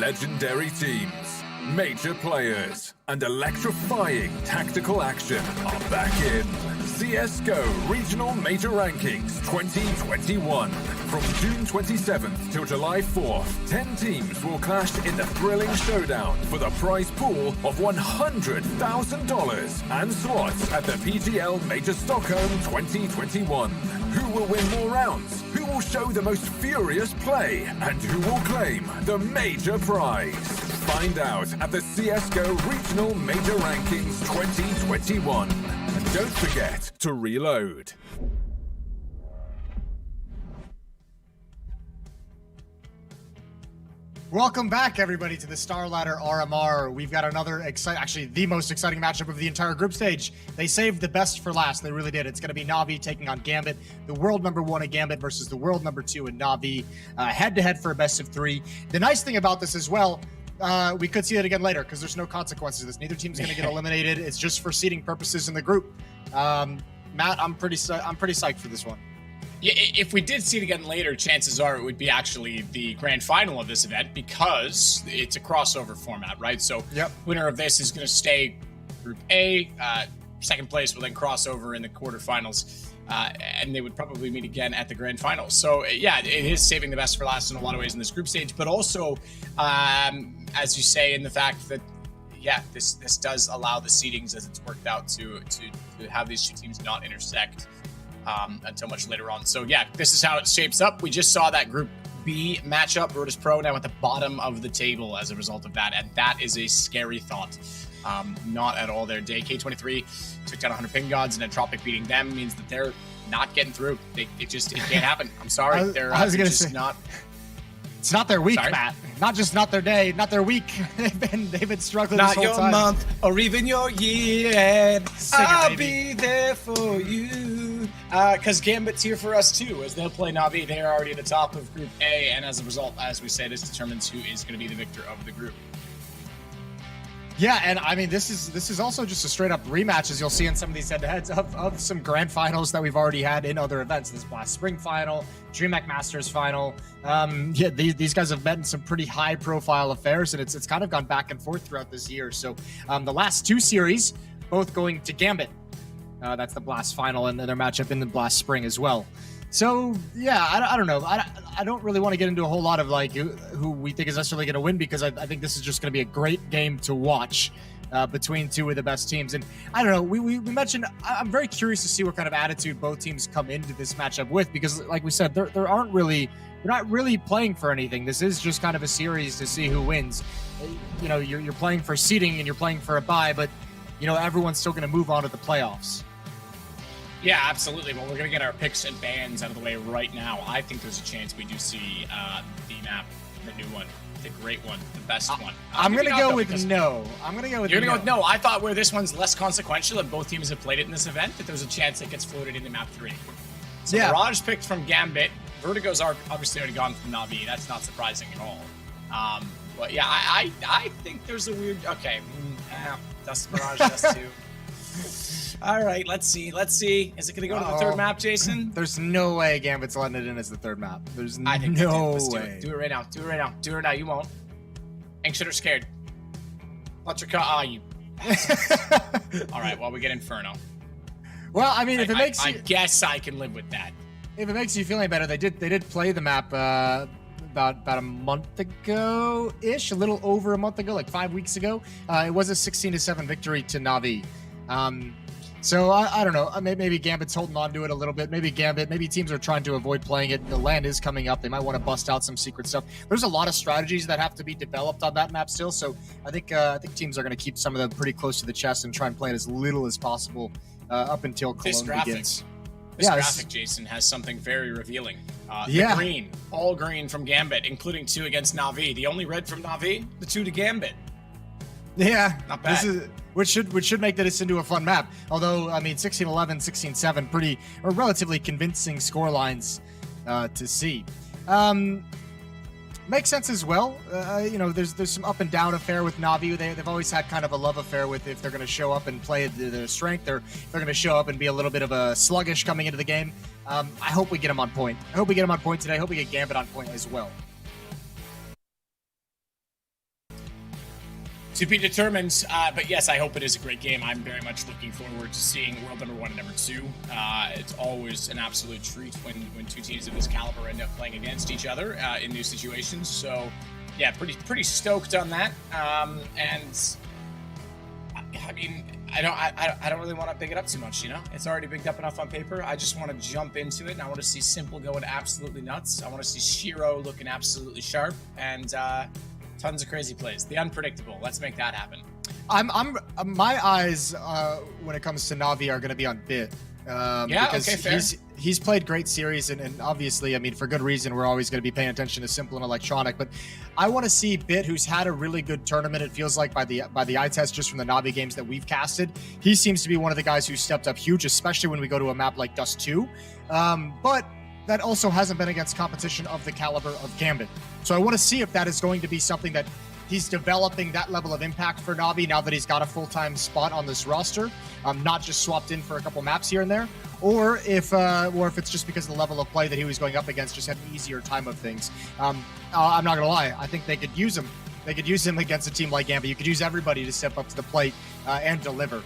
Legendary teams, major players, and electrifying tactical action are back in CSGO Regional Major Rankings 2021. From June 27th till July 4th, 10 teams will clash in the thrilling showdown for the prize pool of $100,000 and slots at the PGL Major Stockholm 2021. Who will win more rounds? Who will show the most furious play? And who will claim the major prize? Find out at the CSGO Regional Major Rankings 2021. And don't forget to reload. Welcome back, everybody, to the StarLadder RMR. We've got another actually the most exciting matchup of the entire group stage. They saved the best for last. They really did. It's going to be Na'Vi taking on Gambit, the world #1 at Gambit versus the world #2 in Na'Vi, head-to-head for a best of 3. The nice thing about this as well, we could see it again later because there's no consequences to this. Neither team's going to get eliminated. It's just for seeding purposes in the group. Matt, I'm pretty psyched for this one. Yeah, if we did see it again later, chances are it would be actually the grand final of this event because it's a crossover format, right? So winner of this is going to stay Group A. Second place will then cross over in the quarterfinals, and they would probably meet again at the grand final. So, yeah, it is saving the best for last in a lot of ways in this group stage, but also, as you say, in the fact that, yeah, this does allow the seedings as it's worked out to have these two teams not intersect until much later on. So yeah, this is how it shapes up. We just saw that Group B matchup. Virtus Pro now at the bottom of the table as a result of that, and that is a scary thought. Not at all their day. K23 took down 100 ping gods, and Entropic beating them means that they're not getting through. It can't happen. I'm sorry. I was gonna say, not. It's not their week, Matt. Not just not their day, not their week. They've been struggling this whole time. Not your month or even your year. I'll be there for you. Because Gambit's here for us too, as they'll play Na'Vi. They are already at the top of Group A, and as a result, as we said, this determines who is going to be the victor of the group. Yeah, and I mean, this is also just a straight up rematch, as you'll see in some of these head-to-heads of some grand finals that we've already had in other events. This Blast Spring final, DreamHack Masters final. Yeah, these guys have met in some pretty high-profile affairs, and it's kind of gone back and forth throughout this year. So the last 2 series, both going to Gambit. That's the Blast final, and their matchup in the Blast Spring as well. So yeah, I don't know. I don't really want to get into a whole lot of like who we think is necessarily going to win, because I think this is just going to be a great game to watch between 2 of the best teams. And I don't know, we mentioned, I'm very curious to see what kind of attitude both teams come into this matchup with, because like we said, they're not really playing for anything. This is just kind of a series to see who wins. You know, you're playing for seeding and you're playing for a bye, but you know, everyone's still going to move on to the playoffs. Yeah, absolutely. Well, we're going to get our picks and bans out of the way right now. I think there's a chance we do see the map, the new one, the great one, the best one. I'm going to go with no. I'm going to go with You're going to go with no. I thought where this one's less consequential and both teams have played it in this event, that there's a chance it gets floated into map 3. So yeah. Mirage picked from Gambit. Vertigo's obviously already gone from Na'Vi. That's not surprising at all. But yeah, I think there's a weird... Okay. Dust Mirage, Dust 2. All right, let's see. Is it going to go to the third map, Jason? There's no way Gambit's letting it in as the third map. There's no way. Do it right now. Do it now. You won't. Anxious or scared? Let your cut. You. All right, well, we get Inferno. Well, I mean, if it makes you... I guess I can live with that. If it makes you feel any better, they did play the map about a month ago-ish, a little over a month ago, like 5 weeks ago. It was a 16-7 victory to Na'Vi. So I don't know. Maybe Gambit's holding on to it a little bit. Maybe teams are trying to avoid playing it. The land is coming up. They might want to bust out some secret stuff. There's a lot of strategies that have to be developed on that map still. So I think teams are going to keep some of them pretty close to the chest and try and play it as little as possible up until Cologne begins. This graphic, Jason, has something very revealing. The green, all green from Gambit, including 2 against Na'Vi. The only red from Na'Vi, the 2 to Gambit. Yeah, not bad. Which should make this into a fun map. Although, I mean, 16-11, 16-7, relatively convincing score lines to see. Makes sense as well. You know, there's some up and down affair with Na'Vi. They've always had kind of a love affair with if they're going to show up and play their strength, or if they're going to show up and be a little bit of a sluggish coming into the game. I hope we get them on point. I hope we get them on point today. I hope we get Gambit on point as well. To be determined, but yes, I hope it is a great game. I'm very much looking forward to seeing world number 1 and number 2. It's always an absolute treat when two teams of this caliber end up playing against each other in new situations. So, yeah, pretty stoked on that. And I mean, I don't really want to big it up too much. You know, it's already bigged up enough on paper. I just want to jump into it, and I want to see Simple going absolutely nuts. I want to see Shiro looking absolutely sharp, and tons of crazy plays. The unpredictable. Let's make that happen. My eyes when it comes to Navi are going to be on Bit. Because okay, fair. He's played great series, and obviously, I mean, for good reason, we're always going to be paying attention to Simple and Electronic. But I want to see Bit, who's had a really good tournament. It feels like by the eye test, just from the Navi games that we've casted, he seems to be one of the guys who stepped up huge, especially when we go to a map like Dust 2. But that also hasn't been against competition of the caliber of Gambit. So I want to see if that is going to be something that he's developing that level of impact for Navi now that he's got a full-time spot on this roster, not just swapped in for a couple maps here and there, or if it's just because of the level of play that he was going up against just had an easier time of things. I'm not gonna lie, I think they could use him. They could use him against a team like Gambit. You could use everybody to step up to the plate and deliver.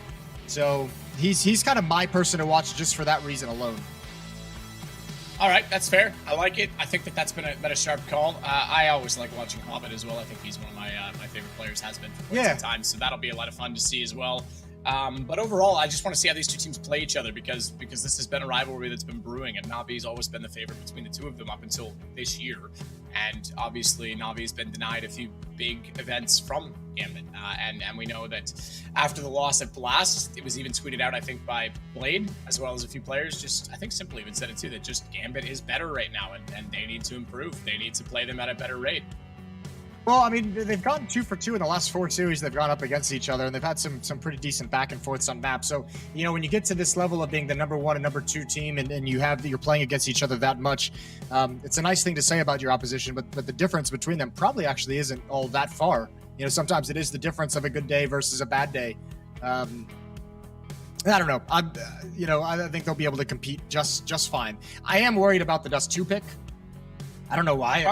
So he's kind of my person to watch just for that reason alone. All right, that's fair. I like it. I think that's been a sharp call. I always like watching Hobbit as well. I think he's one of my favorite players, has been for quite some time. So that'll be a lot of fun to see as well. But overall, I just want to see how these two teams play each other because this has been a rivalry that's been brewing, and Navi's always been the favorite between the two of them up until this year. And obviously, Navi's been denied a few big events from Gambit. And we know that after the loss at Blast, it was even tweeted out, I think, by Blade, as well as a few players. I think Simple even said it too, that just Gambit is better right now, and they need to improve. They need to play them at a better rate. Well, I mean, they've gone 2 for 2 in the last 4 series. They've gone up against each other, and they've had some pretty decent back and forths on maps. So, you know, when you get to this level of being the number 1 and number 2 team, and you're playing against each other that much, it's a nice thing to say about your opposition. But the difference between them probably actually isn't all that far. You know, sometimes it is the difference of a good day versus a bad day. I don't know. I think they'll be able to compete just fine. I am worried about the Dust 2 pick. I don't know why.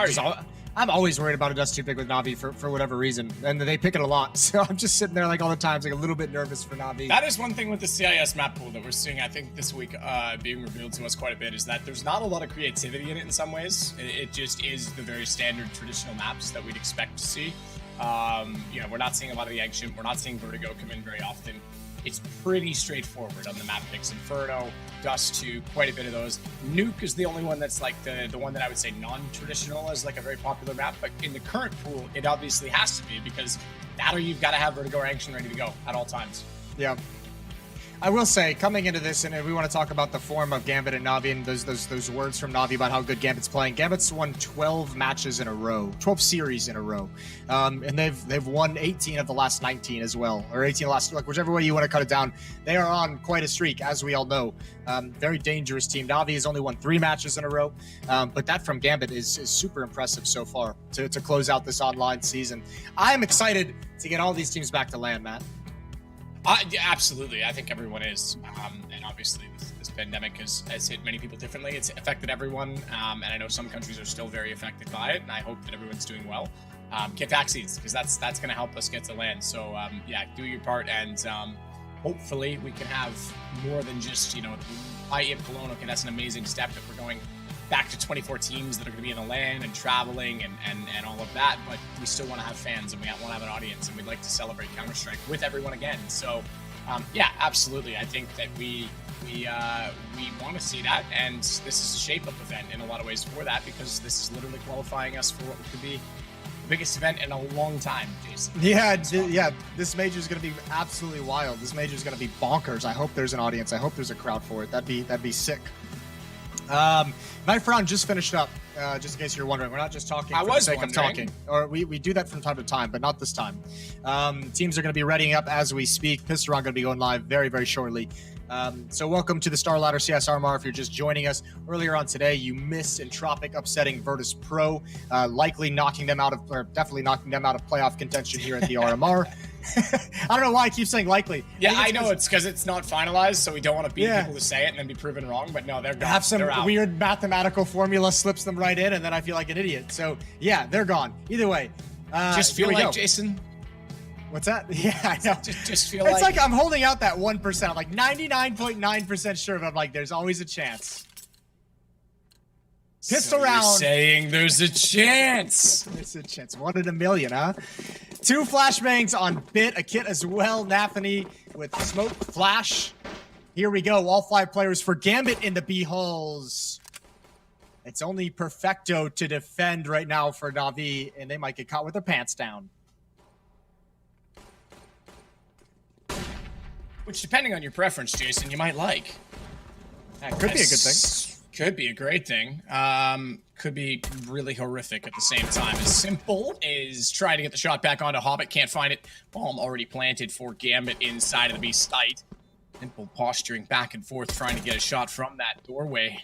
I'm always worried about a Dust 2 pick with Navi for whatever reason, and they pick it a lot. So I'm just sitting there like all the times, like a little bit nervous for Navi. That is one thing with the CIS map pool that we're seeing, I think, this week being revealed to us quite a bit, is that there's not a lot of creativity in it in some ways. It just is the very standard traditional maps that we'd expect to see. We're not seeing a lot of the Ancient. We're not seeing Vertigo come in very often. It's pretty straightforward on the map picks. Inferno, Dust 2, quite a bit of those. Nuke is the only one that's like the one that I would say non-traditional as like a very popular map. But in the current pool, it obviously has to be, because that or you've got to have Vertigo or Ancient ready to go at all times. Yeah. I will say, coming into this, and we want to talk about the form of Gambit and Navi, and those words from Navi about how good Gambit's playing. Gambit's won 12 matches in a row, 12 series in a row, and they've won 18 of the last 19 as well, or 18 of the last, like whichever way you want to cut it down. They are on quite a streak, as we all know. Very dangerous team. Navi has only won 3 matches in a row, but that from Gambit is super impressive so far to close out this online season. I am excited to get all these teams back to land, Matt. Yeah, absolutely. I think everyone is. And obviously, this pandemic has hit many people differently. It's affected everyone. And I know some countries are still very affected by it. And I hope that everyone's doing well. Get vaccines, because that's going to help us get to land. So, do your part. And hopefully we can have more than just, IE of Cologne. Okay, that's an amazing step that we're going back to 24 teams that are going to be in the LAN and traveling and all of that, but we still want to have fans and we want to have an audience, and we'd like to celebrate Counter-Strike with everyone again. So, absolutely. I think that we want to see that, and this is a shape-up event in a lot of ways for that, because this is literally qualifying us for what could be the biggest event in a long time, Jason. Yeah, this major is going to be absolutely wild. This major is going to be bonkers. I hope there's an audience. I hope there's a crowd for it. That'd be sick. Knife round just finished up, just in case you're wondering. We're not just talking for the sake of talking. Or we do that from time to time, but not this time. Teams are going to be readying up as we speak. Pistol round going to be going live very, very shortly. So welcome to the StarLadder CIS RMR. If you're just joining us earlier on today, you missed Entropic upsetting Virtus Pro, definitely knocking them out of playoff contention here at the RMR. I don't know why I keep saying likely. Yeah, I know it's because it's not finalized, so we don't want to beat people to say it and then be proven wrong. But no, they're gone. Have some weird mathematical formula slips them right in, and then I feel like an idiot. So yeah, they're gone. Either way, just feel like Jason. What's that? Yeah, I know. Just feel it's like I'm holding out that 1%. I'm like 99.9% sure, but I'm like, there's always a chance. Pistol round. You're saying there's a chance. There's a chance. 1 in a million, huh? 2 flashbangs on Bit, a kit as well. Nathany with smoke, flash. Here we go. All 5 players for Gambit in the B halls. It's only Perfecto to defend right now for Na'Vi, and they might get caught with their pants down. Which, depending on your preference, Jason, you might like. That could be a good thing. Could be a great thing. Could be really horrific at the same time. As simple as trying to get the shot back onto Hobbit, can't find it. Bomb already planted for Gambit inside of the B site. Simple posturing back and forth, trying to get a shot from that doorway.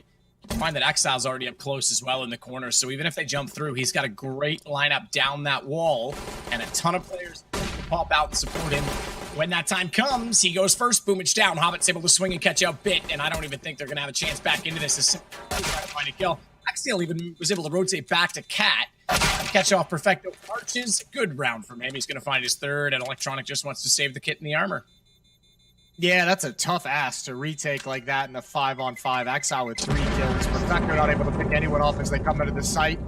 Find that Exile's already up close as well in the corner, so even if they jump through, he's got a great lineup down that wall, and a ton of players to pop out and support him. When that time comes, he goes first, boomage down. Hobbit's able to swing and catch out Bit, and I don't even think they're going to have a chance back into this. As trying to find a kill. Exile even was able to rotate back to Cat, catch off Perfecto Arches. Good round from him. He's going to find his third, and Electronic just wants to save the kit and the armor. Yeah, that's a tough ask to retake like that in a 5-on-5. Exile with 3 kills. Perfecto not able to pick anyone off as they come into the site,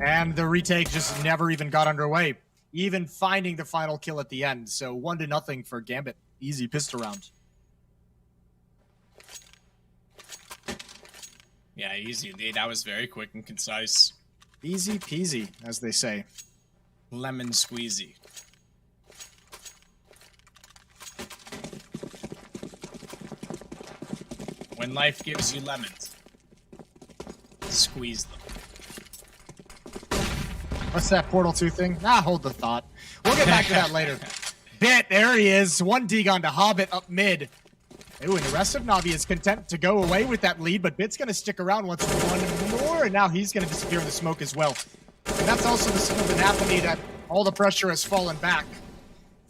and the retake just never even got underway. Even finding the final kill at the end. So 1-0 for Gambit. Easy pistol round. Yeah, easy indeed. That was very quick and concise. Easy peasy, as they say. Lemon squeezy. When life gives you lemons, squeeze them. What's that Portal 2 thing? Hold the thought. We'll get back to that later. Bit, there he is. 1 Degon to Hobbit up mid. Ooh, and the rest of Na'Vi is content to go away with that lead, but Bit's going to stick around once one more, and now he's going to disappear in the smoke as well. And that's also the signal to Nathany that all the pressure has fallen back.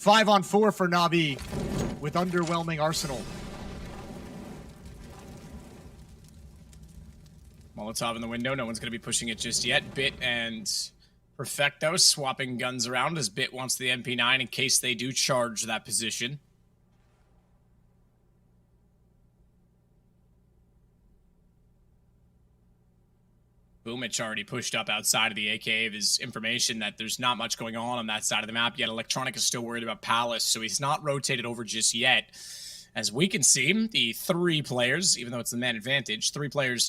5-on-4 for Na'Vi with underwhelming arsenal. Molotov in the window. No one's going to be pushing it just yet. Bit and Perfecto swapping guns around as Bit wants the MP9 in case they do charge that position. Boomich already pushed up outside of the AKA of his information that there's not much going on that side of the map yet. Electronic is still worried about Palace, so he's not rotated over just yet. As we can see, the 3 players, even though it's the man advantage, 3 players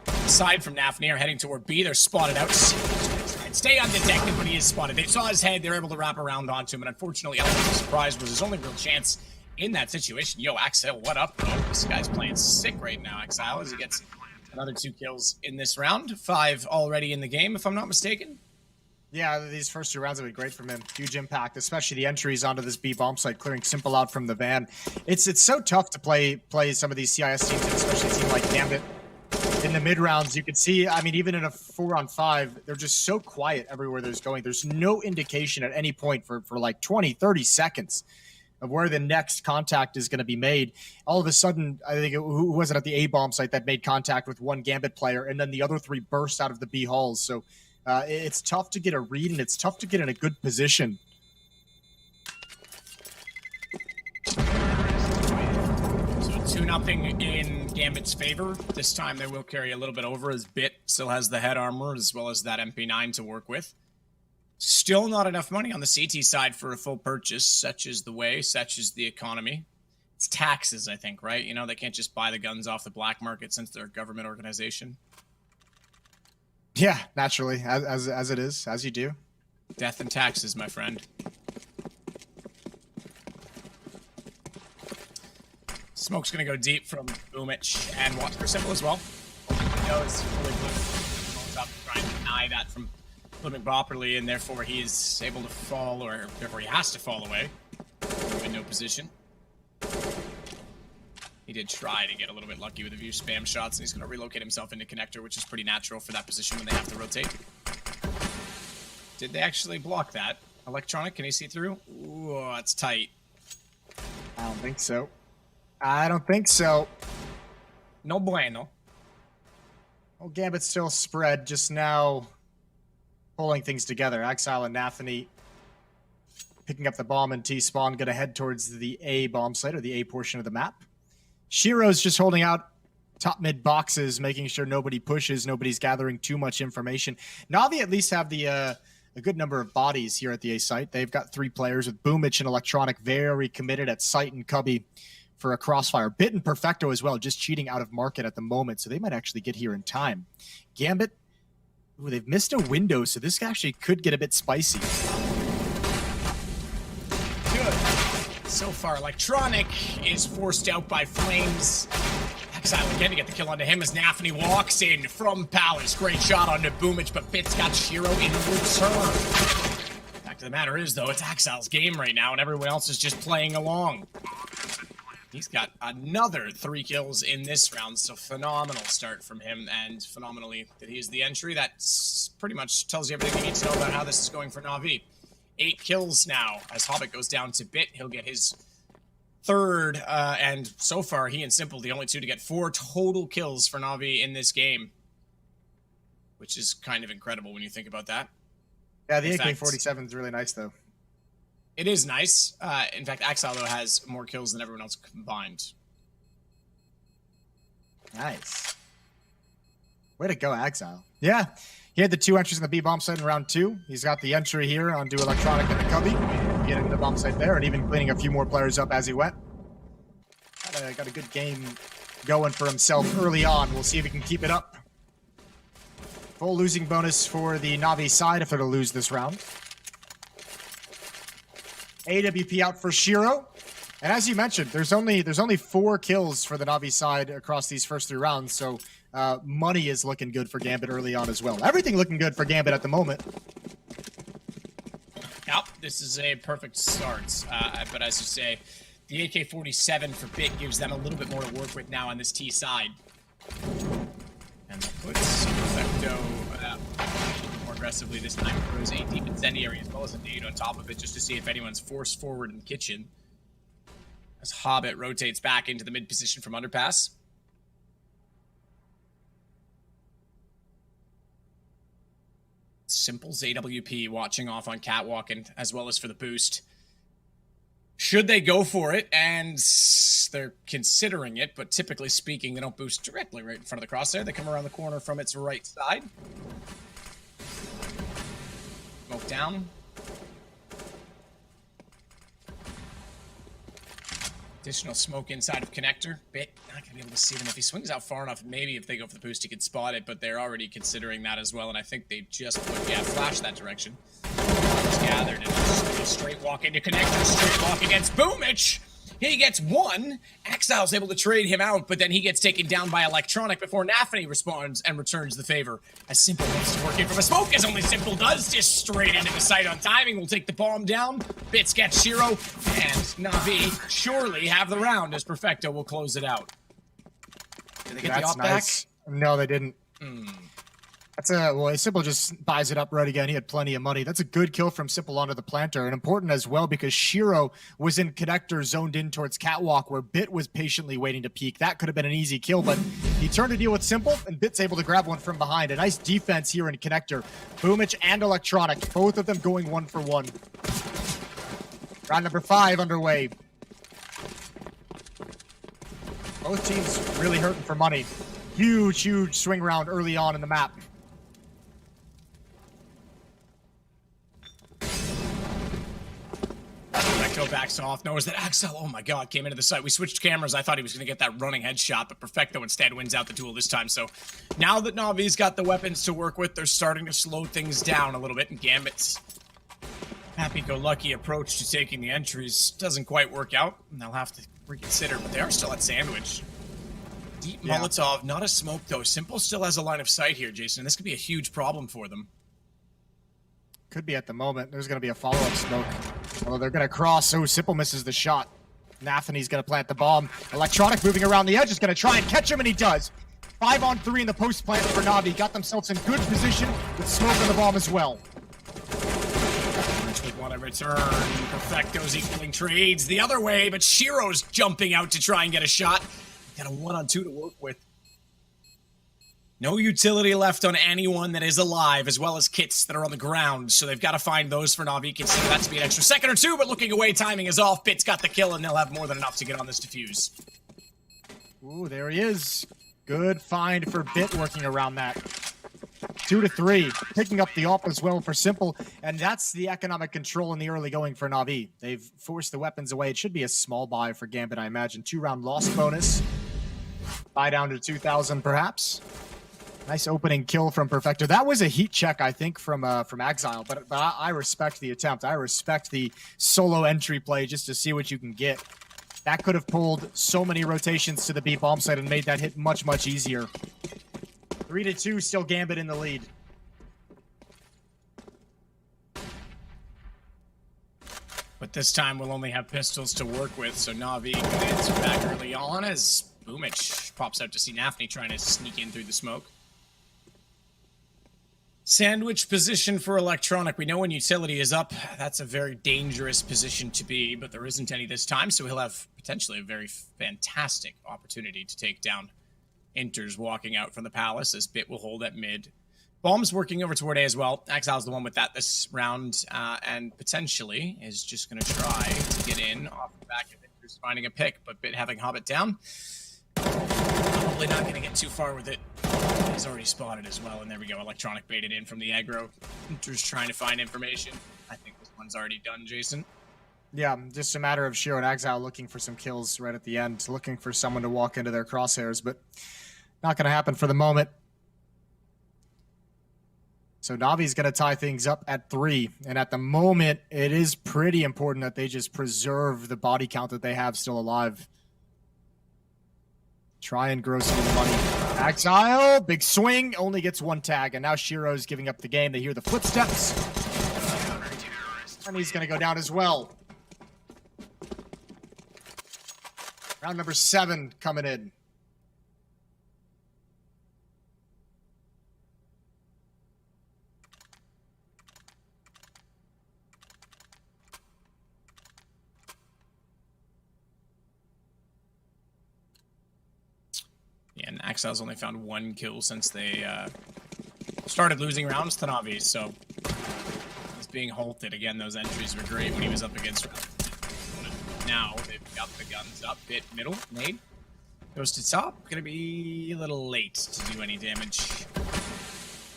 aside from Nathany are heading toward B. They're spotted out. Stay undetected, but he is spotted. They saw his head. They're able to wrap around onto him, and unfortunately, Element of Surprise was his only real chance in that situation. Yo, Exile, what up, bro? This guy's playing sick right now, Exile, as he gets another 2 kills in this round. 5 already in the game, if I'm not mistaken. Yeah, these first 2 rounds have been great from him. Huge impact, especially the entries onto this B bomb site, clearing Simple out from the van. It's so tough to play some of these CIS teams, especially a team like Gambit. In the mid rounds, you could see, I mean, even in a 4-on-5, they're just so quiet everywhere there's going. There's no indication at any point for like 20, 30 seconds of where the next contact is going to be made. All of a sudden, I think, who was it at the A bomb site that made contact with 1 Gambit player, and then the other 3 burst out of the B halls. So it's tough to get a read, and it's tough to get in a good position. So 2-0 in Gambit's favor. This time they will carry a little bit over as Bit still has the head armor as well as that MP9 to work with. Still not enough money on the CT side for a full purchase. Such is the way, such is the economy. It's taxes, I think, right? You know, they can't just buy the guns off the black market since they're a government organization. Yeah, naturally, as it is, as you do. Death and taxes, my friend. Smoke's gonna go deep from Boomich and watch for Simple as well. Window is fully blue. Up trying to deny that from flipping properly, and therefore he is able to fall, or therefore he has to fall away. Window position. He did try to get a little bit lucky with a few spam shots, and he's going to relocate himself into connector, which is pretty natural for that position when they have to rotate. Did they actually block that? Electronic, can he see through? Ooh, that's tight. I don't think so. I don't think so. No bueno. Well, Gambit's still spread, just now pulling things together. Exile and Nathany picking up the bomb and T-spawn, going to head towards the A bomb site, or the A portion of the map. Shiro's just holding out top mid boxes, making sure nobody pushes, nobody's gathering too much information. Na'Vi at least have the a good number of bodies here at the A site. They've got 3 players with Boomich and Electronic very committed at site and Cubby for a crossfire. Bit and Perfecto as well, just cheating out of market at the moment, so they might actually get here in time. Gambit, ooh, they've missed a window, so this actually could get a bit spicy. Good. So far, Electronic is forced out by Flames. Exile again to get the kill onto him as Nafany walks in from Palace. Great shot onto Boomich, but Bit's got Shiro in return. Fact of the matter is, though, it's Exile's game right now, and everyone else is just playing along. He's got another 3 kills in this round, so phenomenal start from him, and phenomenally that he is the entry. That pretty much tells you everything you need to know about how this is going for Na'Vi. 8 kills now. As Hobbit goes down to Bit, he'll get his 3rd, and so far, he and Simple, the only 2 to get 4 total kills for Na'Vi in this game, which is kind of incredible when you think about that. Yeah, the AK-47 is really nice, though. It is nice. In fact, Exile, though, has more kills than everyone else combined. Nice. Way to go, Exile. Yeah, he had the 2 entries in the B bomb site in round 2. He's got the entry here onto Electronic and the Cubby, getting the bomb site there, and even cleaning a few more players up as he went. Got a good game going for himself early on. We'll see if he can keep it up. Full losing bonus for the Na'Vi side if they're to lose this round. AWP out for Shiro. And as you mentioned, there's only 4 kills for the Na'Vi side across these first 3 rounds, so money is looking good for Gambit early on as well. Everything looking good for Gambit at the moment. Yep, this is a perfect start. But as you say, the AK-47 for Bit gives them a little bit more to work with now on this T side. And that puts Perfecto more aggressively this time. Throws a deep incendiary as well as a nade on top of it just to see if anyone's forced forward in the kitchen. As Hobbit rotates back into the mid position from underpass. Simple's AWP watching off on Catwalk and as well as for the boost. Should they go for it? And they're considering it, but typically speaking, they don't boost directly right in front of the crosshair. They come around the corner from its right side. Smoke down. Additional smoke inside of connector. Bit not gonna be able to see them. If he swings out far enough, maybe if they go for the boost, he could spot it, but they're already considering that as well, and I think they just put, flash that direction. Just gathered and just straight walk into connector, straight walk against Boomich. He gets 1. Exile's able to trade him out, but then he gets taken down by Electronic before Nafany responds and returns the favor. As Simple wants to work in from a smoke, as only Simple does, just straight into the site on timing. Will take the bomb down. Bits gets Shiro, and Na'Vi surely have the round as Perfecto will close it out. Did they get the op nice. Back? No, they didn't. That's Simple just buys it up right again. He had plenty of money. That's a good kill from Simple onto the planter, and important as well because Shiro was in connector zoned in towards Catwalk where Bit was patiently waiting to peek. That could have been an easy kill, but he turned to deal with Simple, and Bit's able to grab one from behind. A nice defense here in connector. Boomich and Electronic, both of them going 1 for 1. Round number 5 underway. Both teams really hurting for money. Huge swing round early on in the map. Perfecto backs off, knows that Axel, oh my god, came into the site. We switched cameras. I thought he was going to get that running headshot, but Perfecto instead wins out the duel this time. So now that Na'Vi's got the weapons to work with, they're starting to slow things down a little bit, and Gambit's happy-go-lucky approach to taking the entries doesn't quite work out, and they'll have to reconsider, but they are still at sandwich. Deep Molotov, not a smoke though. Simple still has a line of sight here, Jason, and this could be a huge problem for them. Could be at the moment. There's going to be a follow-up smoke. Although they're going to cross. So Simple misses the shot. Nafany's going to plant the bomb. Electronic moving around the edge is going to try and catch him, and he does. 5 on 3 in the post plant for Na'Vi. Got themselves in good position with smoke on the bomb as well. With what a return. Perfecto's equaling trades the other way, but Shiro's jumping out to try and get a shot. Got a 1-on-2 to work with. No utility left on anyone that is alive, as well as kits that are on the ground. So they've got to find those for Na'Vi. Consider that to be an extra second or two, but looking away, timing is off. Bit's got the kill, and they'll have more than enough to get on this defuse. Ooh, there he is. Good find for Bit working around that. 2 to 3, picking up the op as well for Simple, and that's the economic control in the early going for Na'Vi. They've forced the weapons away. It should be a small buy for Gambit, I imagine. 2-round loss bonus. Buy down to 2,000, perhaps. Nice opening kill from Perfecto. That was a heat check, I think, from Exile, but I respect the attempt. I respect the solo entry play just to see what you can get. That could have pulled so many rotations to the B bomb site and made that hit much, much easier. 3 to 2, still Gambit in the lead. But this time we'll only have pistols to work with, so Na'Vi can answer back early on as Boomich pops out to see Nafny trying to sneak in through the smoke. Sandwich position for Electronic. We know when utility is up, that's a very dangerous position to be, but there isn't any this time, so he'll have potentially a very fantastic opportunity to take down Inters walking out from the Palace, as Bit will hold at mid. Bomb's working over toward A as well. Exile's the one with that this round, and potentially is just going to try to get in off the back of Inters finding a pick, but Bit having Hobbit down. Probably not going to get too far with it. He's already spotted as well, and there we go. Electronic baited in from the aggro. Inters trying to find information. I think this one's already done, Jason. Yeah, just a matter of Shiro and Exile looking for some kills right at the end, looking for someone to walk into their crosshairs, but not going to happen for the moment. So Navi's going to tie things up at 3, and at the moment, it is pretty important that they just preserve the body count that they have still alive. Try and grow some money. Exile, big swing, only gets 1 tag, and now Shiro's giving up the game. They hear the footsteps, and he's going to go down as well. Round number 7 coming in. Yeah, and Exile's only found 1 kill since they started losing rounds to Na'Vi, so he's being halted. Again, those entries were great when he was up against round. Now they've got the guns up. Bit middle, nade. Goes to top. Gonna be a little late to do any damage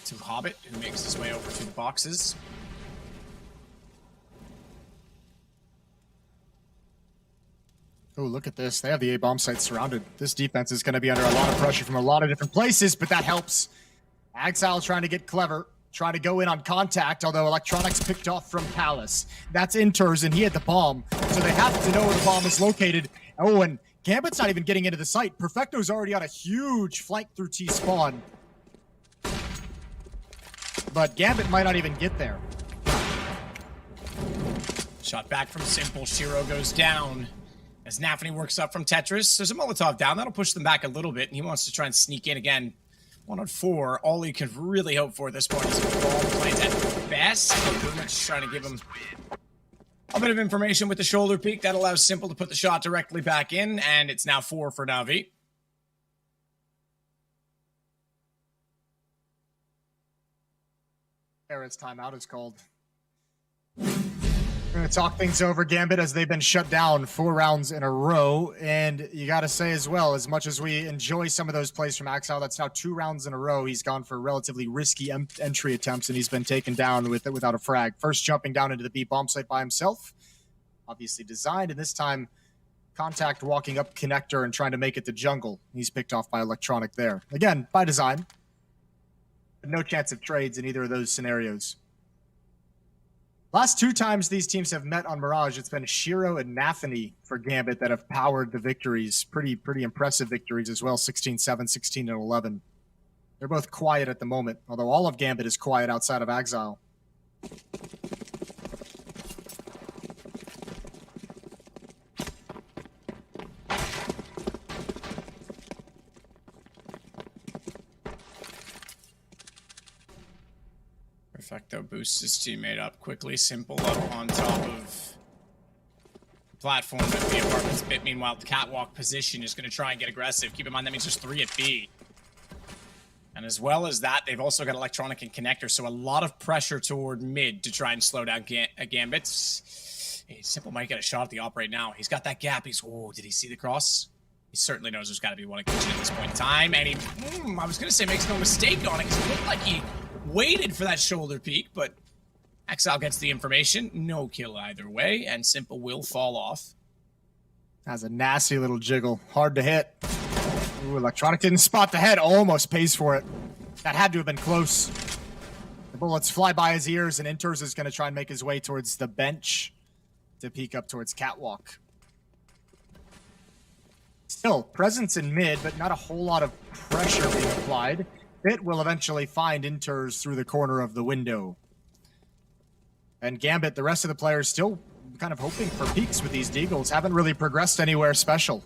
to Hobbit, who makes his way over to the boxes. Oh, look at this. They have the A-bomb site surrounded. This defense is going to be under a lot of pressure from a lot of different places, but that helps. Exile trying to get clever, trying to go in on contact, although Electronics picked off from Palace. That's Inters, and he had the bomb, so they have to know where the bomb is located. Oh, and Gambit's not even getting into the site. Perfecto's already on a huge flank through T-spawn. But Gambit might not even get there. Shot back from Simple. Shiro goes down. As Nafny works up from Tetris, there's a Molotov down. That'll push them back a little bit, and he wants to try and sneak in again. 1 on 4. All he could really hope for at this point is a ball plant at best. Boomich trying to give him a bit of information with the shoulder peek. That allows Simple to put the shot directly back in, and it's now 4 for Na'Vi. Eric's timeout is called. We're going to talk things over, Gambit, as they've been shut down 4 rounds in a row. And you got to say as well, as much as we enjoy some of those plays from Exile, that's now 2 rounds in a row. He's gone for relatively risky entry attempts, and he's been taken down without a frag. First jumping down into the B bomb site by himself. Obviously designed, and this time contact walking up connector and trying to make it to jungle. He's picked off by Electronic there. Again, by design. But no chance of trades in either of those scenarios. Last 2 times these teams have met on Mirage, it's been Shiro and Nafny for Gambit that have powered the victories. Pretty impressive victories as well, 16-7, 16-11. They're both quiet at the moment, although all of Gambit is quiet outside of Exile. Perfecto boosts his teammate up quickly. Simple up on top of the platform at the apartments. Bit, meanwhile, the catwalk position is going to try and get aggressive. Keep in mind that means there's 3 at B. And as well as that, they've also got Electronic and Connector, so a lot of pressure toward mid to try and slow down Gambit. Simple might get a shot at the op right now. He's got that gap. Oh, did he see the cross? He certainly knows there's got to be one in kitchen at this point in time. And he, I was going to say makes no mistake on it, because it looked like he waited for that shoulder peek, but Exile gets the information. No kill either way, and Simple will fall off. That's a nasty little jiggle. Hard to hit. Ooh, Electronic didn't spot the head. Almost pays for it. That had to have been close. The bullets fly by his ears, and Inters is going to try and make his way towards the bench to peek up towards Catwalk. Still, presence in mid, but not a whole lot of pressure being applied. Bit will eventually find Inters through the corner of the window. And Gambit, the rest of the players still kind of hoping for peaks with these Deagles. Haven't really progressed anywhere special.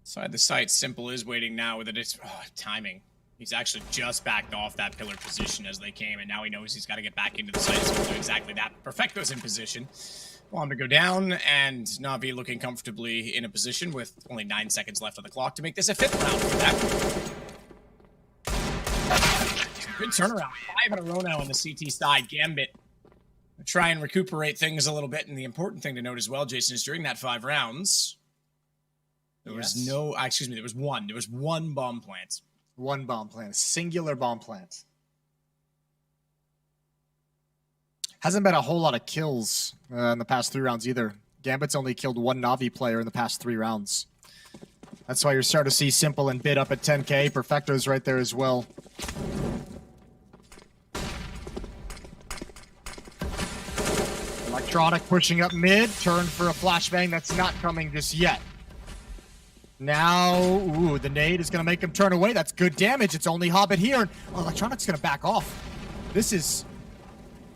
Side the site, Simple is waiting now with it. Timing. He's actually just backed off that pillar position as they came, and now he knows he's got to get back into the site, so we'll do exactly that. Perfecto's in position. Want to go down, and Na'Vi looking comfortably in a position with only 9 seconds left on the clock to make this a 5th round for them. Good turnaround. 5 in a row now on the CT side. Gambit try and recuperate things a little bit, and the important thing to note as well, Jason, is during that 5 rounds, there was no, excuse me, there was one bomb plant. One bomb plant, a singular bomb plant. Hasn't been a whole lot of kills in the past 3 rounds either. Gambit's only killed 1 Na'Vi player in the past 3 rounds. That's why you're starting to see Simple and Bit up at 10k. Perfecto's right there as well. Electronic pushing up mid. Turn for a flashbang that's not coming just yet. Now, ooh, the nade is going to make him turn away. That's good damage. It's only Hobbit here. Oh, Electronic's going to back off. This is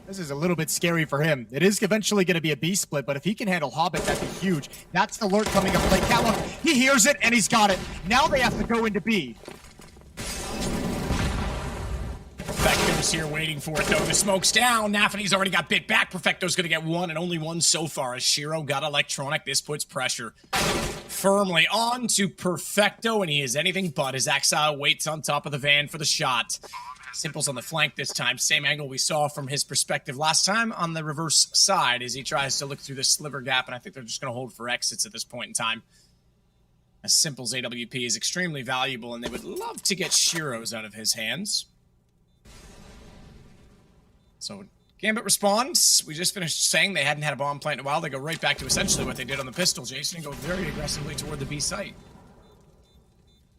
a little bit scary for him. It is eventually going to be a B split, but if he can handle Hobbit, that'd be huge. That's the alert coming up late. Catwalk, he hears it, and he's got it. Now they have to go into B. Perfecto's here waiting for it, though. The smoke's down. Nafany's already got Bit back. Perfecto's going to get 1, and only 1 so far. As Shiro got Electronic, this puts pressure firmly on to Perfecto, and he is anything but. His Exile waits on top of the van for the shot. Simple's on the flank this time. Same angle we saw from his perspective last time on the reverse side as he tries to look through the sliver gap, and I think they're just going to hold for exits at this point in time. As Simple's AWP is extremely valuable, and they would love to get Shiro's out of his hands. So Gambit responds. We just finished saying they hadn't had a bomb plant in a while. They go right back to essentially what they did on the pistol, Jason, and go very aggressively toward the B site.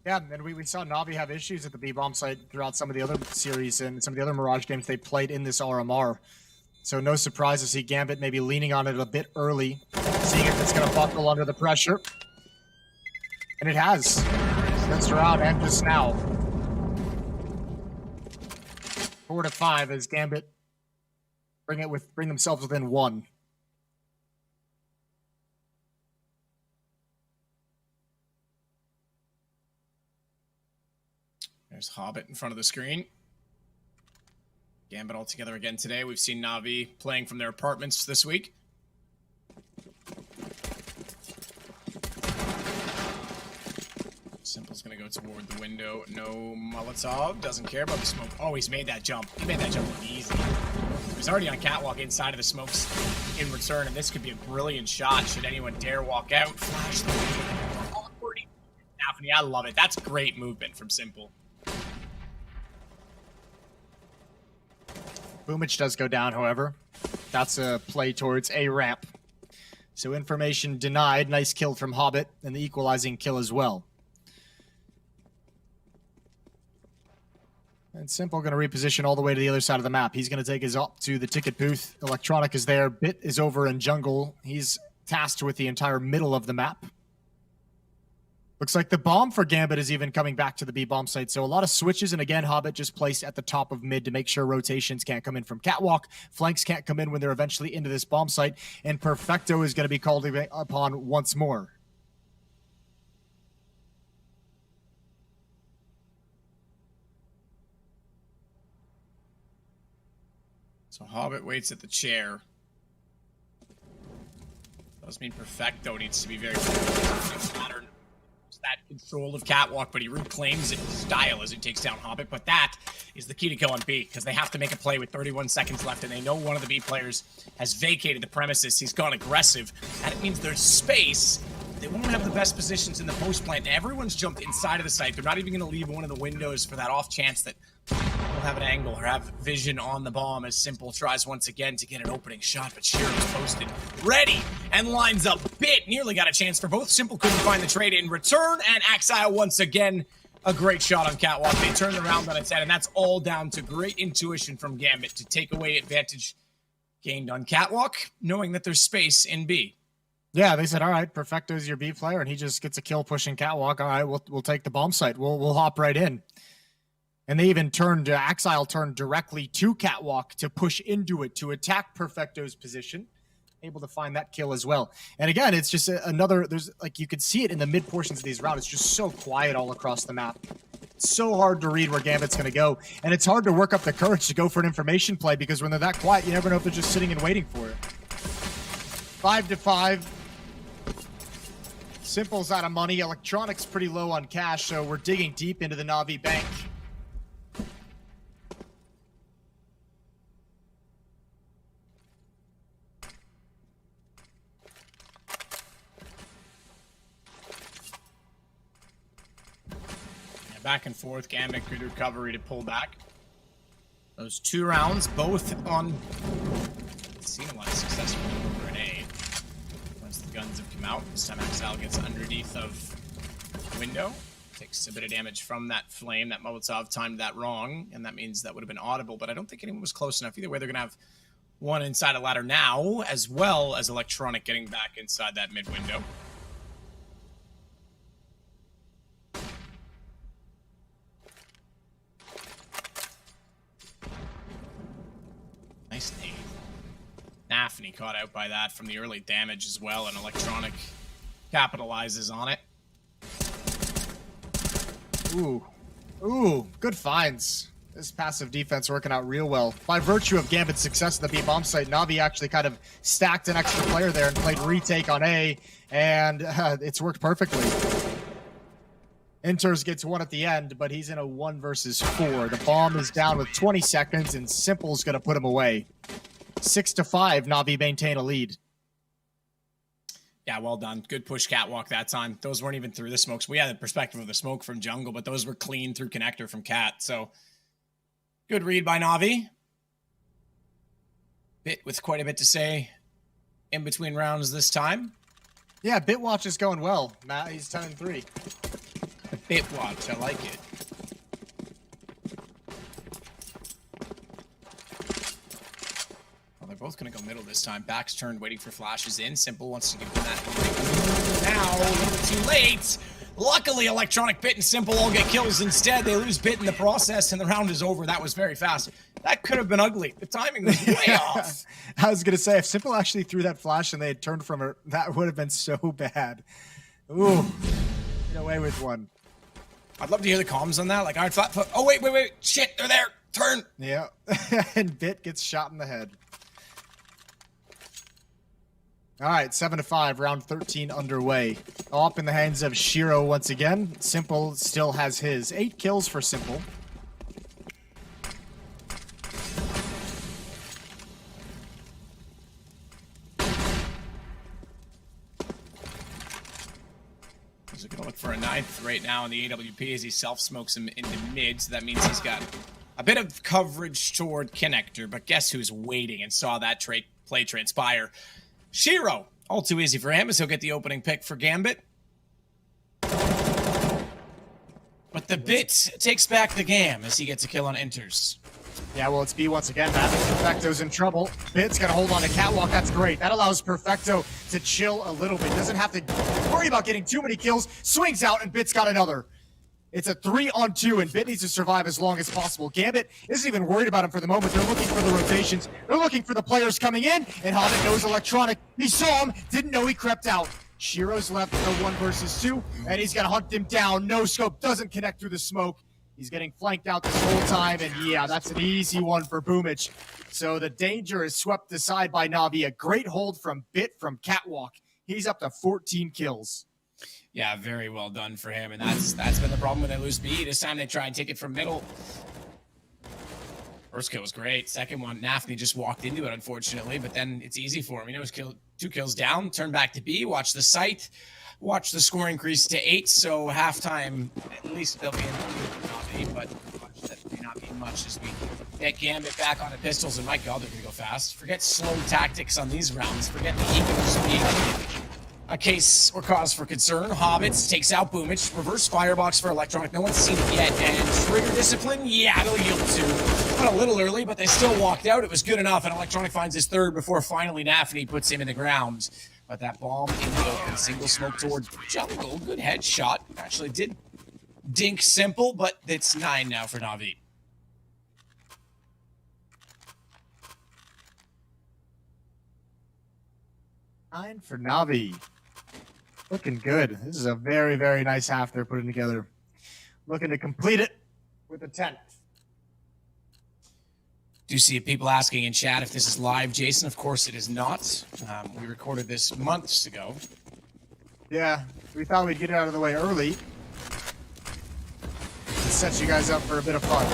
Yeah, and we saw Na'Vi have issues at the B bomb site throughout some of the other series and some of the other Mirage games they played in this RMR. So no surprise to see Gambit maybe leaning on it a bit early, seeing if it's going to buckle under the pressure. And it has. This round and just now. 4-5 as Gambit bring themselves within 1. There's Hobbit in front of the screen. Gambit all together again today. We've seen Na'Vi playing from their apartments this week. Simple's going to go toward the window. No Molotov. Doesn't care about the smoke. Oh, he's made that jump. He made that jump look easy. He's already on Catwalk inside of the smokes in return, and this could be a brilliant shot should anyone dare walk out. Flash the window. I love it. That's great movement from Simple. Boomich does go down, however. That's a play towards A ramp. So information denied. Nice kill from Hobbit, and the equalizing kill as well. And Simple going to reposition all the way to the other side of the map. He's going to take his up to the ticket booth. Electronic is there. Bit is over in jungle. He's tasked with the entire middle of the map. Looks like the bomb for Gambit is even coming back to the B bomb site. So a lot of switches, and again, Hobbit just placed at the top of mid to make sure rotations can't come in from Catwalk. Flanks can't come in when they're eventually into this bomb site. And Perfecto is going to be called upon once more. So Hobbit waits at the chair. Does mean Perfecto needs to be very modern. That control of Catwalk, but he reclaims it in style as he takes down Hobbit. But that is the key to killing B, because they have to make a play with 31 seconds left, and they know one of the B players has vacated the premises. He's gone aggressive, and it means there's space. They won't have the best positions in the post plant. Everyone's jumped inside of the site. They're not even going to leave one of the windows for that off chance that they'll have an angle or have vision on the bomb, as Simple tries once again to get an opening shot, but Shiro's posted ready and lines up. Bit nearly got a chance for both. Simple couldn't find the trade in return, and Axile once again a great shot on Catwalk. They turned around on its head, and that's all down to great intuition from Gambit to take away advantage gained on Catwalk, knowing that there's space in B. Yeah, they said, all right, Perfecto's your B player, and he just gets a kill pushing Catwalk. All right, we'll take the bomb site. We'll hop right in. And they even Axile turned directly to Catwalk to push into it, to attack Perfecto's position. Able to find that kill as well. And again, it's just another, there's like, you could see it in the mid portions of these rounds. It's just so quiet all across the map. It's so hard to read where Gambit's going to go. And it's hard to work up the courage to go for an information play, because when they're that quiet, you never know if they're just sitting and waiting for it. 5-5. Simple's out of money. Electronics pretty low on cash, so we're digging deep into the Na'Vi bank. Back and forth, Gambit, good recovery to pull back. Those 2 rounds, both on... seen a lot of success from over an A. Once the guns have come out, this time Axile gets underneath of the window. Takes a bit of damage from that flame. That Molotov timed that wrong, and that means that would have been audible, but I don't think anyone was close enough. Either way, they're going to have one inside a ladder now, as well as Electronic getting back inside that mid window. Nice nade. Nafny caught out by that from the early damage as well, and Electronic capitalizes on it. Ooh, good finds. This passive defense working out real well. By virtue of Gambit's success at the B bomb site, Na'Vi actually kind of stacked an extra player there and played retake on A, and it's worked perfectly. Inters gets 1 at the end, but he's in a 1 versus 4. The bomb is down with 20 seconds, and Simple's going to put him away. 6-5, Na'Vi maintain a lead. Yeah, well done. Good push Catwalk that time. Those weren't even through the smokes. We had the perspective of the smoke from jungle, but those were clean through connector from Cat. So good read by Na'Vi. Bit with quite a bit to say in between rounds this time. Yeah, Bitwatch is going well. Matt, he's 10-3. Bitwatch, I like it. Well, they're both going to go middle this time. Back's turned, waiting for flashes in. Simple wants to give them that. Now, a little too late. Luckily, Electronic, Bit, and Simple all get kills instead. They lose Bit in the process, and the round is over. That was very fast. That could have been ugly. The timing was way off. I was going to say, if Simple actually threw that flash and they had turned from her, that would have been so bad. Ooh, get away with one. I'd love to hear the comms on that. Like, all right, flat foot. Oh, wait. Shit, they're there. Turn. Yeah. And Bit gets shot in the head. All right, 7-5, round 13 underway. All up in the hands of Shiro once again. Simple still has his 8 kills for Simple. He's going to look for a 9th right now in the AWP as he self-smokes him into mid, so that means he's got a bit of coverage toward connector, but guess who's waiting and saw that play transpire? Shiro, all too easy for him as he'll get the opening pick for Gambit. But the Bit takes back the Gam as he gets a kill on Inters. Yeah, well, it's B once again, Matt. Perfecto's in trouble. Bit's going to hold on to Catwalk. That's great. That allows Perfecto to chill a little bit. Doesn't have to worry about getting too many kills. Swings out, and Bit's got another. It's a 3-on-2, and Bit needs to survive as long as possible. Gambit isn't even worried about him for the moment. They're looking for the rotations. They're looking for the players coming in, and Hobbit knows Electronic. He saw him, didn't know he crept out. Shiro's left in a 1 versus 2, and he's going to hunt him down. No scope, doesn't connect through the smoke. He's getting flanked out this whole time, and yeah, that's an easy one for Boomich. So the danger is swept aside by Na'Vi. A great hold from Bit from Catwalk. He's up to 14 kills. Yeah, very well done for him, and that's been the problem when they lose B. This time they try and take it from middle. First kill was great. Second one, Nafni just walked into it, unfortunately, but then it's easy for him. You know, he's 2 kills down, turn back to B, watch the site, watch the score increase to 8, so halftime, at least they'll be in Na'Vi, but that may not be much as we get Gambit back on the pistols, and my God, they're going to go fast. Forget slow tactics on these rounds. Forget the eco speed. A case or cause for concern. Hobbits takes out Boomich. Reverse firebox for Electronic. No one's seen it yet. And trigger discipline? Yeah, they'll yield to. Not a little early, but they still walked out. It was good enough, and Electronic finds his third before finally Nafni puts him in the ground. But that bomb in the open. Single smoke towards jungle. Good headshot. Actually did dink Simple, but it's 9 now for Na'Vi. Nine for Na'Vi. Looking good. This is a very, very nice half they're putting together. Looking to complete it with a 10. Do see people asking in chat if this is live, Jason. Of course it is not. We recorded this months ago. Yeah, we thought we'd get it out of the way early. To set you guys up for a bit of fun.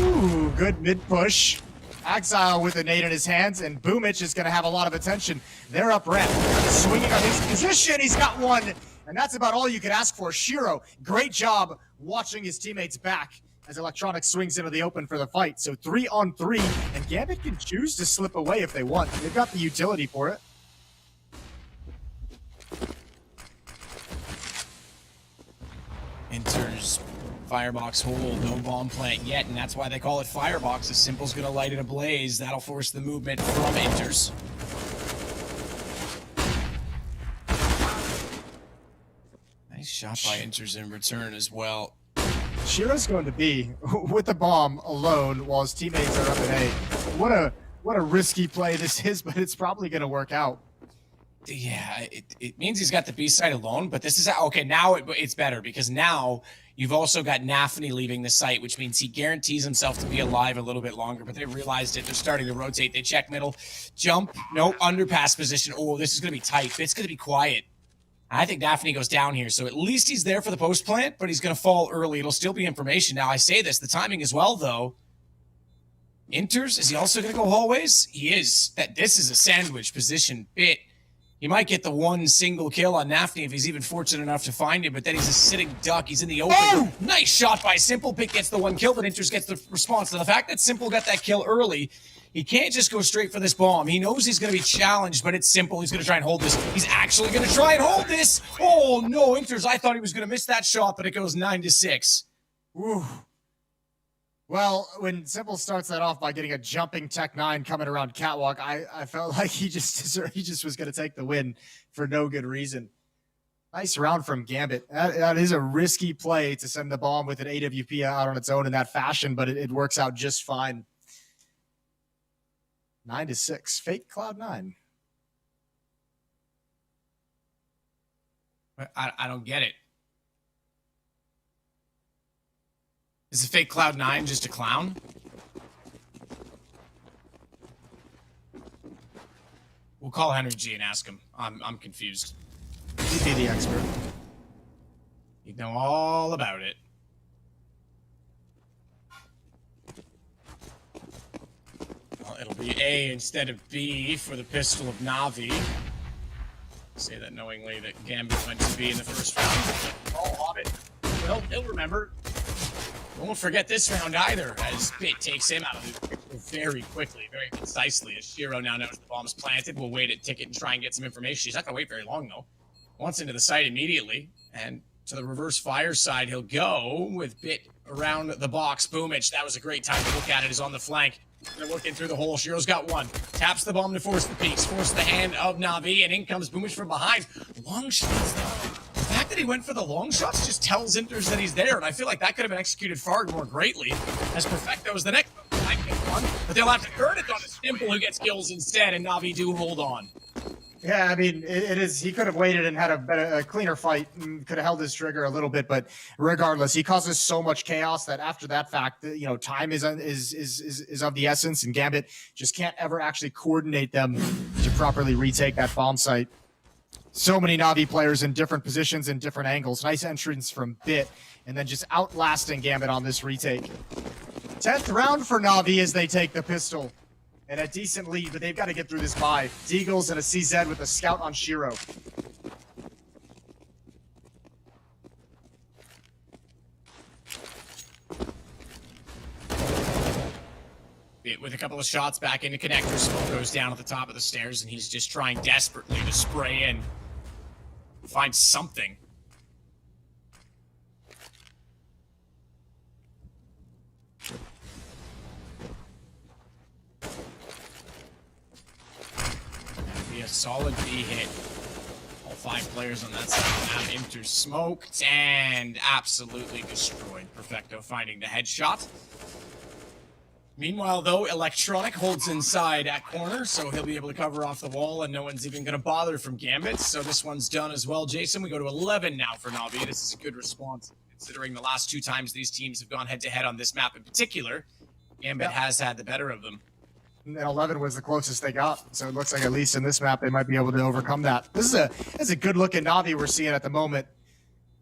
Ooh, good mid push. Exile with a nade in his hands, and Boomich is going to have a lot of attention. They're up ramp, swinging on his position. He's got one, and that's about all you could ask for. Shiro, great job watching his teammates back as Electronic swings into the open for the fight. So 3-on-3, and Gambit can choose to slip away if they want. They've got the utility for it. Enters firebox hold, no bomb plant yet, and that's why they call it firebox. As Simple's gonna light it ablaze. That'll force the movement from Enters. Nice shot by Enters in return as well. Shiro's going to be with the bomb alone while his teammates are up at A. What a risky play this is, but it's probably gonna work out. Yeah, it means he's got the B side alone, but this is okay. Now it's better because now you've also got Nafni leaving the site, which means he guarantees himself to be alive a little bit longer. But they realized it. They're starting to rotate. They check middle, jump, no underpass position. Oh, this is going to be tight. It's going to be quiet. I think Nafni goes down here, so at least he's there for the post plant, but he's going to fall early. It'll still be information. Now I say this, the timing as well, though. Enters, is he also going to go hallways? He is. This is a sandwich position bit. He might get the one single kill on Nafni if he's even fortunate enough to find him, but then he's a sitting duck. He's in the open. Oh! Nice shot by Simple. Pick gets the one kill, but Enters gets the response. To the fact that Simple got that kill early, he can't just go straight for this bomb. He knows he's going to be challenged, but it's Simple. He's going to try and hold this. He's actually going to try and hold this. Oh, no, Enters. I thought he was going to miss that shot, but it goes 9-6. Woo. Well, when Simple starts that off by getting a jumping Tech 9 coming around Catwalk, I felt like he just was going to take the win for no good reason. Nice round from Gambit. That is a risky play to send the bomb with an AWP out on its own in that fashion, but it works out just fine. 9-6. Fake Cloud9. I don't get it. Is the fake Cloud9 just a clown? We'll call Henry G and ask him. I'm confused. He'd be the expert. He'd know all about it. Well, it'll be A instead of B for the pistol of Na'Vi. Say that knowingly that Gambit went to B in the first round. Oh, Hobbit. Well, he'll remember. Won't forget this round either, as Bit takes him out of the picture very quickly, very concisely, as Shiro now knows the bomb's planted. We'll wait at Ticket and try and get some information. He's not going to wait very long, though. Wants into the site immediately, and to the reverse fire side he'll go with Bit around the box. Boomich, that was a great time to look at it, is on the flank. They're working through the hole. Shiro's got one. Taps the bomb to force the peaks, force the hand of Na'Vi, and in comes Boomich from behind. Long shots, though. The fact that he went for the long shots just tells Enters that he's there, and I feel like that could have been executed far more greatly, as Perfecto is the next one. But they'll have to turn it on a Simple, who gets kills instead, and Na'Vi do hold on. Yeah, I mean, it is. He could have waited and had a cleaner fight, and could have held his trigger a little bit. But regardless, he causes so much chaos that after that fact, you know, time is of the essence, and Gambit just can't ever actually coordinate them to properly retake that bomb site. So many Na'Vi players in different positions and different angles. Nice entrance from Bit, and then just outlasting Gambit on this retake. 10th round for Na'Vi as they take the pistol. And a decent lead, but they've got to get through this bye. Deagles and a CZ with a scout on Shiro. With a couple of shots back into connector, smoke goes down at the top of the stairs, and he's just trying desperately to spray in. Find something. A solid B hit. All 5 players on that side now enter smoked and absolutely destroyed. Perfecto finding the headshot. Meanwhile, though, Electronic holds inside at corner, so he'll be able to cover off the wall, and no one's even going to bother from Gambit. So this one's done as well. Jason, we go to 11 now for Na'Vi. This is a good response, considering the last 2 times these teams have gone head-to-head on this map in particular. Gambit has had the better of them. And 11 was the closest they got, so it looks like at least in this map they might be able to overcome that. This is a good-looking Na'Vi we're seeing at the moment,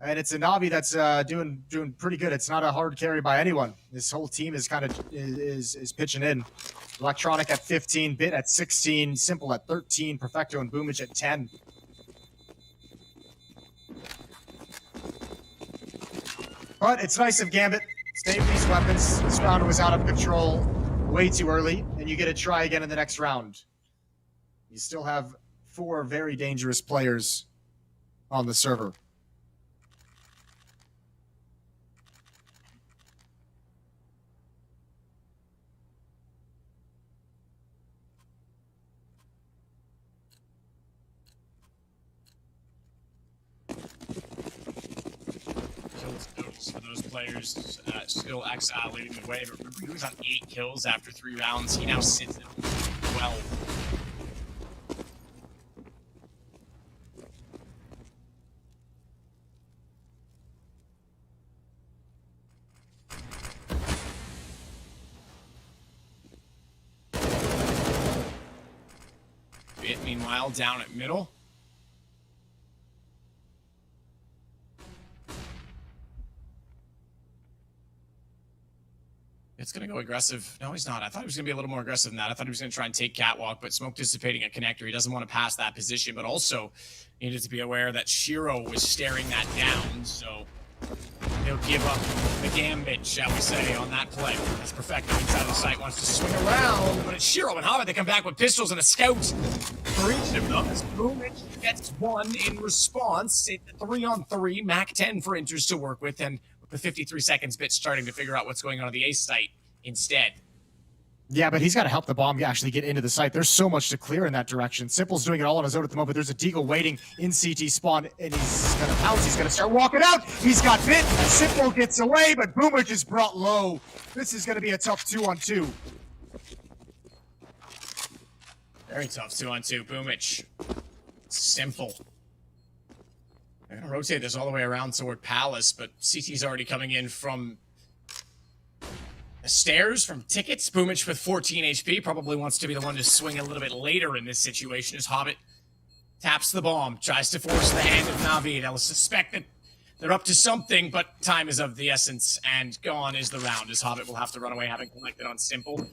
and it's a Na'Vi that's doing pretty good. It's not a hard carry by anyone. This whole team is kind of is pitching in. Electronic at 15, Bit at 16, Simple at 13, Perfecto and Boomage at 10. But it's nice of Gambit. Save these weapons. This round was out of control way too early, and you get to try again in the next round. You still have 4 very dangerous players on the server. For those players, still Exile leading the way, but remember he was on 8 kills after 3 rounds. He now sits at 12. Bit, meanwhile, down at middle. It's going to go aggressive. No, he's not. I thought he was going to be a little more aggressive than that. I thought he was going to try and take Catwalk, but smoke dissipating at connector. He doesn't want to pass that position, but also needed to be aware that Shiro was staring that down, so he'll give up the Gambit, shall we say, on that play. That's Perfecto inside the site, wants to swing around, but it's Shiro and Hobbit. They come back with pistols and a scout for each of them. As Boomage gets 1 in response. It's 3-on-3, Mac 10 for Inters to work with, and the 53 seconds Bit starting to figure out what's going on at the A site instead. Yeah, but he's got to help the bomb actually get into the site. There's so much to clear in that direction. Simple's doing it all on his own at the moment. There's a Deagle waiting in CT spawn, and he's going to pounce. He's going to start walking out. He's got Bit. Simple gets away, but Boomage is brought low. This is going to be a tough 2-on-2. Very tough 2-on-2. Boomage. Simple. They're going to rotate this all the way around toward Palace, but CT's already coming in from the stairs, from tickets. Boomage with 14 HP probably wants to be the one to swing a little bit later in this situation as Hobbit taps the bomb, tries to force the hand of Na'Vi. They'll suspect that they're up to something, but time is of the essence, and gone is the round as Hobbit will have to run away having collected on Simple.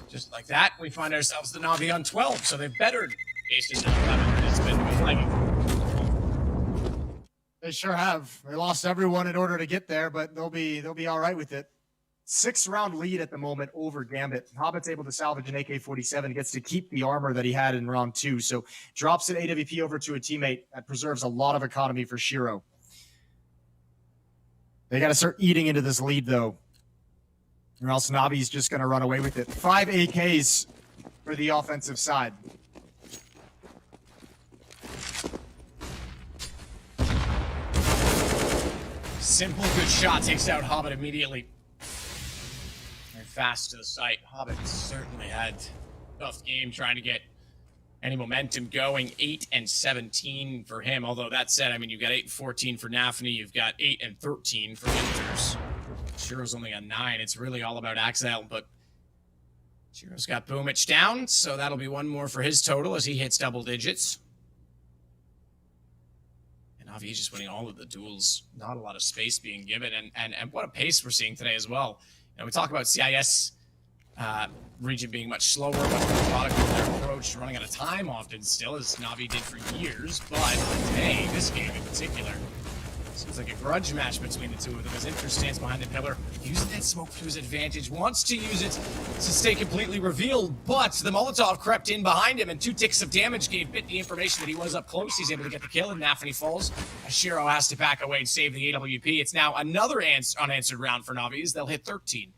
Just like that, we find ourselves the Na'Vi on 12, so they've bettered Aces at 11. It's been flagging. They sure have. They lost everyone in order to get there, but they'll be all right with it. 6-round lead at the moment over Gambit. Hobbit's able to salvage an AK-47, gets to keep the armor that he had in round 2, so drops an AWP over to a teammate. That preserves a lot of economy for Shiro. They got to start eating into this lead, though, or else Na'Vi's just going to run away with it. 5 AKs for the offensive side. Simple, good shot, takes out Hobbit immediately. Very fast to the site. Hobbit certainly had a tough game trying to get any momentum going. 8 and 17 for him. Although that said, I mean, you've got 8 and 14 for Nafany. You've got 8 and 13 for Winters. Shiro's only on 9. It's really all about Axile, but Shiro's got Boomich down, so that'll be 1 more for his total as he hits double digits. And Navi's just winning all of the duels. Not a lot of space being given, and what a pace we're seeing today as well. You know, we talk about CIS region being much slower, much more methodical in their approach, running out of time often still, as Navi did for years. But today, this game in particular, seems like a grudge match between the two of them as Inter stands behind the pillar, using that smoke to his advantage, wants to use it to stay completely revealed, but the Molotov crept in behind him, and 2 ticks of damage gave Bit the information that he was up close. He's able to get the kill, and Nafany falls. Shiro has to back away and save the AWP. It's now another unanswered round for Navi as they'll hit 13.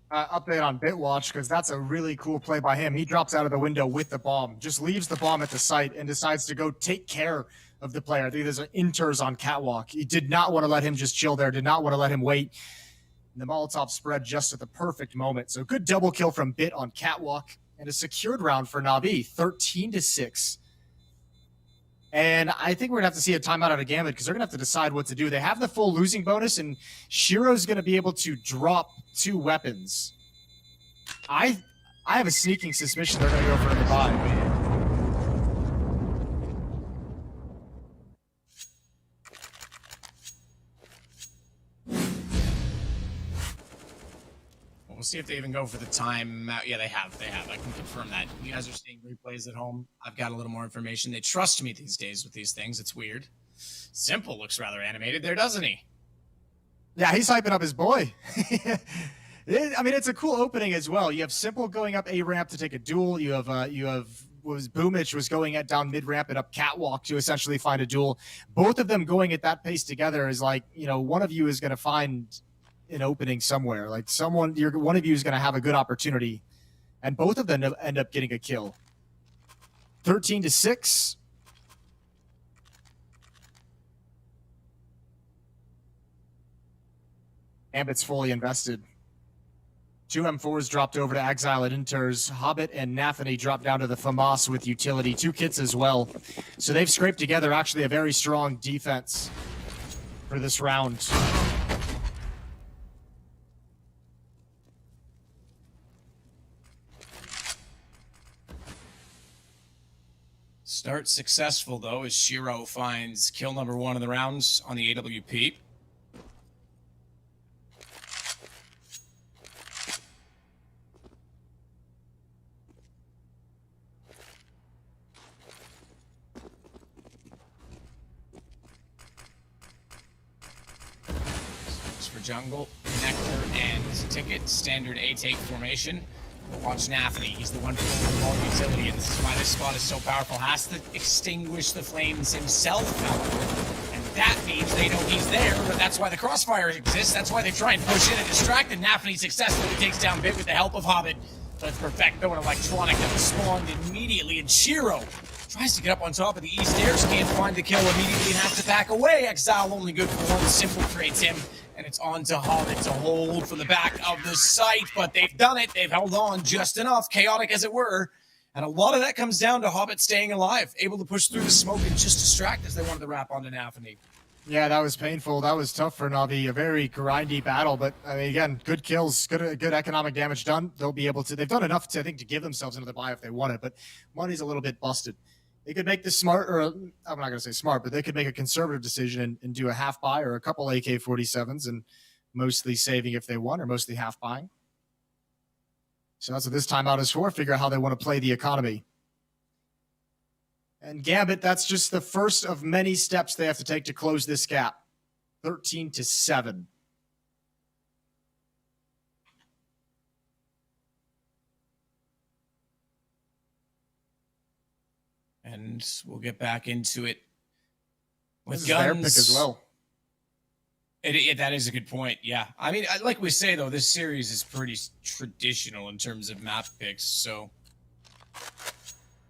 Update on Bitwatch, because that's a really cool play by him. He drops out of the window with the bomb, just leaves the bomb at the site and decides to go take care of the player. I think there's an Inters on Catwalk. He did not want to let him just chill there, did not want to let him wait. And the Molotov spread just at the perfect moment. So good double kill from Bit on Catwalk and a secured round for Navi, 13-6. And I think we're going to have to see a timeout out of Gambit because they're going to have to decide what to do. They have the full losing bonus, and Shiro's going to be able to drop 2 weapons. I have a sneaking suspicion they're going to go for the buy. We'll see if they even go for the timeout. Yeah, they have. I can confirm that. You guys are seeing replays at home. I've got a little more information. They trust me these days with these things. It's weird. Simple looks rather animated there, doesn't he? Yeah, he's hyping up his boy. I mean, it's a cool opening as well. You have Simple going up A ramp to take a duel. You have Boomich was going down mid ramp and up Catwalk to essentially find a duel. Both of them going at that pace together is like, you know, one of you is going to find an opening somewhere. Like one of you is going to have a good opportunity, and both of them end up getting a kill. 13-6. Gambit's fully invested. 2 M4s dropped over to Exile and Inters. Hobbit and Nafany dropped down to the FAMAS with utility. 2 kits as well. So they've scraped together actually a very strong defense for this round. Start successful, though, as Shiro finds kill number 1 in the rounds on the AWP. Switch for jungle, Nectar, and Ticket, standard A-take formation. Watch Nafany. He's the one pulling the ball utility, and this is why this spot is so powerful. Has to extinguish the flames himself, however. And that means they know he's there, but that's why the crossfire exists. That's why they try and push in and distract, and Nafany successfully takes down Bit with the help of Hobbit. But Perfecto and Electronic that spawned immediately, and Shiro tries to get up on top of the east stairs, can't find the kill immediately and has to back away. Exile only good for 1. Simple creates him. And it's on to Hobbit to hold from the back of the site, but they've done it. They've held on just enough, chaotic as it were. And a lot of that comes down to Hobbit staying alive, able to push through the smoke and just distract as they wanted to wrap onto Nafany. Yeah, that was painful. That was tough for Navi. A very grindy battle, but I mean, again, good kills, good economic damage done. They'll be able to. They've done enough to, I think, to give themselves another buy if they want it, but money's a little bit busted. They could make this smart, or I'm not going to say smart, but they could make a conservative decision and do a half buy or a couple AK-47s and mostly saving if they want, or mostly half buying. So that's what this timeout is for. Figure out how they want to play the economy. And Gambit, that's just the first of many steps they have to take to close this gap. 13-7. And we'll get back into it with this guns. Is their pick as well. That is a good point, yeah. I mean, like we say, though, this series is pretty traditional in terms of map picks, so...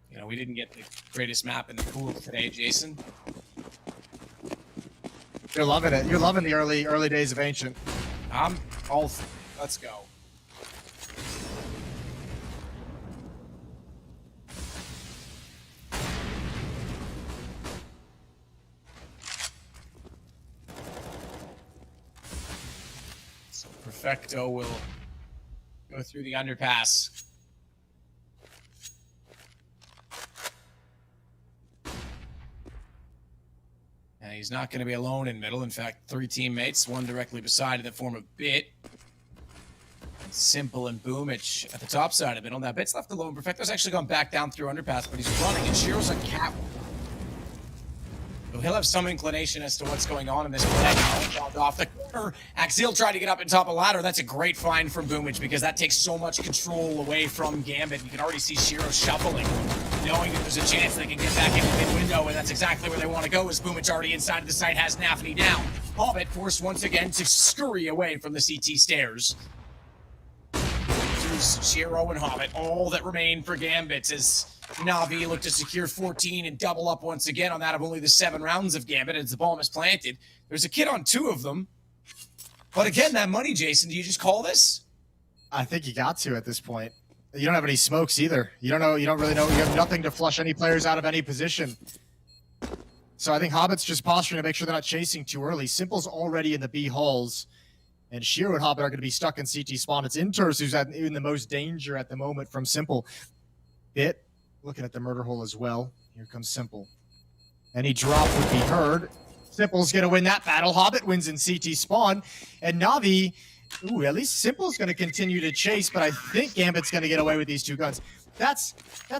You know, we didn't get the greatest map in the pool today, Jason. You're loving it. You're loving the early days of Ancient. I'm all... Let's go. Perfecto will go through the underpass. And he's not going to be alone in middle. In fact, 3 teammates, one directly beside in the form of Bit. Simple and Boomich at the top side of middle. Now Bit's left alone. Perfecto's actually gone back down through underpass, but he's running, and Shiro's on catwalk. So he'll have some inclination as to what's going on in this play. Off the corner, Axial tried to get up in top of ladder. That's a great find from Boomich because that takes so much control away from Gambit. You can already see Shiro shuffling, knowing that there's a chance they can get back into the mid-window, and that's exactly where they want to go, as Boomich already inside of the site has Nafany down. Hobbit forced once again to scurry away from the CT stairs. Shiro and Hobbit, all that remain for Gambit, as Na'Vi look to secure 14 and double up once again on that of only the 7 rounds of Gambit as the bomb is planted. There's a kid on 2 of them. But again, that money, Jason, do you just call this? I think you got to at this point. You don't have any smokes either. You don't really know. You have nothing to flush any players out of any position. So I think Hobbit's just posturing to make sure they're not chasing too early. Simple's already in the B halls. And Shiro and Hobbit are going to be stuck in CT spawn. It's Inters who's in the most danger at the moment from Simple. Bit looking at the murder hole as well. Here comes Simple. Any drop would be heard. Simple's going to win that battle. Hobbit wins in CT spawn. And Na'Vi, at least Simple's going to continue to chase, but I think Gambit's going to get away with these 2 guns. That's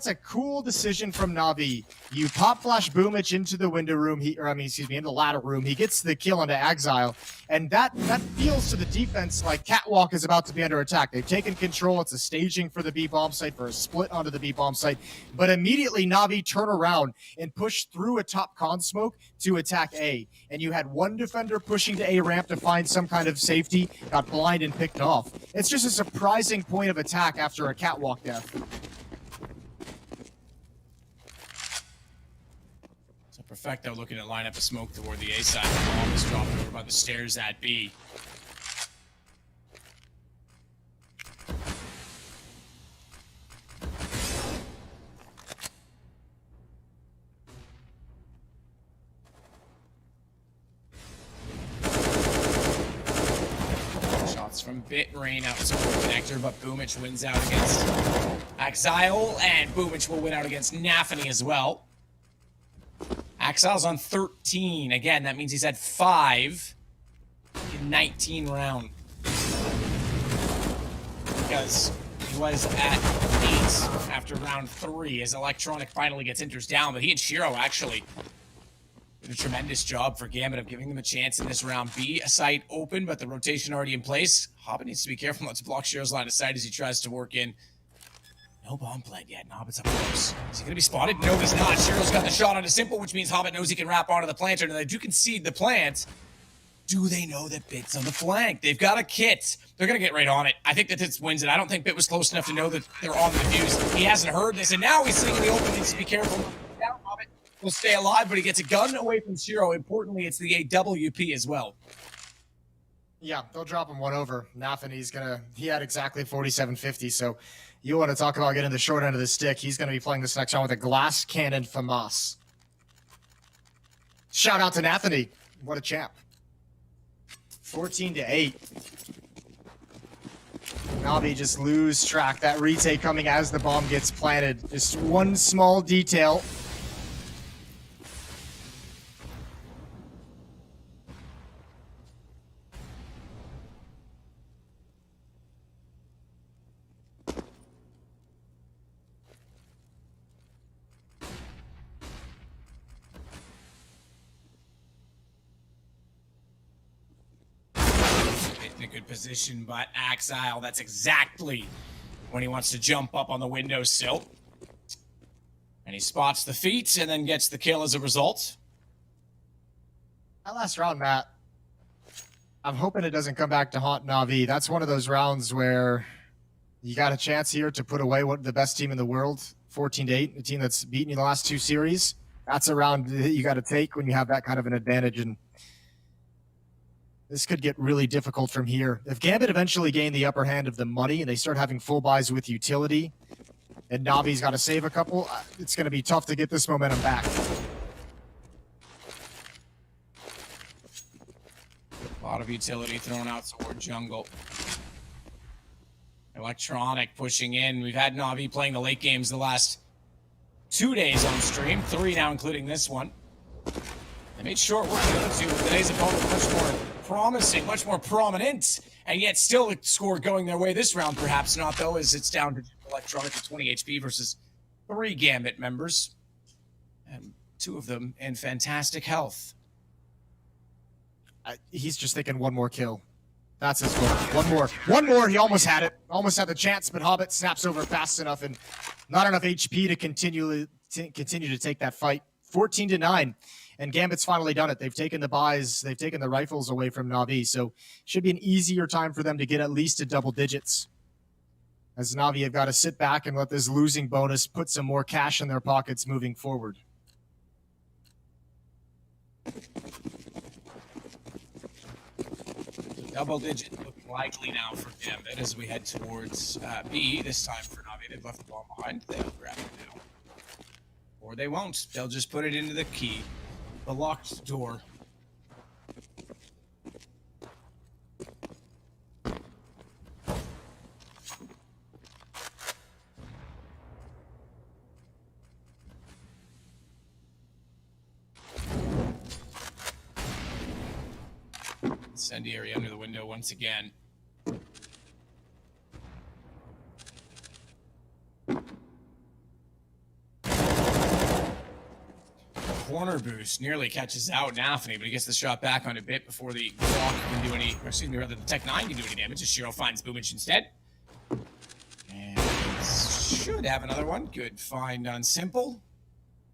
a cool decision from Na'Vi. You pop flash Boomich into the window room, into the ladder room. He gets the kill into Exile, and that feels to the defense like Catwalk is about to be under attack. They've taken control. It's a staging for the B bomb site, for a split onto the B bomb site. But immediately Na'Vi turn around and push through a top con smoke to attack A. And you had one defender pushing to A ramp to find some kind of safety, got blind and picked off. It's just a surprising point of attack after a Catwalk death. Perfecto looking to line up a smoke toward the A side. The bomb is dropped over by the stairs at B. Shots from Bit rain out to connector, but Boomich wins out against Exile, and Boomich will win out against Nafany as well. Axile's on 13. Again, that means he's had 5 in 19 rounds. Because he was at 8 after round 3 as Electronic finally gets Inters down. But he and Shiro actually did a tremendous job for Gambit of giving them a chance in this round. B, a site open, but the rotation already in place. Hobbit needs to be careful not to block Shiro's line of sight as he tries to work in. No bomb plant yet, and Hobbit's up close. Is he going to be spotted? No, he's not. Shiro's got the shot onto Simple, which means Hobbit knows he can wrap onto the planter. And they do concede the plant. Do they know that Bit's on the flank? They've got a kit. They're going to get right on it. I think that this wins it. I don't think Bit was close enough to know that they're on the defuse. He hasn't heard this, and now he's sitting in the open. He needs to be careful. Now Hobbit will stay alive, but he gets a gun away from Shiro. Importantly, it's the AWP as well. Yeah, they'll drop him 1 over. Nafany's he had exactly 4750, so you want to talk about getting the short end of the stick. He's going to be playing this next round with a glass cannon FAMAS. Shout out to Nafany. What a champ. 14-8. Na'Vi just lose track. That retake coming as the bomb gets planted. Just one small detail. In a good position, but Exile, that's exactly when he wants to jump up on the windowsill. And he spots the feet and then gets the kill as a result. That last round, Matt, I'm hoping it doesn't come back to haunt Na'Vi. That's one of those rounds where you got a chance here to put away the best team in the world, 14-8, a team that's beaten you the last 2 series. That's a round that you got to take when you have that kind of an advantage, and this could get really difficult from here. If Gambit eventually gain the upper hand of the money and they start having full buys with utility, and Na'Vi's got to save a couple, it's going to be tough to get this momentum back. A lot of utility thrown out toward jungle. Electronic pushing in. We've had Na'Vi playing the late games the last 2 days on stream, 3 now including this one. They made short work of the other two, but today's opponent much more promising, much more prominent, and yet still a score going their way this round, perhaps not, though, as it's down to Electronic at 20 HP versus 3 Gambit members, and 2 of them in fantastic health. He's just thinking one more kill. That's his goal. One more. He almost had it. Almost had the chance, but Hobbit snaps over fast enough and not enough HP to continue to take that fight. 14-9, and Gambit's finally done it. They've taken the buys. They've taken the rifles away from Na'Vi, so should be an easier time for them to get at least to double digits. As Na'Vi have got to sit back and let this losing bonus put some more cash in their pockets moving forward. Double digit looking likely now for Gambit as we head towards B. This time for Na'Vi, they've left the ball behind. They'll grab it now. Or they won't. They'll just put it into the key. The locked door. Incendiary under the window once again. Corner boost nearly catches out Nafany, but he gets the shot back on a bit before the Glock can do any, or excuse me, rather the Tech 9 can do any damage, as Shiro finds Boomich instead. And should have another one. Good find on Simple.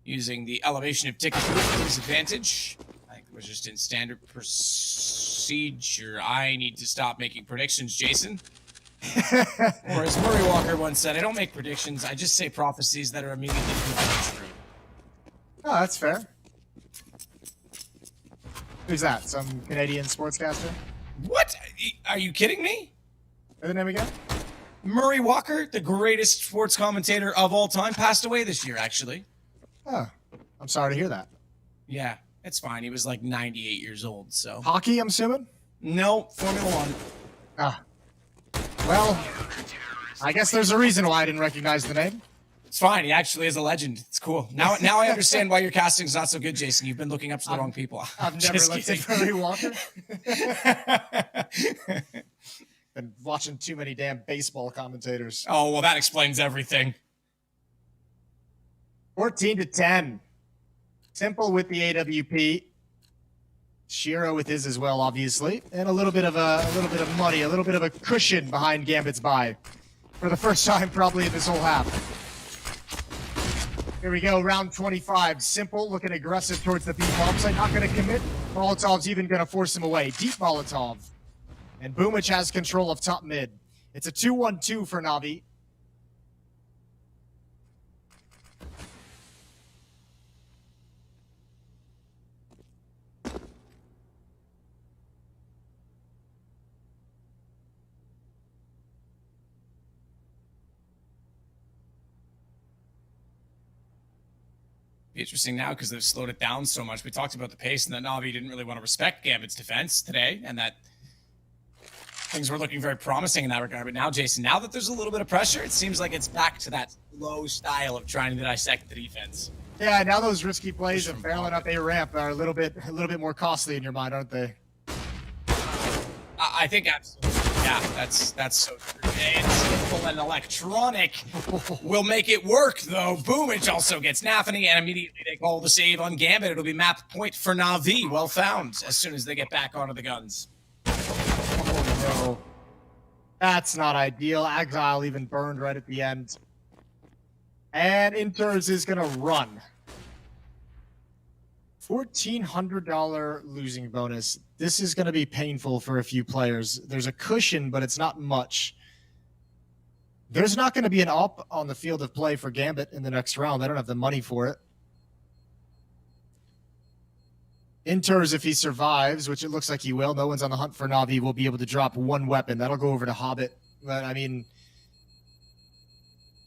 Using the elevation of ticket boost to his advantage. I think it was just in standard procedure. I need to stop making predictions, Jason. Or as Murray Walker once said, I don't make predictions, I just say prophecies that are immediately proven true. Oh, that's fair. Who's that? Some Canadian sportscaster? What? Are you kidding me? Say the name again? Murray Walker, the greatest sports commentator of all time, passed away this year, actually. Oh, I'm sorry to hear that. Yeah, it's fine. He was like 98 years old, so. Hockey, I'm assuming? No, Formula One. Ah. Well, I guess there's a reason why I didn't recognize the name. It's fine. He actually is a legend. It's cool. Now I understand why your casting's not so good, Jason. You've been looking up to the wrong people. I've never looked at Murray Walker. Been watching too many damn baseball commentators. Oh, well, that explains everything. 14-10. Simple with the AWP. Shiro with his as well, obviously, and a little bit of money, a little bit of a cushion behind Gambit's buy for the first time probably in this whole half. Here we go, round 25. Simple, looking aggressive towards the B bomb site, not going to commit. Molotov's even going to force him away. Deep Molotov, and Boomich has control of top mid. It's a 2-1-2 for Na'Vi. Interesting now because they've slowed it down so much. We talked about the pace and that Na'Vi didn't really want to respect Gambit's defense today, and that things were looking very promising in that regard. But now, Jason, now that there's a little bit of pressure, it seems like it's back to that low style of trying to dissect the defense. Yeah, now those risky plays of barreling up A ramp are a little bit more costly in your mind, aren't they? I think absolutely. Yeah, that's so true. And Simple and Electronic will make it work, though. Boomich also gets Nafany, and immediately they call the save on Gambit. It'll be map point for Na'Vi. Well found as soon as they get back onto the guns. Oh, no. That's not ideal. Exile even burned right at the end. And Inters is going to run. $1,400 losing bonus. This is going to be painful for a few players. There's a cushion, but it's not much. There's not going to be an op on the field of play for Gambit in the next round. They don't have the money for it. Inters, if he survives, which it looks like he will, no one's on the hunt for Na'Vi, will be able to drop one weapon. That'll go over to Hobbit. But, I mean,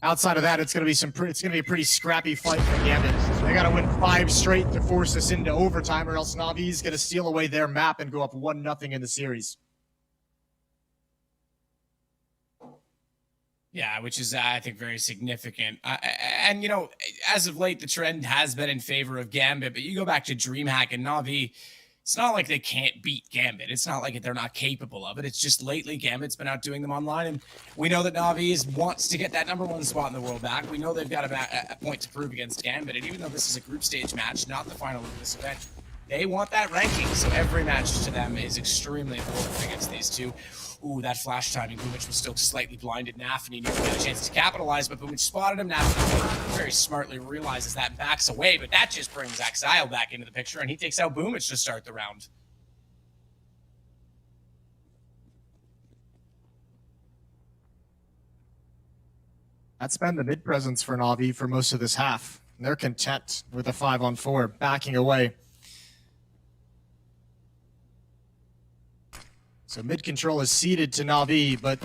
outside of that, it's going to be a pretty scrappy fight for Gambit. They got to win 5 straight to force us into overtime, or else Na'Vi's going to steal away their map and go up 1-0 in the series. Yeah, which is, I think, very significant. And, you know, as of late, the trend has been in favor of Gambit, but you go back to DreamHack and Na'Vi, it's not like they can't beat Gambit. It's not like they're not capable of it. It's just lately Gambit's been outdoing them online, and we know that Na'Vi wants to get that #1 spot in the world back. We know they've got a point to prove against Gambit, and even though this is a group stage match, not the final of this event, they want that ranking, so every match to them is extremely important against these two. Ooh, that flash timing. Boomich was still slightly blinded. Nafany never got a chance to capitalize, but Boomich spotted him. Nafany very smartly realizes that and backs away, but that just brings Exile back into the picture, and he takes out Boomich to start the round. That's been the mid presence for Na'Vi for most of this half. They're content with a 5-on-4, backing away. So mid control is ceded to Na'Vi, but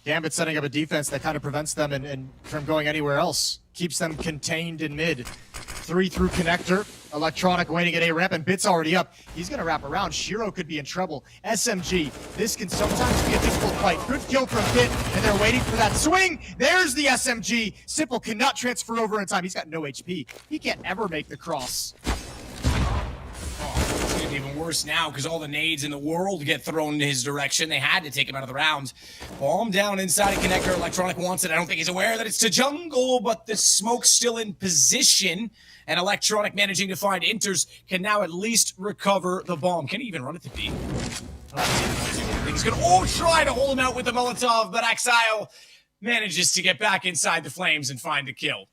Gambit setting up a defense that kind of prevents them and from going anywhere else. Keeps them contained in mid. 3 through connector. Electronic waiting at A ramp, and Bit's already up. He's going to wrap around. Shiro could be in trouble. SMG. This can sometimes be a difficult fight. Good kill from Bit, and they're waiting for that swing. There's the SMG. Simple cannot transfer over in time. He's got no HP. He can't ever make the cross. Even worse now because all the nades in the world get thrown in his direction. They had to take him out of the round. Bomb down inside a connector. Electronic wants it. I don't think he's aware that it's to jungle, but the smoke's still in position. And Electronic managing to find Inters can now at least recover the bomb. Can he even run it to B? He's going to try to hold him out with the Molotov, but Exile manages to get back inside the flames and find the kill.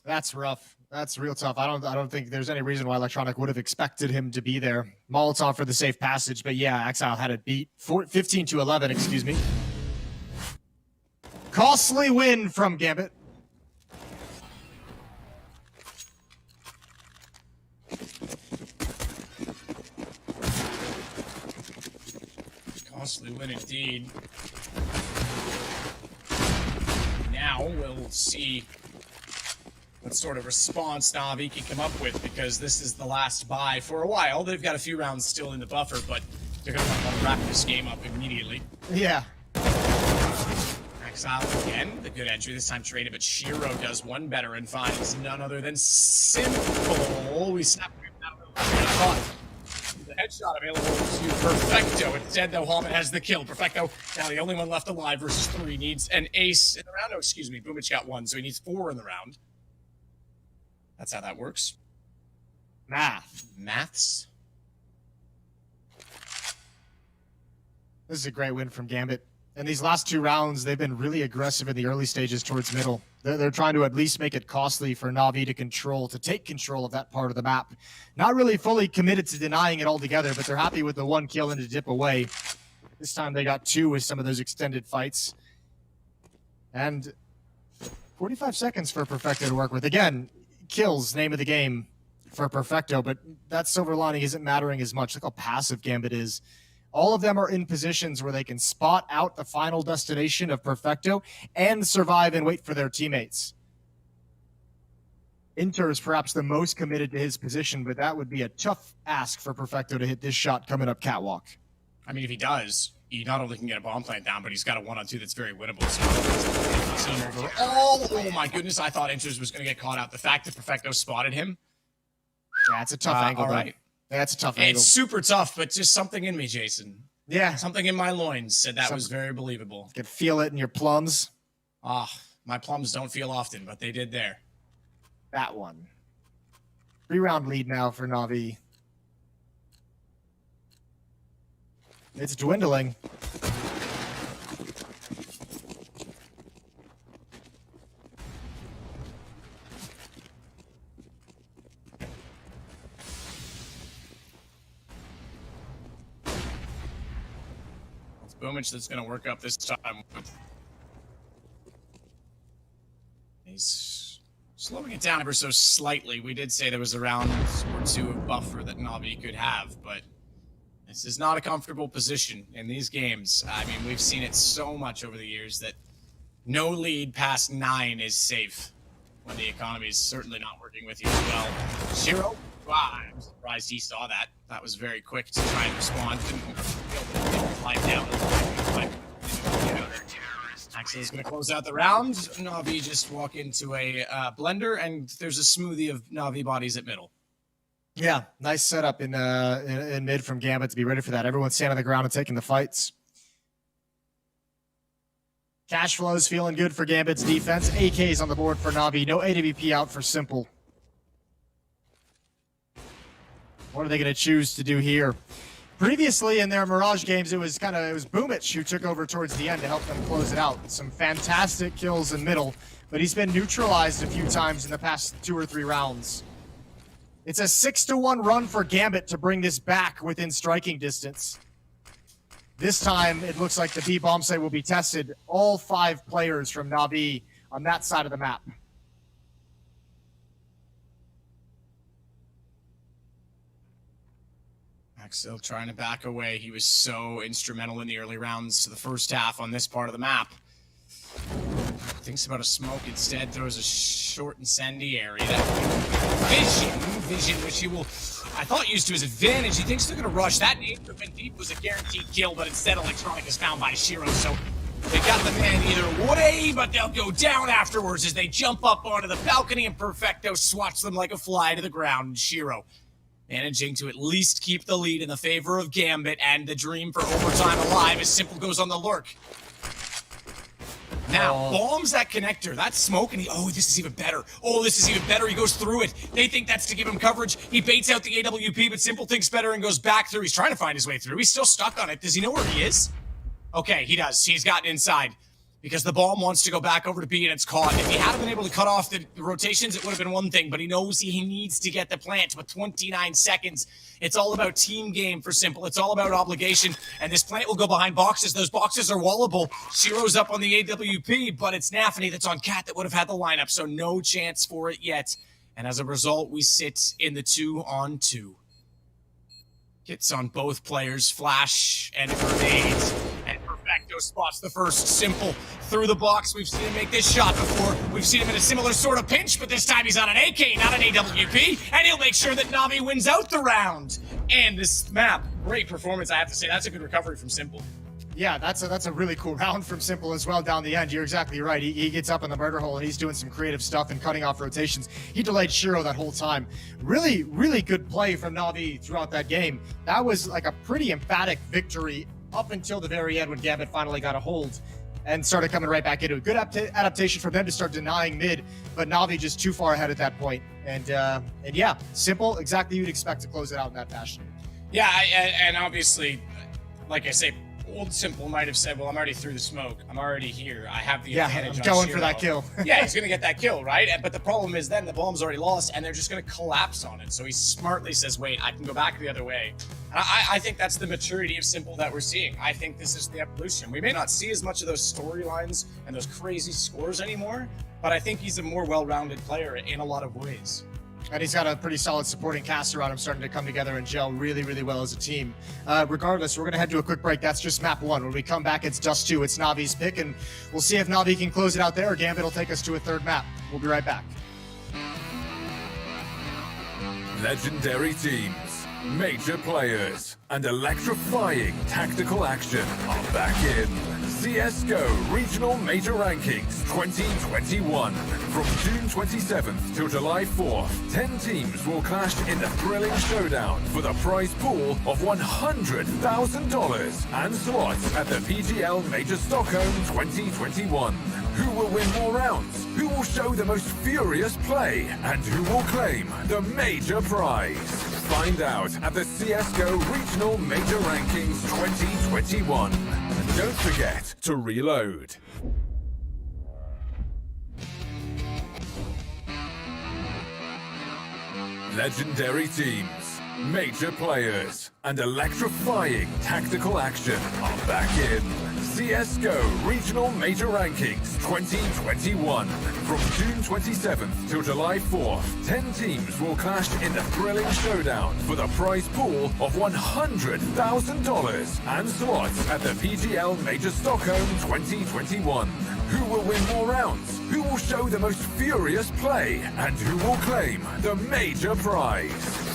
That's rough. That's real tough. I don't think there's any reason why Electronic would have expected him to be there. Molotov for the safe passage, but yeah, Exile had it beat. 15-11, excuse me. Costly win from Gambit. Costly win indeed. Now we'll see what sort of response Na'Vi can come up with, because this is the last buy for a while. They've got a few rounds still in the buffer, but they're going to want to wrap this game up immediately. Yeah. Exile again, the good entry, this time traded, but Shiro does one better and finds none other than Simple. We snap him down a little bit. The headshot available to Perfecto. Instead, though, Hallman has the kill. Perfecto, now the only one left alive versus 3, needs an ace in the round. Oh, excuse me, Boomich got 1, so he needs 4 in the round. That's how that works. Maths. This is a great win from Gambit. And these last 2 rounds, they've been really aggressive in the early stages towards middle. They're trying to at least make it costly for Na'Vi to take control of that part of the map. Not really fully committed to denying it altogether, but they're happy with the 1 kill and to dip away. This time they got 2 with some of those extended fights. And 45 seconds for Perfecto to work with. Again, kills, name of the game for Perfecto, but that silver lining isn't mattering as much. Look how passive Gambit is. All of them are in positions where they can spot out the final destination of Perfecto and survive and wait for their teammates. Inter is perhaps the most committed to his position, but that would be a tough ask for Perfecto to hit this shot coming up catwalk. I mean, if he does, he not only can get a bomb plant down, but he's got a 1-on-2 that's very winnable. So, oh my goodness, I thought Inters was going to get caught out. The fact that Perfecto spotted him. Yeah, it's a tough angle. All right. Yeah, it's a tough angle. It's super tough, but just something in me, Jason. Yeah. Something in my loins said that was very believable. You could feel it in your plums. My plums don't feel often, but they did there. That one. 3-round lead now for Na'Vi. It's dwindling. Boomich that's going to work up this time. He's slowing it down ever so slightly. We did say there was a round or 2 of buffer that Na'Vi could have, but this is not a comfortable position in these games. I mean, we've seen it so much over the years that no lead past 9 is safe when the economy is certainly not working with you as well. Shiro, wow, I'm surprised he saw that. That was very quick to try and respond. Didn't light down. Axel's going to close out the round. Na'Vi just walk into a blender, and there's a smoothie of Na'Vi bodies at middle. Yeah, nice setup in mid from Gambit to be ready for that. Everyone's standing on the ground and taking the fights. Cash flow's feeling good for Gambit's defense. AK's on the board for Na'Vi. No AWP out for Simple. What are they going to choose to do here? Previously in their Mirage games, it was Boomich who took over towards the end to help them close it out. Some fantastic kills in middle, but he's been neutralized a few times in the past 2 or 3 rounds. It's a 6-1 run for Gambit to bring this back within striking distance. This time, it looks like the B bomb site will be tested. All 5 players from Na'Vi on that side of the map. Axel trying to back away. He was so instrumental in the early rounds to the first half on this part of the map. Thinks about a smoke instead, throws a short incendiary. That vision, which he will, I thought, used to his advantage. He thinks they're going to rush. That nade from deep was a guaranteed kill, but instead Electronic is found by Shiro, so they got the man either way, but they'll go down afterwards as they jump up onto the balcony, and Perfecto swats them like a fly to the ground. Shiro managing to at least keep the lead in the favor of Gambit, and the dream for overtime alive as Simple goes on the lurk. Now, bombs that connector, that smoke, and this is even better. Oh, this is even better. He goes through it. They think that's to give him coverage. He baits out the AWP, but Simple thinks better and goes back through. He's trying to find his way through. He's still stuck on it. Does he know where he is? Okay, he does. He's gotten inside because the bomb wants to go back over to B, and it's caught. If he hadn't been able to cut off the rotations, it would have been one thing, but he knows he needs to get the plant with 29 seconds. It's all about team game for Simple. It's all about obligation, and this plant will go behind boxes. Those boxes are wallable. Shiro's up on the AWP, but it's Nafany that's on Cat that would have had the lineup, so no chance for it yet. And as a result, we sit in the 2-on-2. Hits on both players, flash and grenades. And Perfecto spots the first. Simple through the box. We've seen him make this shot before. We've seen him in a similar sort of pinch, but this time he's on an AK, not an AWP, and he'll make sure that Na'Vi wins out the round. And this map, great performance, I have to say. That's a good recovery from Simple. Yeah, that's a really cool round from Simple as well down the end. You're exactly right. He gets up in the murder hole and he's doing some creative stuff and cutting off rotations. He delayed Shiro that whole time. Really, really good play from Na'Vi throughout that game. That was like a pretty emphatic victory up until the very end when Gambit finally got a hold and started coming right back into it. Good adaptation for them to start denying mid, but Na'Vi just too far ahead at that point. And yeah, Simple, exactly you'd expect to close it out in that fashion. Yeah, and obviously, like I say, old Simple might have said, well, I'm already through the smoke. I'm already here. I have the advantage. I'm going for that kill. Yeah, he's going to get that kill, right? But the problem is then the bomb's already lost, and they're just going to collapse on it. So he smartly says, wait, I can go back the other way. And I think that's the maturity of Simple that we're seeing. I think this is the evolution. We may not see as much of those storylines and those crazy scores anymore, but I think he's a more well-rounded player in a lot of ways. And he's got a pretty solid supporting cast around him starting to come together and gel really, really well as a team. Regardless, we're going to head to a quick break. That's just map 1. When we come back, it's Dust 2. It's Na'Vi's pick, and we'll see if Na'Vi can close it out there or Gambit will take us to a third map. We'll be right back. Legendary teams, major players, and electrifying tactical action are back in CSGO Regional Major Rankings 2021. From June 27th till July 4th, 10 teams will clash in the thrilling showdown for the prize pool of $100,000 and slots at the PGL Major Stockholm 2021. Who will win more rounds? Who will show the most furious play? And who will claim the major prize? Find out at the CSGO Regional Major Rankings 2021. And don't forget to reload. Legendary teams, major players, and electrifying tactical action are back in CSGO Regional Major Rankings 2021. From June 27th till July 4th, 10 teams will clash in the thrilling showdown for the prize pool of $100,000 and slots at the PGL Major Stockholm 2021. Who will win more rounds? Who will show the most furious play? And who will claim the major prize?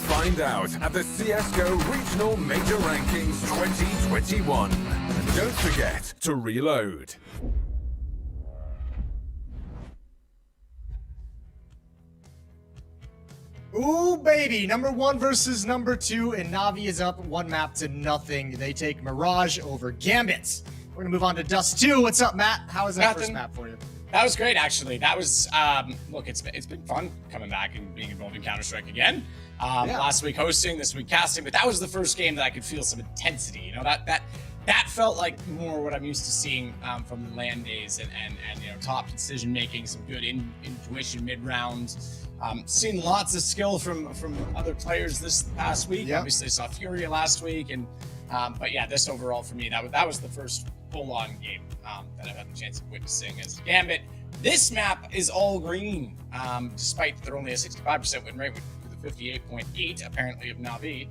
Find out at the CSGO Regional Major Rankings 2021. And don't forget to reload. Ooh, baby. Number 1 versus number 2, and Na'Vi is up 1-0. They take Mirage over Gambit. We're going to move on to Dust 2. What's up, Matt? How was that first map for you? That was great, actually. That was, look, it's been fun coming back and being involved in Counter-Strike again. Last week hosting, this week casting, but that was the first game that I could feel some intensity. You know, that felt like more what I'm used to seeing from the LAN days and you know, top decision making, some good intuition mid-round. Seen lots of skill from other players this past week. Yep. Obviously, I saw Furia last week, and but yeah, this overall for me, that was the first full-on game that I've had the chance of witnessing as Gambit. This map is all green, despite they're only a 65% win rate with a 58.8 apparently of Na'Vi.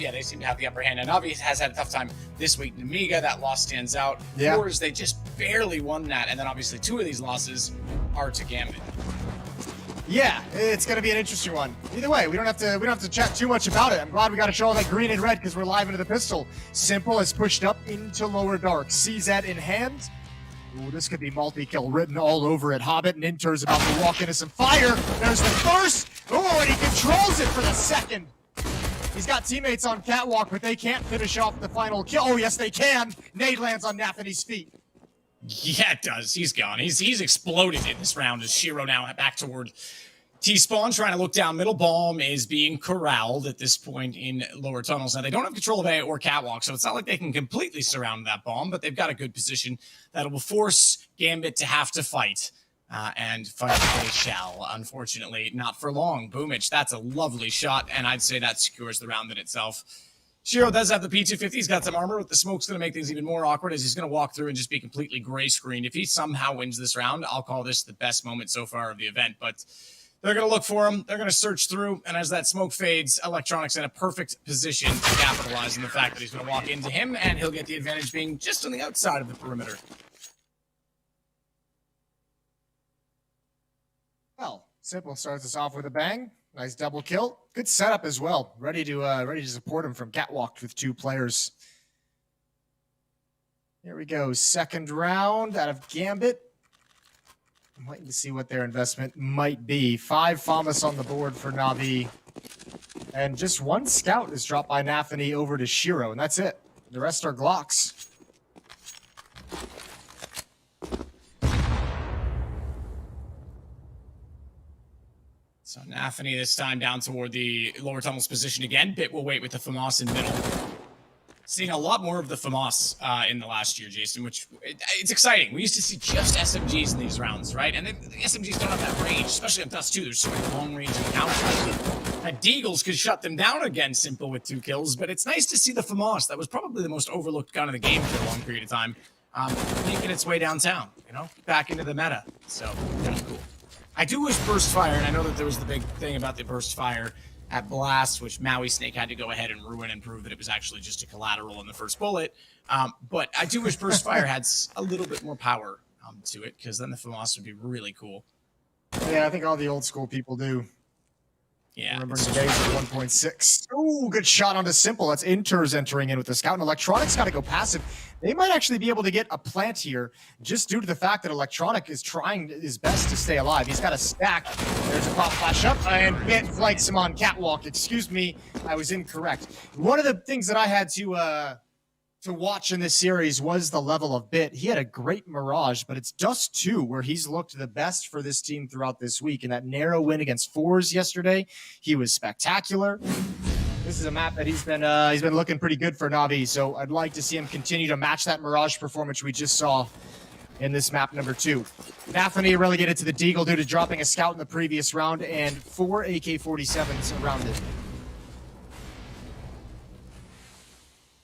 Yeah, they seem to have the upper hand, and Na'Vi has had a tough time this week. Namiga, that loss stands out. Yeah. Fours, they just barely won that, and then obviously 2 of these losses are to Gambit. Yeah, it's going to be an interesting one. Either way, we don't have to chat too much about it. I'm glad we got to show all that green and red because we're live into the pistol. Simple is pushed up into lower dark. CZ in hand. Ooh, this could be multi-kill written all over it. Hobbit and Inter's about to walk into some fire. There's the first. Oh, and he controls it for the second. He's got teammates on catwalk, but they can't finish off the final kill. Oh, yes, they can. Nade lands on Nathany's feet. Yeah, it does. He's gone. He's exploded in this round as Shiro now back toward T-spawn, trying to look down middle. Bomb is being corralled at this point in lower tunnels. Now, they don't have control of A or catwalk, so it's not like they can completely surround that bomb, but they've got a good position that will force Gambit to have to fight. And fight they shall, unfortunately, not for long. Boomich, that's a lovely shot, and I'd say that secures the round in itself. Shiro does have the P250. He's got some armor, but the smoke's going to make things even more awkward as he's going to walk through and just be completely gray screened. If he somehow wins this round, I'll call this the best moment so far of the event, but they're going to look for him. They're going to search through, and as that smoke fades, Electronic's in a perfect position to capitalize on the fact that he's going to walk into him, and he'll get the advantage being just on the outside of the perimeter. Well, Simple starts us off with a bang. Nice double kill. Good setup as well. Ready to support him from catwalk with 2 players. Here we go. Second round out of Gambit. I'm waiting to see what their investment might be. 5 FAMAS on the board for Na'Vi. And just 1 scout is dropped by Nathany over to Shiro, and that's it. The rest are Glocks. So Nathany this time down toward the lower tunnels position again. Bit will wait with the FAMAS in middle. Seeing a lot more of the FAMAS in the last year, Jason, which it's exciting. We used to see just SMGs in these rounds, right? And the SMGs don't have that range, especially on Dust 2. There's so many long range encounters. And Deagles could shut them down again, Simple with 2 kills. But it's nice to see the FAMAS. That was probably the most overlooked gun of the game for a long period of time. Making its way downtown, you know, back into the meta. So kind of cool. I do wish burst fire, and I know that there was the big thing about the burst fire at Blast, which Maui Snake had to go ahead and ruin and prove that it was actually just a collateral in the first bullet. But I do wish burst fire had a little bit more power to it, because then the FAMAS would be really cool. Yeah, I think all the old school people do. Yeah. Remember the days of 1.6. Ooh, good shot onto Simple. That's Inter's entering in with the scout, and Electronic's got to go passive. They might actually be able to get a plant here just due to the fact that Electronic is trying his best to stay alive. He's got a stack. There's a pop flash up, and Bit flanks him on catwalk. Excuse me, I was incorrect. One of the things that I had to watch in this series was the level of Bit. He had a great Mirage, but it's Dust 2 where he's looked the best for this team throughout this week. In that narrow win against Fours yesterday, he was spectacular. This is a map that he's been looking pretty good for Na'Vi, so I'd like to see him continue to match that Mirage performance we just saw in this map number 2. Nathany relegated to the Deagle due to dropping a scout in the previous round, and 4 AK-47s around it.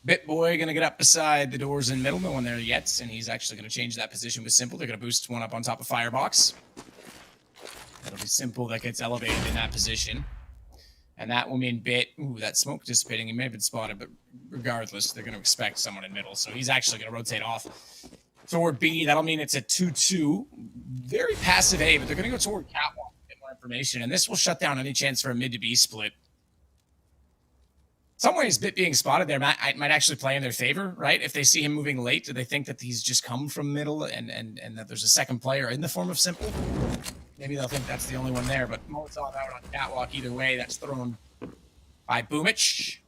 BitBoy going to get up beside the doors in middle. No one there yet, and he's actually going to change that position with Simple. They're going to boost one up on top of Firebox. That'll be Simple that gets elevated in that position. And that will mean Bit, ooh, that smoke dissipating. He may have been spotted, but regardless, they're going to expect someone in middle. So he's actually going to rotate off toward B. That'll mean it's a 2-2. Very passive A, but they're going to go toward Catwalk to get more information. And this will shut down any chance for a mid to B split. Some ways, Bit being spotted there might actually play in their favor, right? If they see him moving late, do they think that he's just come from middle and that there's a second player in the form of Simple? Maybe they'll think that's the only one there, but Molotov out on catwalk either way. That's thrown by Boomich.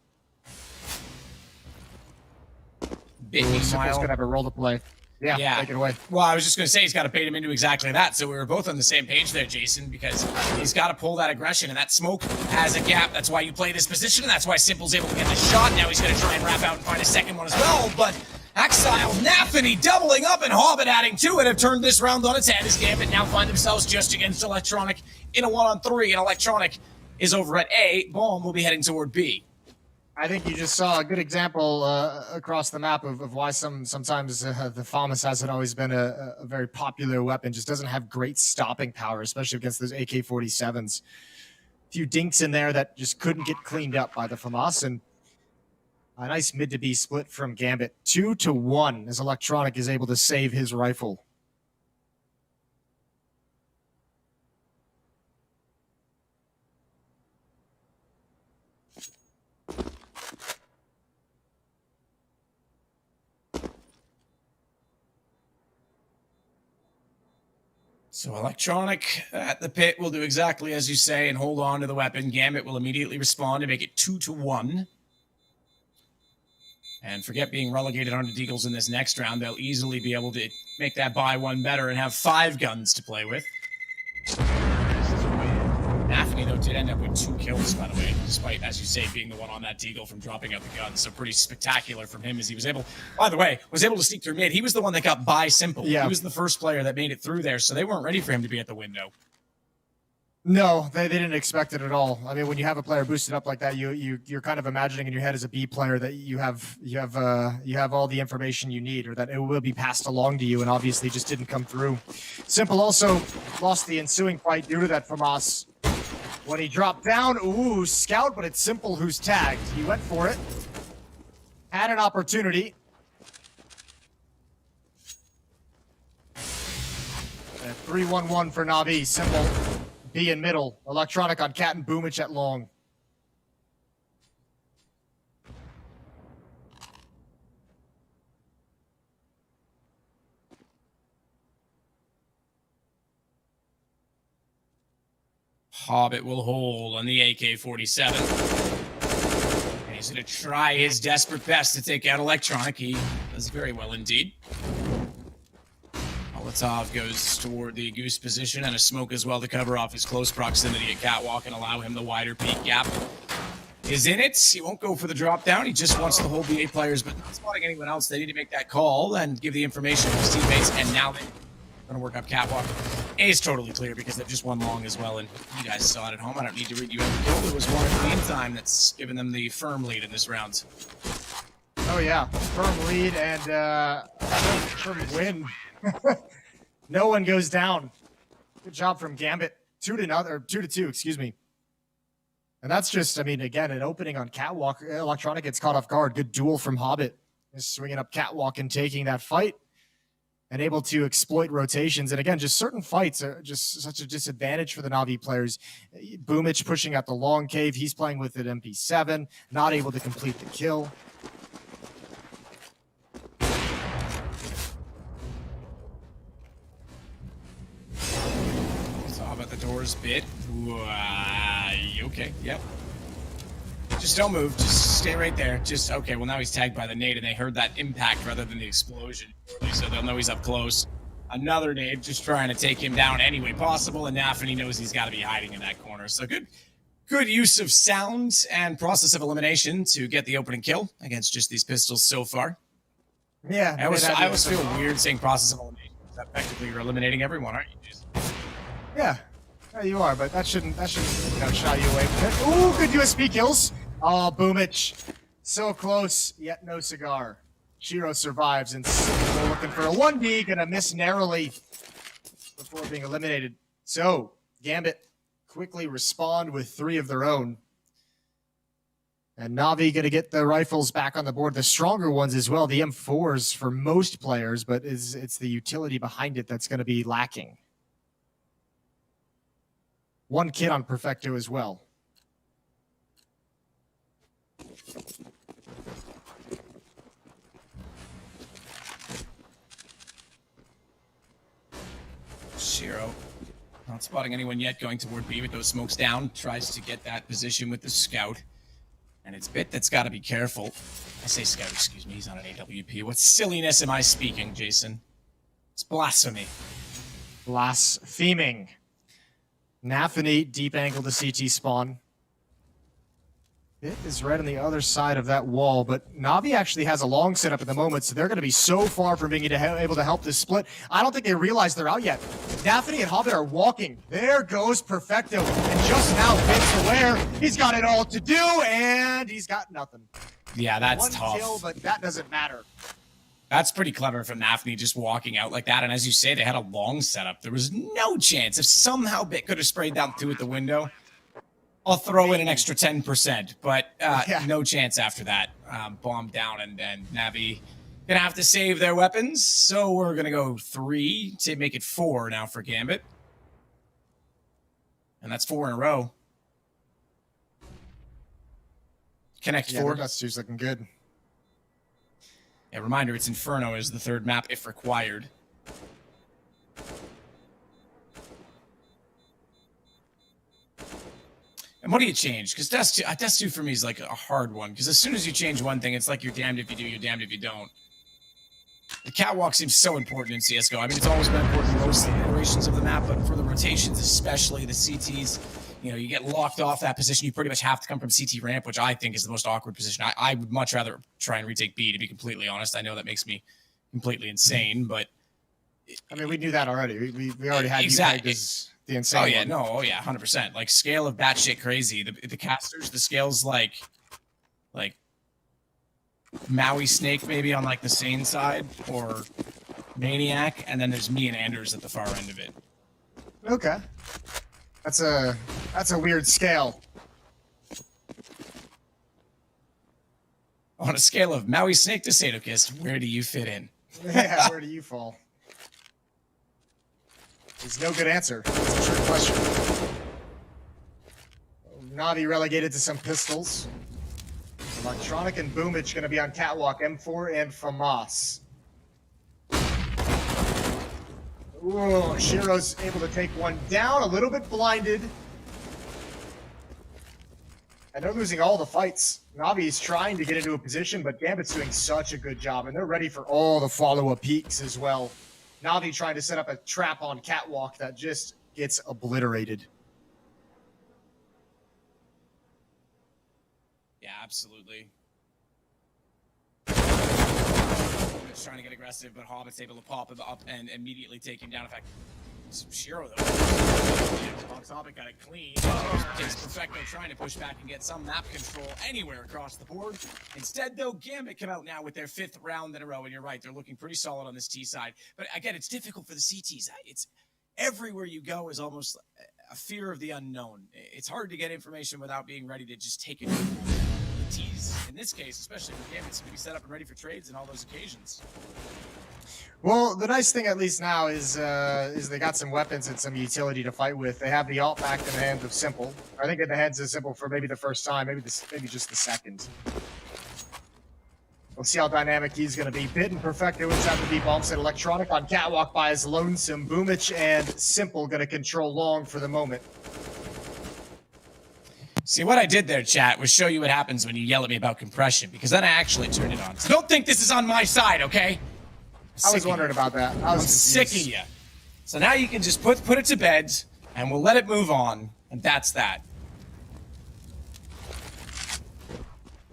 Bit Simple's meanwhile. gonna have a role to play. Yeah, take it away. Well, I was just going to say he's got to bait him into exactly that. So we were both on the same page there, Jason, because he's got to pull that aggression, and that smoke has a gap. That's why you play this position, and that's why Simple's able to get the shot. Now he's going to try and wrap out and find a second one as well, but Axile, Nafany doubling up, and Hobbit adding to it have turned this round on its head as Gambit now find themselves just against Electronic in a 1-on-3, and Electronic is over at A. Bomb will be heading toward B. I think you just saw a good example across the map of why sometimes the FAMAS hasn't always been a very popular weapon. Just doesn't have great stopping power, especially against those AK-47s. A few dinks in there that just couldn't get cleaned up by the FAMAS, and a nice mid to B split from Gambit. 2-1 as Electronic is able to save his rifle. So Electronic at the pit will do exactly as you say and hold on to the weapon. Gambit will immediately respond and make it 2-1. And forget being relegated onto Deagles in this next round. They'll easily be able to make that by one better and have 5 guns to play with. Nafany, though, did end up with 2 kills, by the way, despite, as you say, being the one on that Deagle from dropping out the gun. So pretty spectacular from him as he was able, by the way, was able to sneak through mid. He was the one that got by Simple. Yeah. He was the first player that made it through there, so they weren't ready for him to be at the window. No, they didn't expect it at all. I mean, when you have a player boosted up like that, you're kind of imagining in your head as a B player that you have all the information you need, or that it will be passed along to you, and obviously just didn't come through. Simple also lost the ensuing fight due to that FAMAS. When he dropped down, ooh, scout, but it's Simple who's tagged. He went for it, had an opportunity. And 3-1-1 for Navi. Simple B in middle. Electronic on Cat and Boomich at long. Hobbit will hold on the AK-47. And he's going to try his desperate best to take out Electronic. He does very well indeed. Molotov goes toward the Goose position and a smoke as well to cover off his close proximity at Catwalk and allow him the wider peak gap. Is in it. He won't go for the drop down. He just wants to hold the A players, but not spotting anyone else. They need to make that call and give the information to his teammates, and now they're going to work up Catwalk. A is totally clear because they've just won long as well, and you guys saw it at home. I don't need to read you every kill. There was one in the meantime that's given them the firm lead in this round. Oh yeah, firm lead and firm win. No one goes down. Good job from Gambit. 2-2, excuse me. And that's just, I mean, again, an opening on Catwalk. Electronic gets caught off guard. Good duel from Hobbit. Just swinging up Catwalk and taking that fight. And able to exploit rotations. And again, just certain fights are just such a disadvantage for the Navi players. Boomich pushing out the long cave. He's playing with an MP7. Not able to complete the kill. Saw about the doors bit. Okay, yep. Just don't move. Just stay right there. Just, okay, well now he's tagged by the nade and they heard that impact rather than the explosion. So they'll know he's up close. Another nade just trying to take him down any way possible, and Nafany knows he's got to be hiding in that corner. So good use of sound and process of elimination to get the opening kill against just these pistols so far. Yeah. I always feel weird saying process of elimination. Effectively, you're eliminating everyone, aren't you? Just... Yeah. Yeah, you are, but that shouldn't shy you away from it. Ooh, good USP kills. Oh, Boomich. So close, yet no cigar. Shiro survives, and Simple looking for a 1D, gonna miss narrowly before being eliminated. So, Gambit quickly respond with 3 of their own. And Navi gonna get the rifles back on the board, the stronger ones as well, the M4s for most players, but it's the utility behind it that's gonna be lacking. 1 kit on Perfecto as well. Shiro Not spotting anyone yet, going toward B with those smokes down. Tries to get that position with the scout. And it's Bit that's got to be careful. I say scout, excuse me, he's on an AWP. What silliness am I speaking, Jason? It's blasphemy. Blaspheming. Nafany deep angle to CT spawn. Bit is right on the other side of that wall, but Navi actually has a long setup at the moment, so they're going to be so far from being able to help this split. I don't think they realize they're out yet. Nafany and Hobbit are walking. There goes Perfecto, and just now Bit's aware he's got it all to do, and he's got nothing. Yeah, that's One tough. kill, but that doesn't matter. That's pretty clever from Nafany just walking out like that, and as you say, they had a long setup. There was no chance. If somehow Bit could have sprayed down 2 at the window, I'll throw in an extra 10%, but no chance after that. Bomb down, and Navi gonna have to save their weapons. So we're gonna go 3 to make it 4 now for Gambit, and that's 4 in a row. Connect 4. That's just looking good. Yeah, reminder: it's Inferno is the 3rd map if required. And what do you change? Because Death 2 for me is like a hard one. Because as soon as you change one thing, it's like you're damned if you do, you're damned if you don't. The catwalk seems so important in CSGO. I mean, it's always been important in most iterations of the map, but for the rotations, especially the CTs, you know, you get locked off that position. You pretty much have to come from CT ramp, which I think is the most awkward position. I would much rather try and retake B, to be completely honest. I know that makes me completely insane, but... I mean, we knew that already. We already had exactly. you as the insane Oh, yeah, one. no, oh, yeah, 100%. Like, scale of batshit crazy. The casters, the scale's like Maui Snake maybe on, like, the sane side, or Maniac, and then there's me and Anders at the far end of it. Okay. That's a weird scale. On a scale of Maui Snake to Sadokist, where do you fit in? Yeah, where do you fall? There's no good answer. That's a trick question. Navi relegated to some pistols. Electronic and Boomich going to be on Catwalk, M4 and FAMAS. Ooh, Shiro's able to take one down, a little bit blinded. And they're losing all the fights. Navi's trying to get into a position, but Gambit's doing such a good job, and they're ready for all the follow-up peaks as well. Navi trying to set up a trap on Catwalk that just gets obliterated. Yeah, absolutely. It's trying to get aggressive, but Hobbit's able to pop him up and immediately take him down. In fact, Shiro, though. Box Hobbit got it clean. Takes Perfecto trying to push back and get some map control anywhere across the board. Instead, though, Gambit come out now with their 5th round in a row, and you're right, they're looking pretty solid on this T side. But again, it's difficult for the CTs. It's everywhere you go is almost a fear of the unknown. It's hard to get information without being ready to just take it to the T's. In this case, especially for Gambit, it's going to be set up and ready for trades in all those occasions. Well, the nice thing at least now is they got some weapons and some utility to fight with. They have the ult back in the hands of Simple. I think in the hands of Simple for maybe the first time, maybe just the second. We'll see how dynamic he's going to be. Bit and Perfecto inside the deep bombs, and Electronic on Catwalk by his lonesome. Boomich and Simple going to control long for the moment. See, what I did there, chat, was show you what happens when you yell at me about compression, because then I actually turned it on. So don't think this is on my side, okay? I was wondering about that. I'm sick of you. So now you can just put it to bed, and we'll let it move on, and that's that.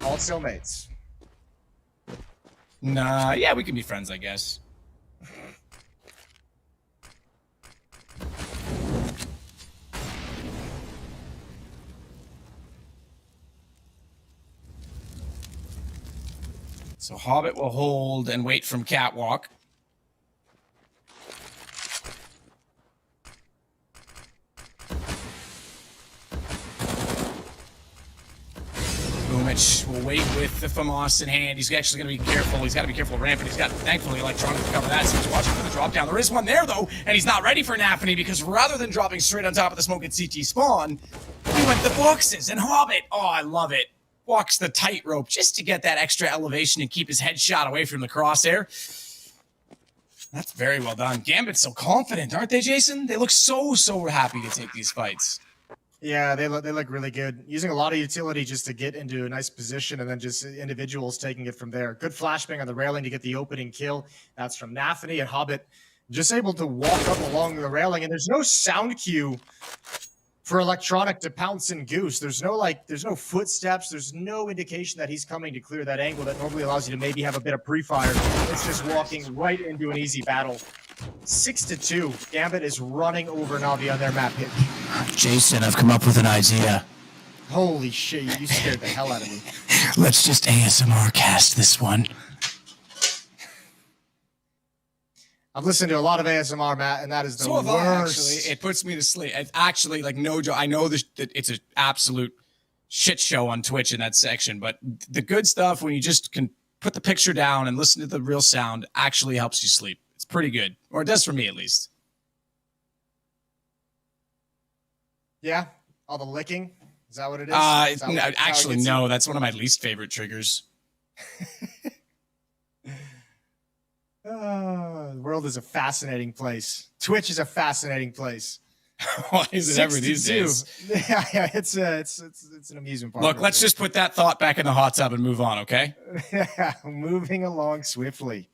All cellmates. Nah, yeah, we can be friends, I guess. So Hobbit will hold and wait from Catwalk. Boomich will wait with the FAMAS in hand. He's actually going to be careful. He's got to be careful of ramping. He's got, thankfully, Electronic to cover that, so he's watching for the drop down. There is one there, though, and he's not ready for Nafany, because rather than dropping straight on top of the smoke at CT spawn, he went the boxes. And Hobbit, oh, I love it, walks the tightrope just to get that extra elevation and keep his headshot away from the crosshair. That's very well done. Gambit's so confident, aren't they, Jason? They look so happy to take these fights. Yeah, they look really good. Using a lot of utility just to get into a nice position, and then just individuals taking it from there. Good flashbang on the railing to get the opening kill. That's from Nafany, and Hobbit just able to walk up along the railing, and there's no sound cue for Electronic to pounce and goose. There's no footsteps. There's no indication that he's coming to clear that angle that normally allows you to maybe have a bit of pre-fire. It's just walking right into an easy battle. 6-2. Gambit is running over Navi on their map pitch. Jason, I've come up with an idea. Holy shit, you scared the hell out of me. Let's just ASMR cast this one. I've listened to a lot of ASMR, Matt, and that is the worst. Actually, it puts me to sleep. It's actually, like, no joke. I know that it's an absolute shit show on Twitch in that section, but the good stuff, when you just can put the picture down and listen to the real sound, actually helps you sleep. It's pretty good, or it does for me at least. Yeah, all the licking. Is that what it is? No, actually, no. That's one of my least favorite triggers. The world is a fascinating place. Twitch is a fascinating place. Why is it ever these days? Yeah, it's an amusement park. Look, let's just put that thought back in the hot tub and move on, okay? Yeah, moving along swiftly.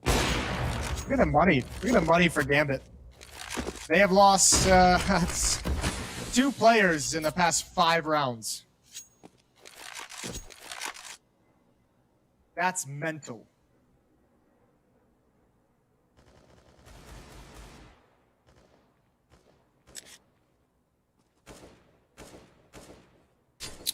Look at the money. Look at the money for Gambit. They have lost 2 players in the past 5 rounds. That's mental.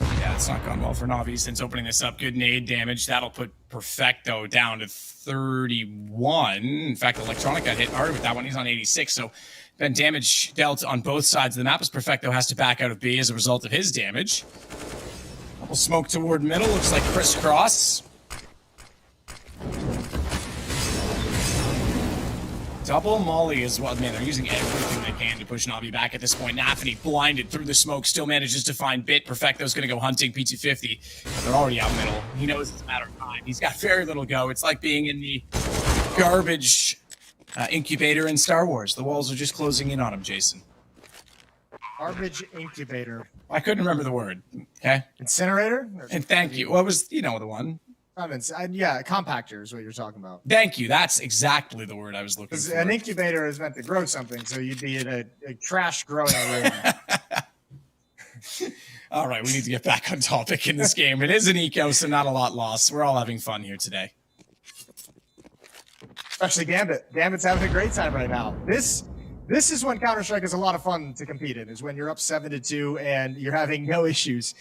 Yeah, it's not gone well for Navi since opening this up. Good nade damage. That'll put Perfecto down to 31. In fact, Electronic got hit hard with that one. He's on 86, so been damage dealt on both sides of the map as Perfecto has to back out of B as a result of his damage. Couple smoke toward middle. Looks like crisscross. Double molly as well. Man, they're using everything they can to push Navi back at this point. Nafany blinded through the smoke, still manages to find Bit. Perfecto's going to go hunting P250, but they're already out middle. He knows it's a matter of time. He's got very little go. It's like being in the garbage incubator in Star Wars. The walls are just closing in on him, Jason. Garbage incubator. I couldn't remember the word. Okay. Incinerator? And thank you. What was, you know, the one? Yeah, compactor is what you're talking about. Thank you. That's exactly the word I was looking for. An incubator is meant to grow something, so you'd be in a trash growing room. All right, we need to get back on topic in this game. It is an eco, so not a lot lost. We're all having fun here today. Especially Gambit. Gambit's having a great time right now. This is when Counter-Strike is a lot of fun to compete in, is when you're up 7-2 and you're having no issues.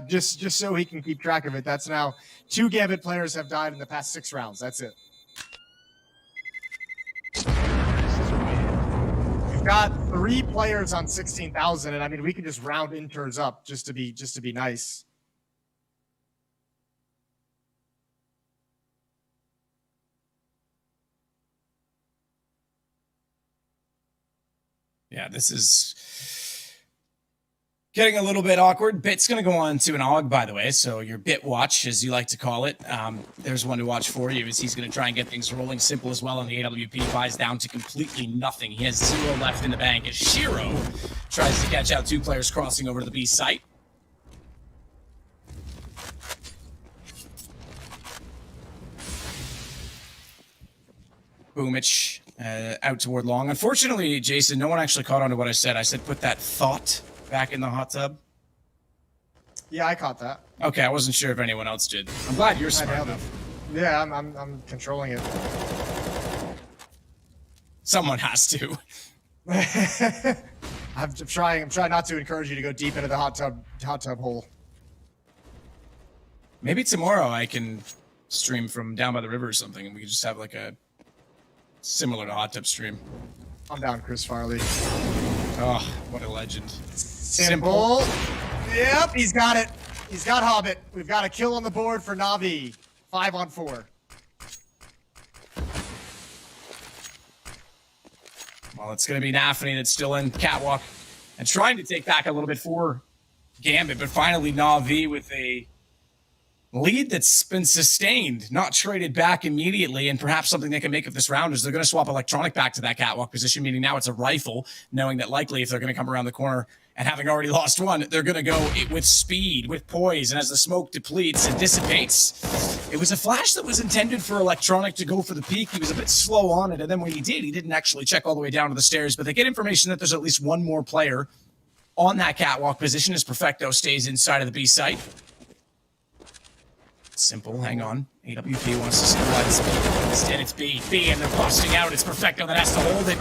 Just so he can keep track of it. That's now 2 Gambit players have died in the past 6 rounds. That's it. We've got 3 players on 16,000, and I mean we can just round interns up just to be nice. Yeah, this is getting a little bit awkward. Bit's going to go on to an AUG, by the way, so your Bit watch, as you like to call it. There's one to watch for you, as he's going to try and get things rolling. Simple as well on the AWP. Buys down to completely nothing. He has 0 left in the bank as Shiro tries to catch out 2 players crossing over to the B site. Boomich out toward long. Unfortunately, Jason, no one actually caught on to what I said. I said put that thought back in the hot tub. Yeah, I caught that. Okay, I wasn't sure if anyone else did. I'm glad you're smart enough. Yeah, I'm controlling it. Someone has to. I'm trying not to encourage you to go deep into the hot tub hole. Maybe tomorrow I can stream from down by the river or something, and we can just have like a similar to hot tub stream. I'm down, Chris Farley. Oh, what a legend. Simple. Yep, he's got it. He's got Hobbit. We've got a kill on the board for Navi. 5 on 4. Well, it's going to be Nafany that's still in catwalk. and trying to take back a little bit for Gambit, but finally Na'Vi with a lead that's been sustained, not traded back immediately, and perhaps something they can make of this round is they're going to swap Electronic back to that catwalk position, meaning now it's a rifle, knowing that likely if they're going to come around the corner and having already lost one, they're going to go with speed, with poise, and as the smoke depletes and dissipates, it was a flash that was intended for Electronic to go for the peak. He was a bit slow on it, and then when he did, he didn't actually check all the way down to the stairs, but they get information that there's at least one more player on that catwalk position as Perfecto stays inside of the B site. Simple, hang on. AWP wants to stabilize it. Instead, it's B, and they're busting out. It's Perfecto that has to hold it.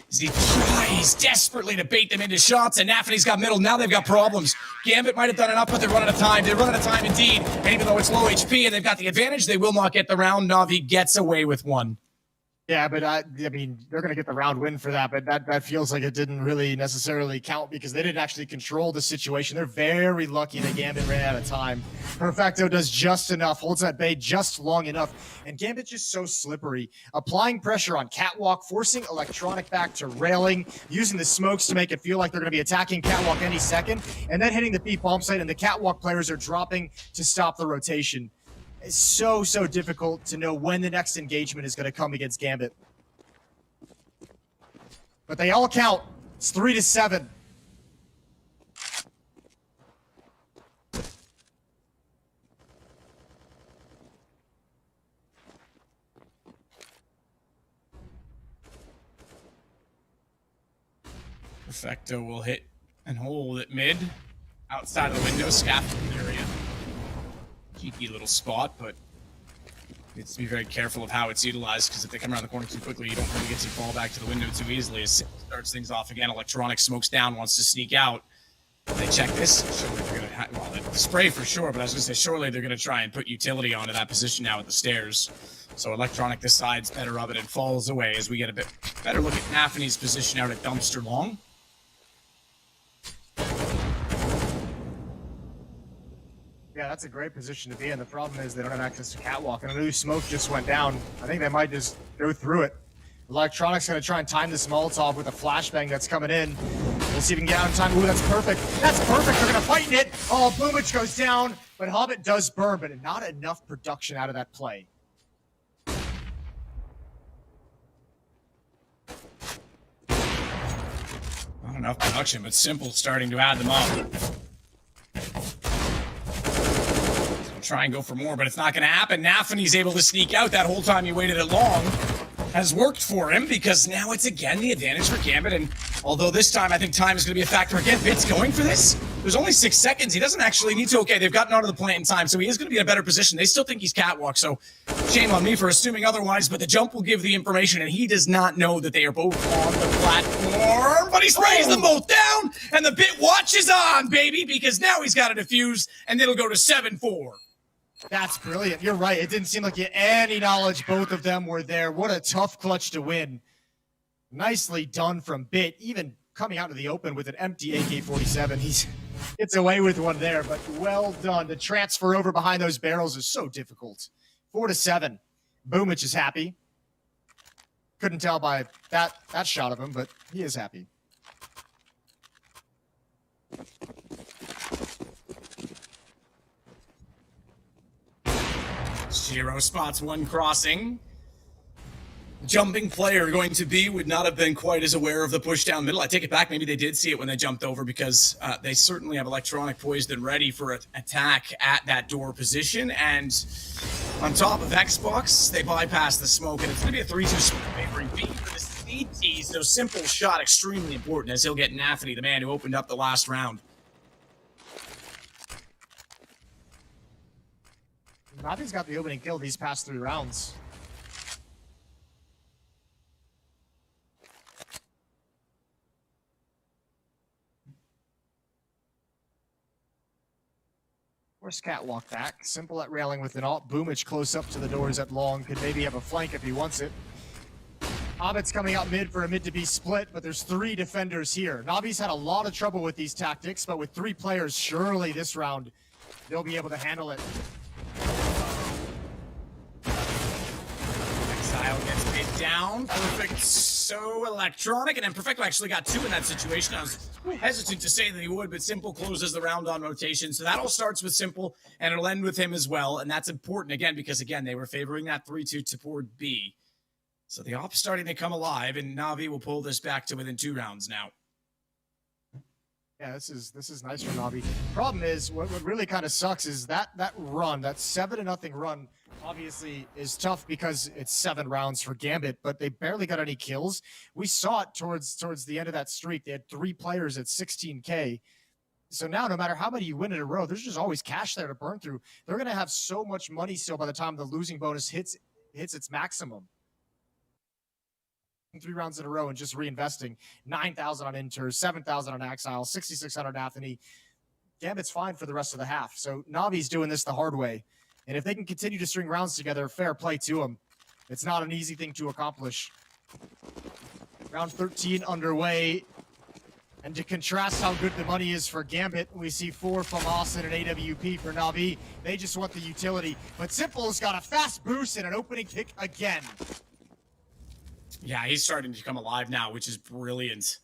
As he tries desperately to bait them into shots, and Nafany's got middle. Now they've got problems. Gambit might have done enough, but they're running out of time. They're running out of time indeed. And even though it's low HP and they've got the advantage, they will not get the round. Na'Vi gets away with one. Yeah, but I mean, they're going to get the round win for that, but that feels like it didn't really necessarily count because they didn't actually control the situation. They're very lucky that Gambit ran out of time. Perfecto does just enough, holds that bait just long enough, and Gambit's just so slippery. Applying pressure on Catwalk, forcing Electronic back to railing, using the smokes to make it feel like they're going to be attacking Catwalk any second, and then hitting the B bomb site, and the Catwalk players are dropping to stop the rotation. It's so difficult to know when the next engagement is going to come against Gambit. But they all count. It's 3-7. Perfecto will hit and hold it mid. Outside of the window, scaffold area. Cheeky little spot, but needs to be very careful of how it's utilized because if they come around the corner too quickly, you don't really get to fall back to the window too easily. As it starts things off again, Electronic smokes down, wants to sneak out. They check this. Surely they're going to, well, they spray for sure, but I was going to say, surely they're going to try and put utility onto that position now at the stairs. So Electronic decides better of it and falls away as we get a bit better look at Nafany's position out at Dumpster Long. Yeah, that's a great position to be in. The problem is they don't have access to Catwalk, and a new smoke just went down. I think they might just go through it. Electronic's going to try and time this Molotov with a flashbang that's coming in. We'll see if we can get out in time. Ooh, that's perfect. That's perfect. They're going to fight it. Oh, Boomich goes down, but Hobbit does burn, but not enough production out of that play. Not enough production, but Simple starting to add them up. Try and go for more, but it's not going to happen. Nafany's able to sneak out. That whole time he waited it long has worked for him because now it's again the advantage for Gambit. And although this time I think time is going to be a factor again, Bit's going for this. There's only 6 seconds. He doesn't actually need to. Okay, they've gotten out of the plant in time, so he is going to be in a better position. They still think he's Catwalk, so shame on me for assuming otherwise, but the jump will give the information, and he does not know that they are both on the platform, but he sprays them both down, and the Bit watches on, baby, because now he's got a defuse, and it'll go to 7-4. That's brilliant. You're right. It didn't seem like you had any knowledge both of them were there. What a tough clutch to win. Nicely done from Bit, even coming out to the open with an empty AK-47. He gets away with one there, but well done. The transfer over behind those barrels is so difficult. 4-7. Boomich is happy. Couldn't tell by that shot of him, but he is happy. Shiro spots one crossing. Jumping player going to be would not have been quite as aware of the push down middle. I take it back. Maybe they did see it when they jumped over because they certainly have Electronic poised and ready for an attack at that door position. And on top of Xbox, they bypass the smoke, and it's going to be a 3-2 smoke favoring B for the CT. So Simple shot extremely important as he'll get Nafany, the man who opened up the last round. Navi's got the opening kill these past 3 rounds. Force Catwalk back. Simple at railing with an alt. Boomich close up to the doors at long. Could maybe have a flank if he wants it. Hobbit's coming out mid for a mid to be split, but there's 3 defenders here. Navi's had a lot of trouble with these tactics, but with 3 players, surely this round they'll be able to handle it. Exile gets paid down. Perfect. So electronic. And then Perfecto actually got 2 in that situation. I was hesitant to say that he would, but Simple closes the round on rotation. So that all starts with Simple, and it'll end with him as well. And that's important, again, because, again, they were favoring that 3-2 toward B. So the op's starting to come alive, and Na'Vi will pull this back to within 2 rounds now. Yeah, this is nice for Na'Vi. Problem is, what really kind of sucks is that run, that 7-0 run, obviously is tough because it's 7 rounds for Gambit, but they barely got any kills. We saw it towards the end of that streak. They had 3 players at 16K. So now, no matter how many you win in a row, there's just always cash there to burn through. They're going to have so much money still by the time the losing bonus hits its maximum. 3 rounds in a row and just reinvesting 9,000 on Inter, 7,000 on Axile, 6,600 on Anthony. Gambit's fine for the rest of the half. So Navi's doing this the hard way. And if they can continue to string rounds together, fair play to them. It's not an easy thing to accomplish. Round 13 underway. And to contrast how good the money is for Gambit, we see 4 FAMAS and an AWP for Na'Vi. They just want the utility. But Simple's got a fast boost and an opening pick again. Yeah, he's starting to come alive now, which is brilliant.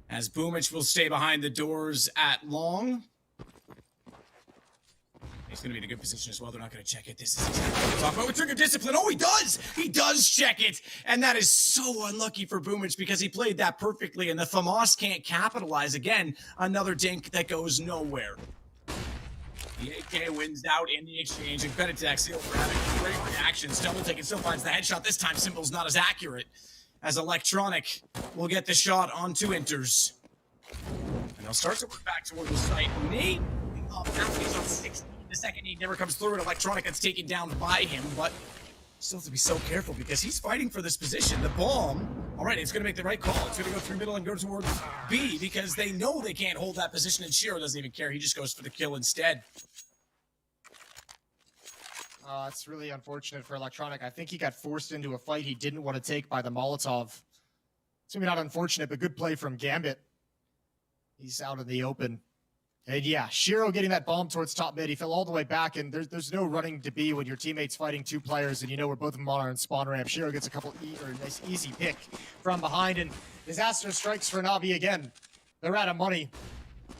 As Boomich will stay behind the doors at long. He's going to be in a good position as well. They're not going to check it. This is exactly what we're talking about with trigger discipline. Oh, he does! He does check it! And that is so unlucky for Boomich because he played that perfectly, and the FAMAS can't capitalize. Again, another dink that goes nowhere. The AK wins out in the exchange, and credit to Axial for having great reactions. Double take and still finds the headshot. This time, Simple's not as accurate as Electronic will get the shot onto Inters. And they'll start to work back toward the site. Nate, Matthew's on 16. The second he never comes through, and Electronic that's taken down by him, but still have to be so careful because he's fighting for this position. The bomb, all right, it's going to make the right call. It's going to go through middle and go towards B because they know they can't hold that position, and Shiro doesn't even care. He just goes for the kill instead. It's really unfortunate for Electronic. I think he got forced into a fight he didn't want to take by the Molotov. It's maybe not unfortunate, but good play from Gambit. He's out in the open. And yeah, Shiro getting that bomb towards top mid. He fell all the way back, and there's no running to B when your teammate's fighting 2 players, and you know where both of them are in spawn ramp. Shiro gets a couple nice easy pick from behind, and disaster strikes for Na'Vi again. They're out of money.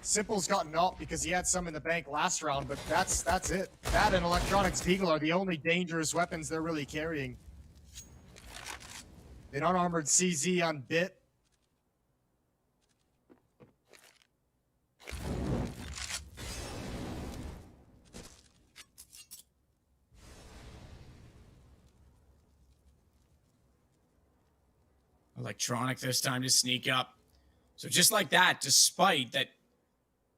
Simple's gotten up because he had some in the bank last round, but that's it. That and Electronics Deagle are the only dangerous weapons they're really carrying. An unarmored CZ on Bit. Electronic this time to sneak up. So just like that, despite that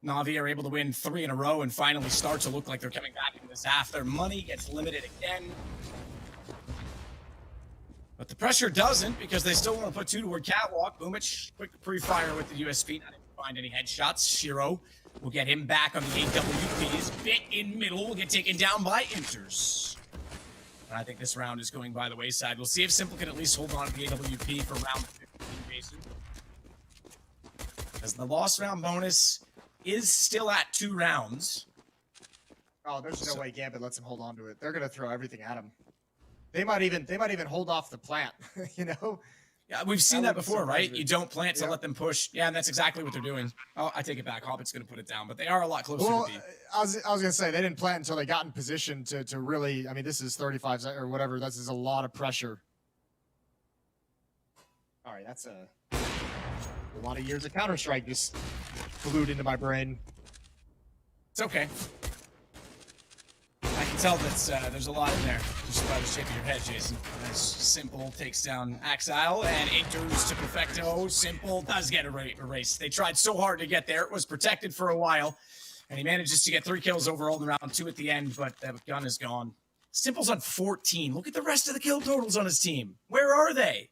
Na'Vi are able to win 3 in a row and finally start to look like they're coming back into this half, their money gets limited again. But the pressure doesn't because they still want to put 2 toward Catwalk. Boomich, quick pre-fire with the USP, not able to find any headshots. Shiro will get him back on the AWPs. Bit in middle will get taken down by Inters. And I think this round is going by the wayside. We'll see if Simple can at least hold on to the AWP for round 15, Jason. As the lost round bonus is still at 2 rounds. Oh, there's no way Gambit lets him hold on to it. They're gonna throw everything at him. They might even hold off the plant, you know? Yeah, we've seen that before, right? You don't plant to let them push. Yeah, and that's exactly what they're doing. Oh, I take it back. Hobbit's going to put it down, but they are a lot closer to B. I was going to say, they didn't plant until they got in position to really, I mean, this is 35 or whatever. This is a lot of pressure. All right, that's a lot of years of Counter-Strike just flew into my brain. It's okay. I can tell that there's a lot in there, just by the shape of your head, Jason. As Simple takes down Axile and enters to Perfecto. Simple does get erased. They tried so hard to get there. It was protected for a while, and he manages to get 3 kills overall in round 2 at the end, but the gun is gone. Simple's on 14. Look at the rest of the kill totals on his team. Where are they?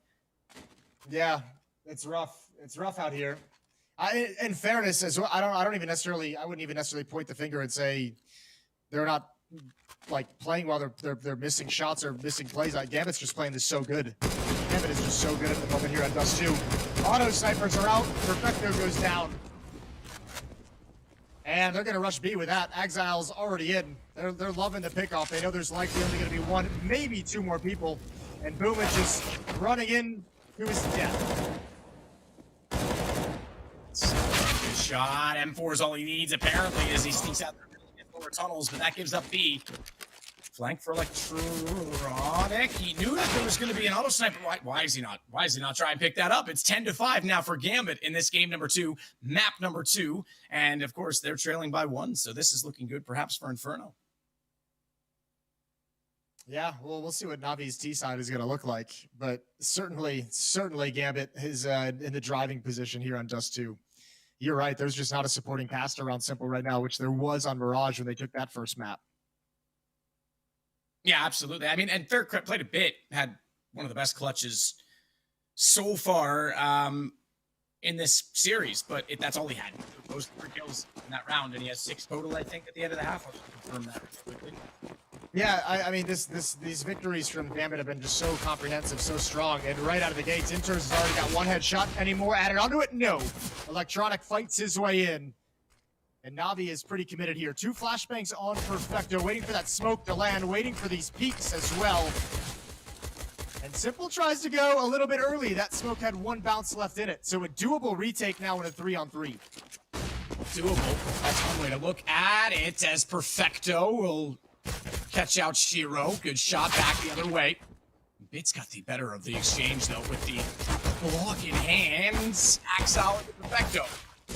Yeah, it's rough. It's rough out here. In fairness, as well, I wouldn't even necessarily point the finger and say they're not like playing while they're missing shots or missing plays. Gambit's just playing this so good. Gambit is just so good at the moment here at Dust 2. Auto snipers are out. Perfecto goes down. And they're going to rush B with that. Exile's already in. They're loving the pickoff. They know there's likely only going to be one, maybe two more people. And Boomich is running in to his death. Good shot. M4 is all he needs, apparently, as he sneaks out the lower tunnels, but that gives up B. Flank for Electronic. He knew that there was going to be an auto sniper. Why is he not? Why is he not trying to pick that up? It's 10-5 now for Gambit in this game number 2, map number 2. And of course, they're trailing by 1. So this is looking good, perhaps, for Inferno. Yeah, well, we'll see what Navi's T side is going to look like. But certainly Gambit is in the driving position here on Dust 2. You're right. There's just not a supporting cast around Simple right now, which there was on Mirage when they took that first map. Yeah, absolutely. I mean, and Fair played a bit, had one of the best clutches so far in this series, but that's all he had. Those 3 kills in that round, and he has 6 total, I think, at the end of the half. I'll just confirm that quickly. Yeah, I mean, these victories from Gambit have been just so comprehensive, so strong, and right out of the gates, Inters has already got 1 headshot. Any more added onto it? No. Electronic fights his way in. And Navi is pretty committed here. 2 flashbangs on Perfecto, waiting for that smoke to land, waiting for these peaks as well. And Simple tries to go a little bit early. That smoke had 1 bounce left in it. So a doable retake now in a 3-on-3. Doable. That's one way to look at it, as Perfecto will catch out Shiro. Good shot back the other way. Bit's got the better of the exchange, though, with the block in hands. Axel into Perfecto.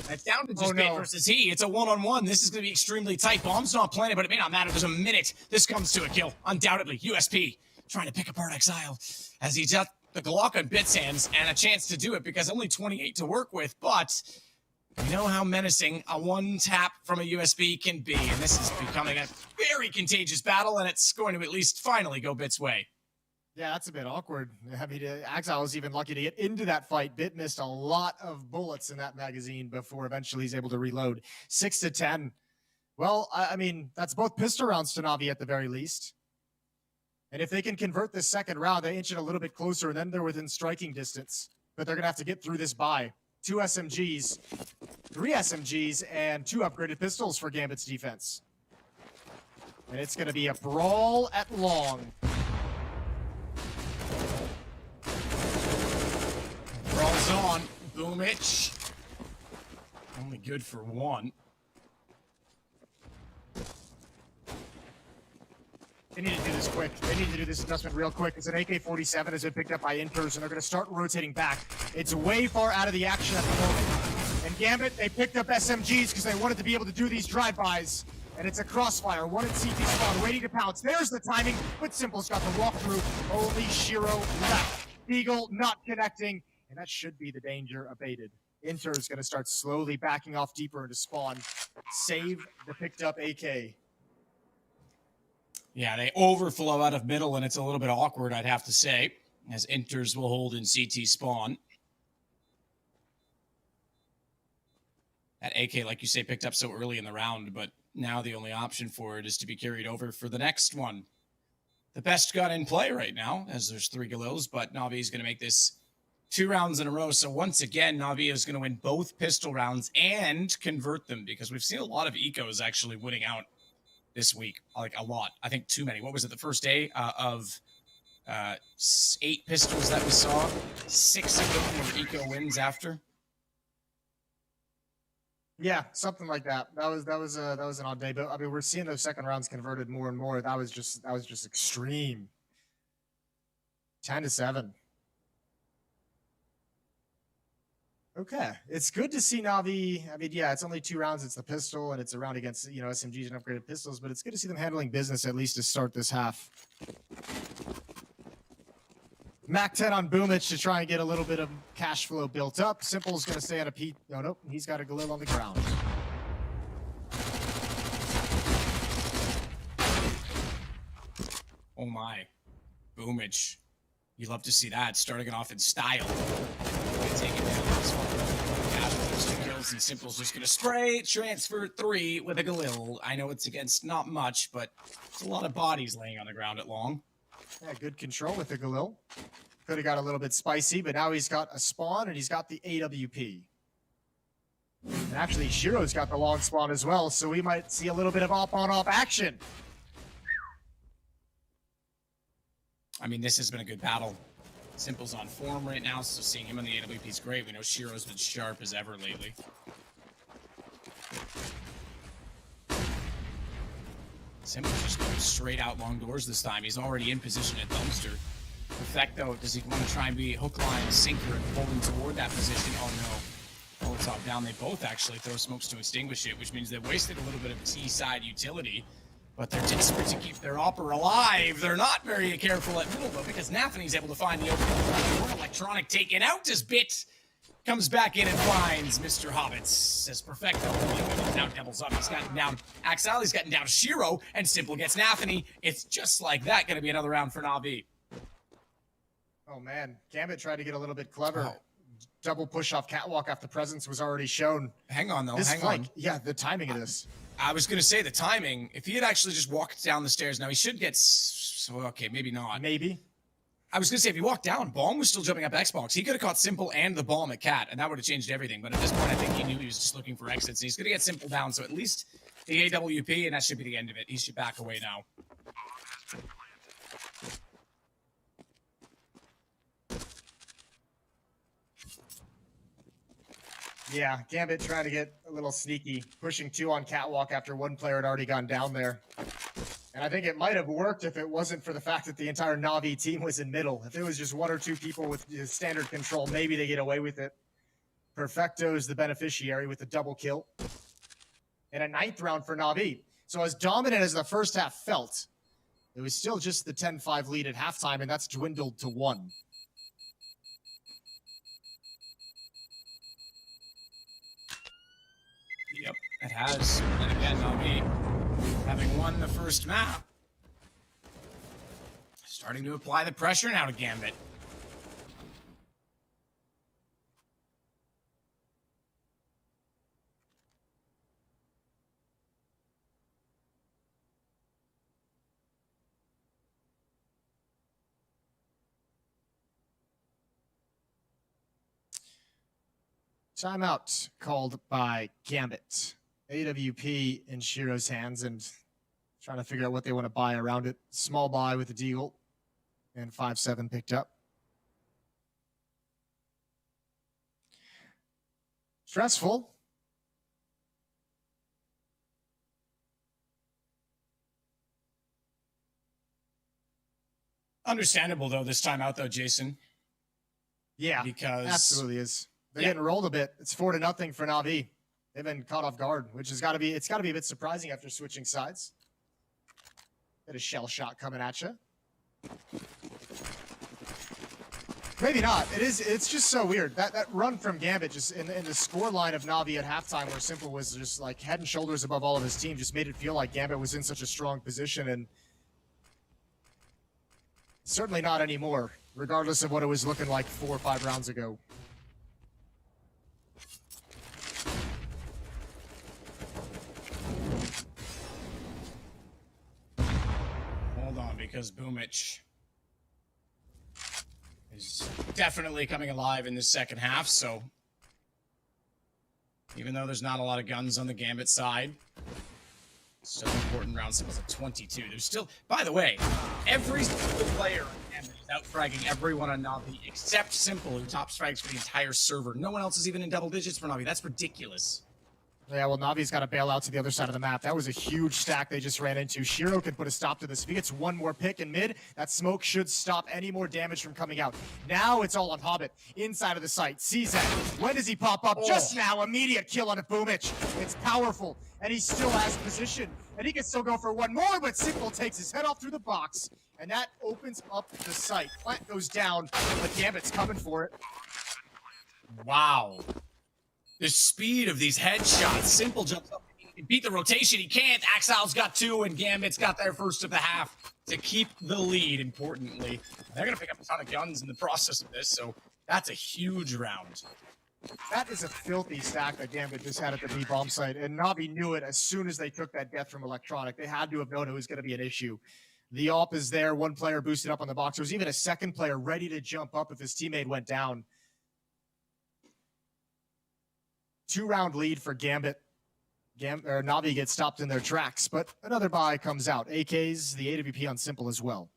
That's down to just Bit versus he. It's a 1-on-1. This is going to be extremely tight. Bomb's not planted, but it may not matter. There's a minute. This comes to a kill. Undoubtedly. USP trying to pick apart Exile as he's got the Glock on Bit's hands and a chance to do it because only 28 to work with. But we know how menacing a 1-tap from a USB can be. And this is becoming a very contagious battle, and it's going to at least finally go Bit's way. Yeah, that's a bit awkward. I mean, Axel was even lucky to get into that fight. Bit missed a lot of bullets in that magazine before eventually he's able to reload. 6-10. Well, I mean, that's both pistol rounds to Navi at the very least. And if they can convert this second round, they inch it a little bit closer, and then they're within striking distance. But they're going to have to get through this buy. 2 SMGs, 3 SMGs, and 2 upgraded pistols for Gambit's defense. And it's going to be a brawl at long. Brawl's on. Boomich. Only good for 1. They need to do this quick. They need to do this adjustment real quick. It's an AK-47 has been picked up by Inters, and they're going to start rotating back. It's way far out of the action at the moment. And Gambit, they picked up SMGs because they wanted to be able to do these drive-bys. And it's a crossfire. 1 in CT spawn, waiting to pounce. There's the timing, but Simple's got the walkthrough. Only Shiro left. Eagle not connecting, and that should be the danger abated. Inter is going to start slowly backing off deeper into spawn. Save the picked up AK. Yeah, they overflow out of middle, and it's a little bit awkward, I'd have to say, as Inters will hold in CT spawn. That AK, like you say, picked up so early in the round, but now the only option for it is to be carried over for the next one. The best gun in play right now, as there's 3 Galils, but Navi is going to make this 2 rounds in a row. So once again, Navi is going to win both pistol rounds and convert them, because we've seen a lot of ecos actually winning out this week. Like, a lot. I think too many. What was it, the first day of 8 pistols that we saw? 6 of them were eco wins after. Yeah, something like that. That was an odd day, but I mean, we're seeing those second rounds converted more and more. That was just extreme. 10-7. Okay, it's good to see Navi. I mean, yeah, it's only 2 rounds. It's the pistol, and it's a round against, SMGs and upgraded pistols. But it's good to see them handling business at least to start this half. Mac 10 on Boomich to try and get a little bit of cash flow built up. Simple's going to stay at a P. No, nope. He's got a Galil on the ground. Oh my. Boomich. You love to see that. Starting it off in style. Take it down this one. After those 2 kills, and Simple's just going to spray, transfer 3 with a Galil. I know it's against not much, but it's a lot of bodies laying on the ground at long. Yeah, good control with the Galil. Could have got a little bit spicy, but now he's got a spawn and he's got the AWP. And actually, Shiro's got the long spawn as well, so we might see a little bit of op-on-off action. I mean, this has been a good battle. Simple's on form right now, so seeing him on the AWP is great. We know Shiro's been sharp as ever lately. Simple's just going straight out long doors this time. He's already in position at dumpster. Perfecto, does he want to try and be hook, line, sinker, and pull him toward that position? Oh no. Oh, top down. They both actually throw smokes to extinguish it, which means they wasted a little bit of T-side utility. But they're desperate to keep their opera alive. They're not very careful at middle, though, because Nafany's able to find the opening. Electronic taken out as Bit comes back in and finds Mr. Hobbits. As Perfecto now doubles up. He's gotten down Axel, he's gotten down Shiro, and Simple gets Nafany. It's just like that. Going to be another round for Na'Vi. Oh, man. Gambit tried to get a little bit clever. Double push off catwalk after presence was already shown. Hang on, though. This Hang flank, on. yeah, the timing of this. I was going to say the timing. If he had actually just walked down the stairs, now he should get... So, okay, maybe not. Maybe. I was going to say, if he walked down, Bomb was still jumping up Xbox. He could have caught Simple and the bomb at Cat, and that would have changed everything. But at this point, I think he knew he was just looking for exits. And he's going to get Simple down, so at least the AWP, and that should be the end of it. He should back away now. Yeah, Gambit trying to get a little sneaky, pushing 2 on catwalk after one player had already gone down there. And I think it might have worked if it wasn't for the fact that the entire Na'Vi team was in middle. If it was just 1 or 2 people with standard control, maybe they get away with it. Perfecto is the beneficiary with the double kill. And a 9th round for Na'Vi. So as dominant as the first half felt, it was still just the 10-5 lead at halftime, and that's dwindled to 1. Yep, it has. And again, Na'Vi, having won the first map, starting to apply the pressure now to Gambit. Timeout called by Gambit. AWP in Shiro's hands and trying to figure out what they want to buy around it. Small buy with the Deagle and 5-7 picked up. Stressful. Understandable, though, this time out, though, Jason. Yeah, because absolutely is. They're getting rolled a bit. It's 4-0 for Na'Vi. They've been caught off guard, which has got to be, it's got to be a bit surprising after switching sides. Bit of shell shot coming at you. Maybe not. It's just so weird. That run from Gambit just in the score line of Na'Vi at halftime where Simple was just like head and shoulders above all of his team just made it feel like Gambit was in such a strong position, and certainly not anymore, regardless of what it was looking like 4 or 5 rounds ago. Hold on, because Boomich is definitely coming alive in this second half, so even though there's not a lot of guns on the Gambit side, still important. Round Simple's at 22. There's still, by the way, every single player on Gambit is out-fragging everyone on Na'Vi except Simple, who top frags for the entire server. No one else is even in double digits for Na'Vi. That's ridiculous. Yeah, well, Navi's got to bail out to the other side of the map. That was a huge stack they just ran into. Shiro can put a stop to this. If he gets one more pick in mid, that smoke should stop any more damage from coming out. Now it's all on Hobbit, inside of the site. CZ, when does he pop up? Just now, immediate kill on a Boomich. It's powerful, and he still has position. And he can still go for one more, but Simple takes his head off through the box, and that opens up the site. Plant goes down, but Gambit's coming for it. Wow. The speed of these headshots. Simple jumps up. He can beat the rotation. He can't. Axel's got 2, and Gambit's got their first of the half to keep the lead, importantly. They're going to pick up a ton of guns in the process of this, so that's a huge round. That is a filthy stack that Gambit just had at the B-bomb site, and Na'Vi knew it as soon as they took that death from Electronic. They had to have known it was going to be an issue. The AWP is there. One player boosted up on the box. There was even a second player ready to jump up if his teammate went down. 2-round lead for Gambit. Navi gets stopped in their tracks, but another buy comes out. AKs, the AWP on Simple as well.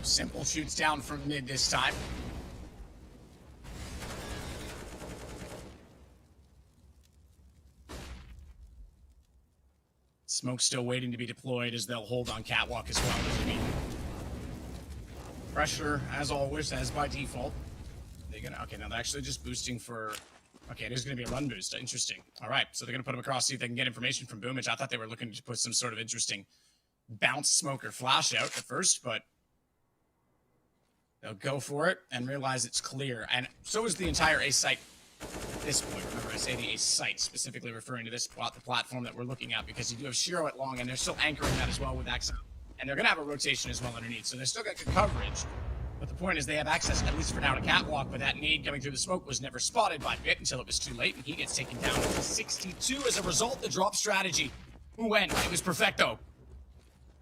Simple shoots down from mid this time. Smoke still waiting to be deployed as they'll hold on catwalk as well. Pressure, as always, as by default. They're gonna, okay, now they're actually just boosting for, okay, there's gonna be a run boost. Interesting. All right, so they're gonna put him across, see if they can get information from Boomage. I thought they were looking to put some sort of interesting bounce smoke or flash out at first, but they'll go for it and realize it's clear. And so is the entire A site at this point. Remember, I say the A site, specifically referring to this the platform that we're looking at, because you do have Shiro at long, and they're still anchoring that as well with Axel. And they're going to have a rotation as well underneath, so they're still got good coverage. But the point is they have access, at least for now, to catwalk, but that need coming through the smoke was never spotted by Bit until it was too late, and he gets taken down to 62 as a result. The drop strategy. Who went? It was Perfecto.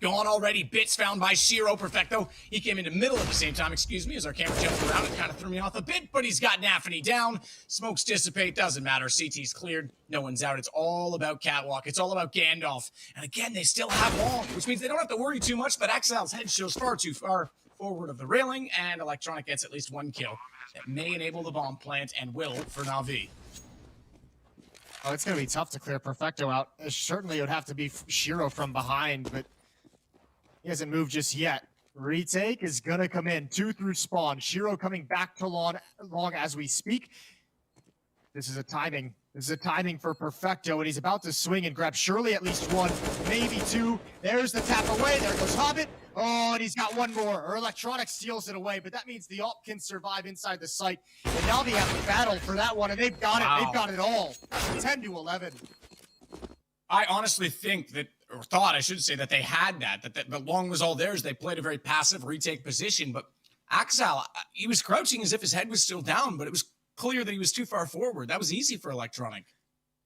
Gone already. Bits found by Shiro. Perfecto. He came into middle at the same time, excuse me, as our camera jumped around. It kind of threw me off a bit, but he's got Nafany down. Smokes dissipate. Doesn't matter. CT's cleared. No one's out. It's all about catwalk. It's all about Gandalf. And again, they still have long, which means they don't have to worry too much, but Exil's head shows far too far forward of the railing, and Electronic gets at least one kill. That may enable the bomb plant and will for Na'Vi. Oh, it's going to be tough to clear Perfecto out. Certainly it would have to be Shiro from behind, but he hasn't moved just yet. Retake is going to come in. 2 through spawn. Shiro coming back to long as we speak. This is a timing. This is a timing for Perfecto, and he's about to swing and grab surely at least one, maybe two. There's the tap away. There goes Hobbit. Oh, and he's got one more. Or Electronic steals it away, but that means the AWP can survive inside the site. And now they have to battle for that one, and they've got it. They've got it all. 10 to 11. I honestly think that, or thought, I should say, that they had that the long was all theirs. They played a very passive retake position, but Axel, he was crouching as if his head was still down, but it was clear that he was too far forward. That was easy for Electronic.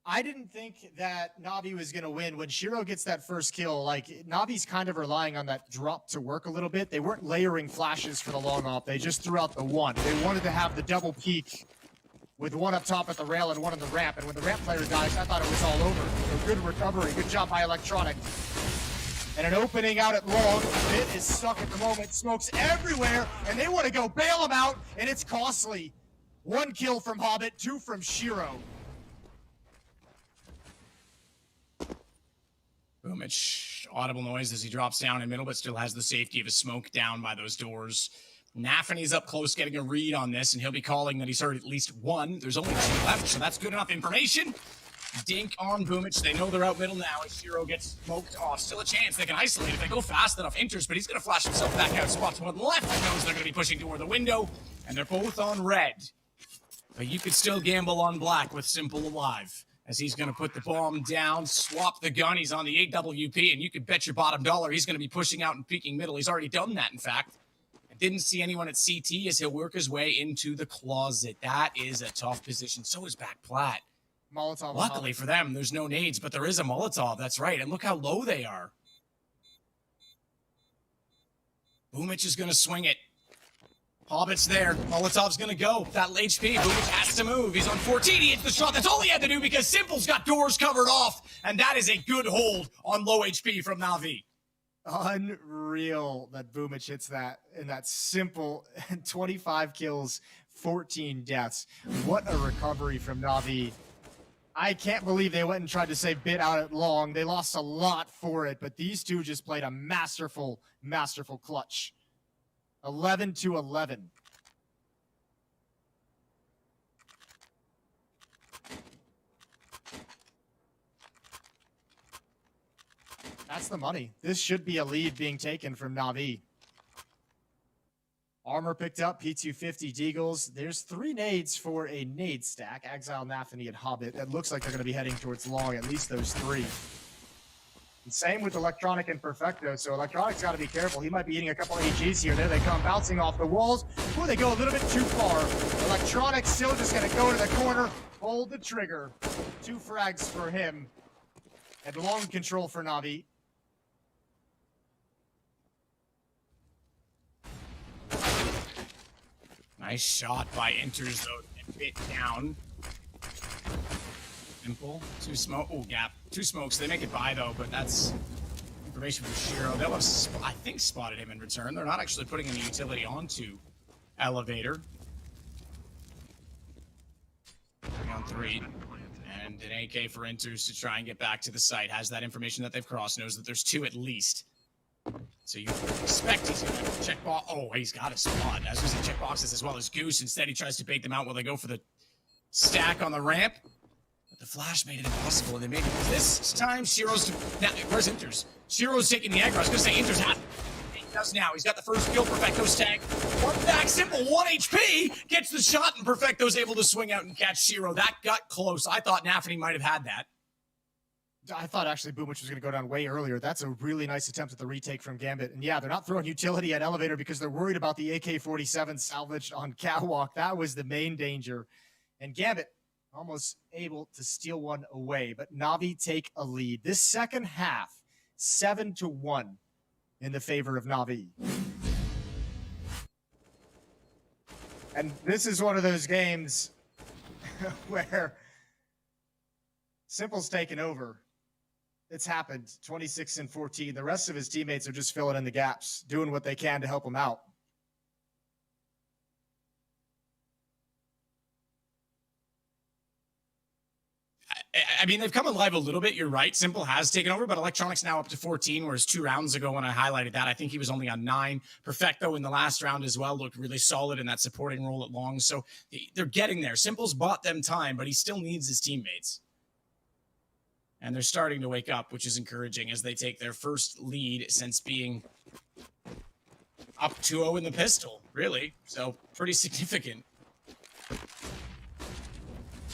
I didn't think that Navi was going to win. When Shiro gets that first kill, like, Navi's kind of relying on that drop to work a little bit. They weren't layering flashes for the long off. They just threw out the one. They wanted to have the double peek with one up top at the rail and one on the ramp. And when the ramp player dies, I thought it was all over. So good recovery. Good job by Electronic. And an opening out at long. Bit is stuck at the moment. Smokes everywhere. And they want to go bail him out. And it's costly. 1 kill from Hobbit, 2 from Shiro. Boomage, audible noise as he drops down in middle, but still has the safety of his smoke down by those doors. Nafany's up close getting a read on this, and he'll be calling that he's heard at least one. There's only 2 left, so that's good enough information. Dink on Boomage. They know they're out middle now as Shiro gets smoked off. Still a chance. They can isolate if they go fast enough. Enters, but he's going to flash himself back out. Spot to one left. He knows they're going to be pushing toward the window, and they're both on red. But you could still gamble on black with Simple alive, as he's going to put the bomb down, swap the gun. He's on the AWP, and you could bet your bottom dollar he's going to be pushing out and peeking middle. He's already done that, in fact. I didn't see anyone at CT as he'll work his way into the closet. That is a tough position. So is back plat. Molotov. Luckily for them, there's no nades, but there is a Molotov. That's right. And look how low they are. Boomich is going to swing it. Hobbit's there. Molotov's going to go. That HP. Boomich has to move. He's on 14. He hits the shot. That's all he had to do because Simple's got doors covered off. And that is a good hold on low HP from Na'Vi. Unreal that Boomich hits that in that Simple 25 kills, 14 deaths. What a recovery from Na'Vi. I can't believe they went and tried to save Bit out at long. They lost a lot for it, but these two just played a masterful, masterful clutch. 11 to 11. That's the money. This should be a lead being taken from Na'Vi. Armor picked up, P250 Deagles. There's 3 nades for a nade stack. Exile, Nafany, and Hobbit. It looks like they're going to be heading towards long, at least those 3. And same with Electronic and Perfecto, so Electronic's got to be careful. He might be eating a couple AGs here. There they come, bouncing off the walls. Ooh, they go a little bit too far. Electronic still just going to go to the corner, hold the trigger. 2 frags for him. And long control for Na'Vi. Nice shot by Enters, though, and bit down. Simple. Two smoke. Oh, gap. Two smokes. They make it by, though, but that's information from Shiro. They'll have, I think, spotted him in return. They're not actually putting any utility onto Elevator. 3-on-3. And an AK for Enters to try and get back to the site. Has that information that they've crossed. Knows that there's two at least. So you expect he's going to check box. Oh, he's got a spot. As he check boxes as well as Goose. Instead, he tries to bait them out while they go for the stack on the ramp. But the flash made it impossible, and they made it. This time, Shiro's... Now, where's Enters? Shiro's taking the aggro. I was going to say Enters has... He does now. He's got the first kill. Perfecto's tag. One back, Simple, 1 HP. Gets the shot, and Perfecto's able to swing out and catch Shiro. That got close. I thought Nafany might have had that. I thought actually Boomich was going to go down way earlier. That's a really nice attempt at the retake from Gambit. And yeah, they're not throwing utility at Elevator because they're worried about the AK-47 salvaged on Catwalk. That was the main danger. And Gambit almost able to steal one away. But Na'Vi take a lead. This second half, 7-1 in the favor of Na'Vi. And this is one of those games where Simple's taken over. It's happened, 26-14. The rest of his teammates are just filling in the gaps, doing what they can to help him out. I mean, they've come alive a little bit. You're right. Simple has taken over, but Electronics now up to 14, whereas 2 rounds ago when I highlighted that, I think he was only on 9. Perfecto in the last round as well looked really solid in that supporting role at long. So they're getting there. Simple's bought them time, but he still needs his teammates. And they're starting to wake up, which is encouraging as they take their first lead since being up 2-0 in the pistol, really. So pretty significant.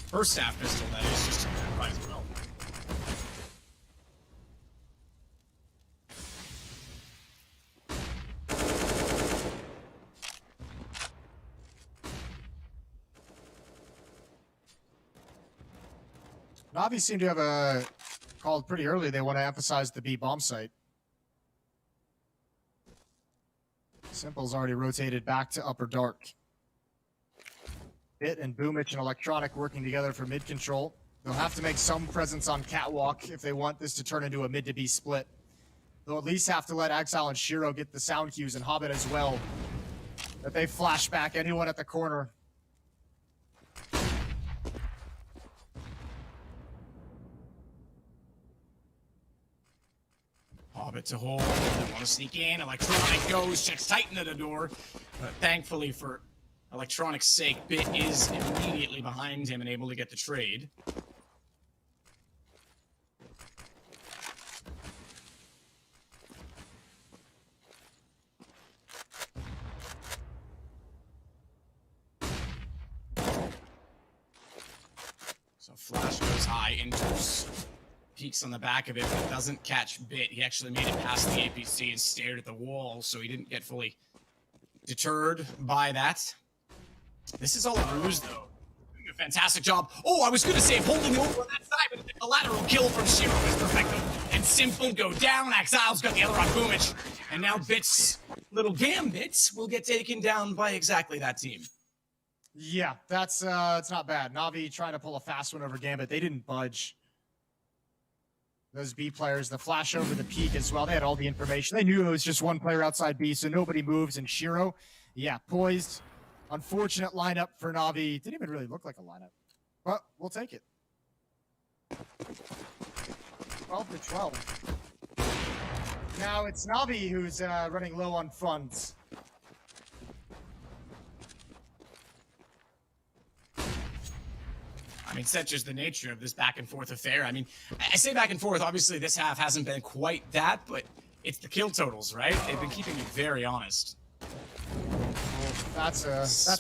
First half pistol, that is just right as well. Na'Vi seem to have a called pretty early. They want to emphasize the B bomb site. Simple's already rotated back to upper dark. Bit and Boomich and Electronic working together for mid control. They'll have to make some presence on Catwalk if they want this to turn into a mid to B split. They'll at least have to let Exile and Shiro get the sound cues, and Hobbit as well. That they flash back anyone at the corner. Hobbit to hold. They want to sneak in. Electronic goes, checks tight into the door. But thankfully for Electronic's sake, Bit is immediately behind him and able to get the trade. So Flash goes high, enters, peeks on the back of it, but doesn't catch Bit. He actually made it past the APC and stared at the wall, so he didn't get fully deterred by that. This is all a ruse, though. Doing a fantastic job. Oh, I was going to say holding over on that side, but the lateral kill from Shiro is perfecto. And Simple go down. Exile's got the other on Boomich. And now Bit's little Gambits will get taken down by exactly that team. Yeah, that's it's not bad. Na'Vi trying to pull a fast one over Gambit. They didn't budge. Those B players, the flash over the peak as well. They had all the information. They knew it was just one player outside B, so nobody moves. And Shiro, yeah, poised. Unfortunate lineup for Na'Vi. Didn't even really look like a lineup, but we'll take it. 12-12. Now it's Na'Vi who's running low on funds. I mean, such is the nature of this back and forth affair. I mean, I say back and forth. Obviously, this half hasn't been quite that, but it's the kill totals, right? They've been keeping me very honest. That's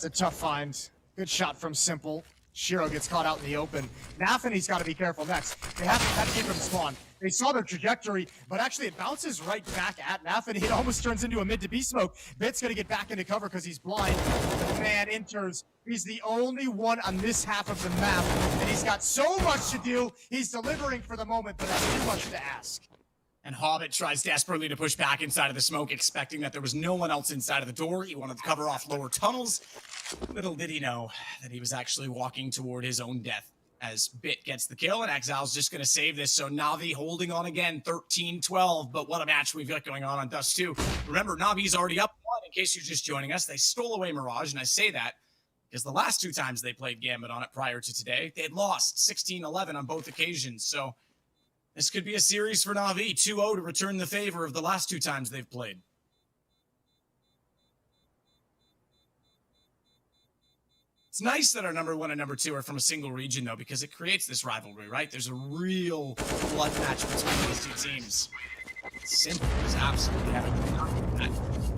a tough find. Good shot from Simple. Shiro gets caught out in the open. Nafany's got to be careful next. They have to keep him spawn. They saw their trajectory, but actually it bounces right back at Nafany. It almost turns into a mid to B smoke. Bit's going to get back into cover because he's blind. The man enters. He's the only one on this half of the map, and he's got so much to do. He's delivering for the moment, but that's too much to ask. And Hobbit tries desperately to push back inside of the smoke, expecting that there was no one else inside of the door. He wanted to cover off lower tunnels. Little did he know that he was actually walking toward his own death as Bit gets the kill, and Exile's just going to save this. So Na'Vi holding on again, 13-12. But what a match we've got going on Dust 2. Remember, Na'Vi's already up 1 in case you're just joining us. They stole away Mirage, and I say that because the last 2 times they played Gambit on it prior to today, they had lost 16-11 on both occasions. So this could be a series for Na'Vi, 2-0 to return the favor of the last 2 times they've played. It's nice that our number 1 and number 2 are from a single region, though, because it creates this rivalry, right? There's a real blood match between these 2 teams. Simple is absolutely having that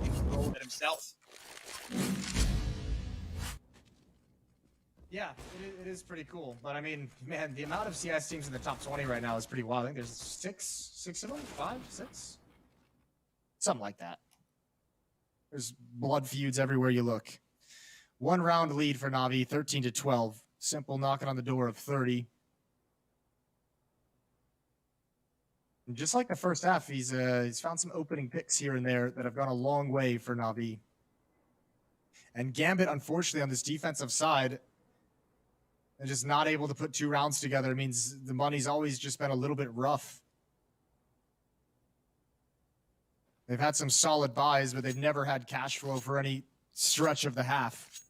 control of it himself. Yeah, it is pretty cool. But I mean, man, the amount of CS teams in the top 20 right now is pretty wild. I think there's six of them, 5, 6, something like that. There's blood feuds everywhere you look. 1 round lead for Na'Vi, 13-12. Simple knocking on the door of 30. And just like the first half, he's found some opening picks here and there that have gone a long way for Na'Vi. And Gambit, unfortunately, on this defensive side, and just not able to put 2 rounds together. It means the money's always just been a little bit rough. They've had some solid buys, but they've never had cash flow for any stretch of the half.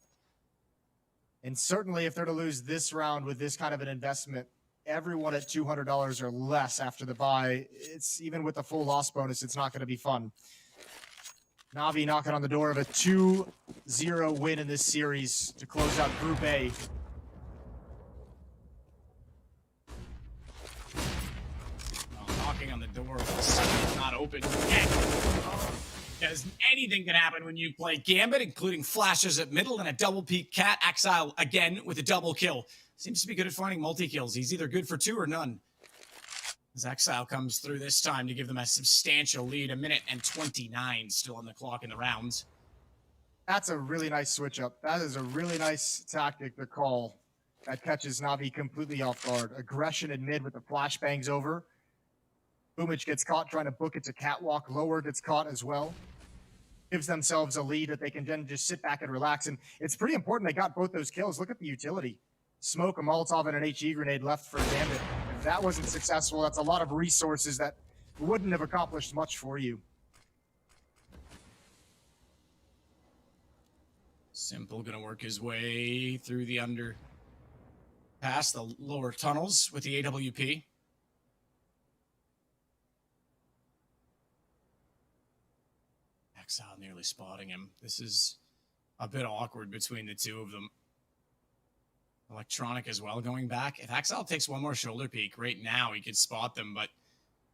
And certainly if they're to lose this round with this kind of an investment, everyone at $200 or less after the buy, it's even with the full loss bonus, it's not going to be fun. Na'Vi knocking on the door of a 2-0 win in this series to close out Group A. Knocking on the door, it's not open yet. Because anything can happen when you play Gambit, including flashes at middle and a double peek cat. Exile again with a double kill. Seems to be good at finding multi-kills. He's either good for 2 or none. As Exile comes through this time to give them a substantial lead. 1:29 still on the clock in the rounds. That's a really nice switch up. That is a really nice tactic to call. That catches Na'Vi completely off guard. Aggression in mid with the flashbangs over. Boomich gets caught trying to book it to catwalk. Lower gets caught as well. Gives themselves a lead that they can then just sit back and relax. And it's pretty important they got both those kills. Look at the utility. Smoke, a Molotov, and an HE grenade left for Gambit. If that wasn't successful, that's a lot of resources that wouldn't have accomplished much for you. Simple gonna work his way through the past the lower tunnels with the AWP. Exile nearly spotting him. This is a bit awkward between the 2 of them. Electronic as well going back. If Exile takes 1 more shoulder peek right now, he could spot them, but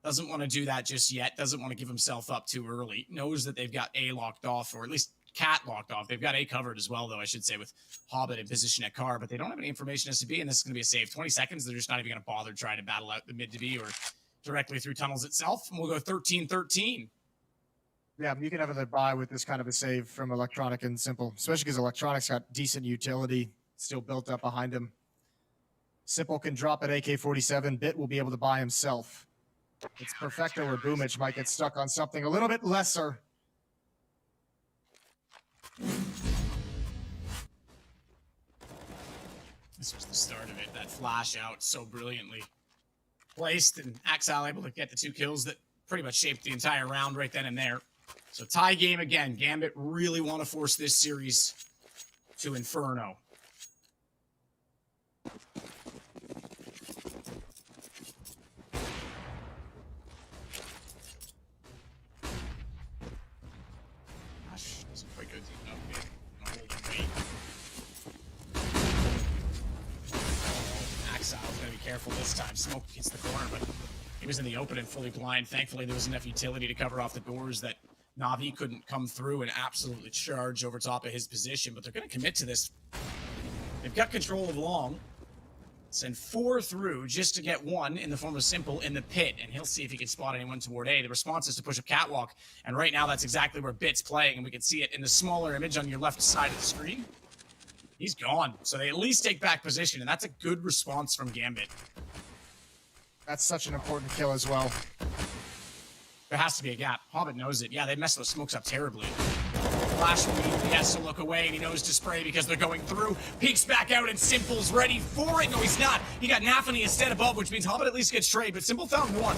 doesn't want to do that just yet. Doesn't want to give himself up too early. Knows that they've got A locked off, or at least Cat locked off. They've got A covered as well, though, I should say, with Hobbit in position at car, but they don't have any information as to B, and this is going to be a save. 20 seconds, they're just not even going to bother trying to battle out the mid to B or directly through tunnels itself, and we'll go 13-13. Yeah, you can have another buy with this kind of a save from Electronic and Simple, especially because Electronic's got decent utility still built up behind him. Simple can drop at AK-47. Bit will be able to buy himself. It's Perfecto or Boomich might get stuck on something a little bit lesser. This was the start of it. That flash out so brilliantly placed, and Exile able to get the 2 kills that pretty much shaped the entire round right then and there. So tie game again. Gambit really want to force this series to Inferno. Gosh, doesn't quite go deep enough. Exile's going to be careful this time. Smoke hits the corner, but he was in the open and fully blind. Thankfully, there was enough utility to cover off the doors that Na'Vi couldn't come through and absolutely charge over top of his position, but they're going to commit to this. They've got control of long. Send 4 through just to get 1 in the form of Simple in the pit, and he'll see if he can spot anyone toward A. The response is to push up catwalk, and right now that's exactly where Bit's playing, and we can see it in the smaller image on your left side of the screen. He's gone, so they at least take back position, and that's a good response from Gambit. That's such an important kill as well. There has to be a gap. Hobbit knows it. Yeah, they messed those smokes up terribly. Flash he has to look away, and he knows to spray because they're going through. Peeks back out, and Simple's ready for it. No, he's not. He got Nafany instead above, which means Hobbit at least gets trade, but Simple found one.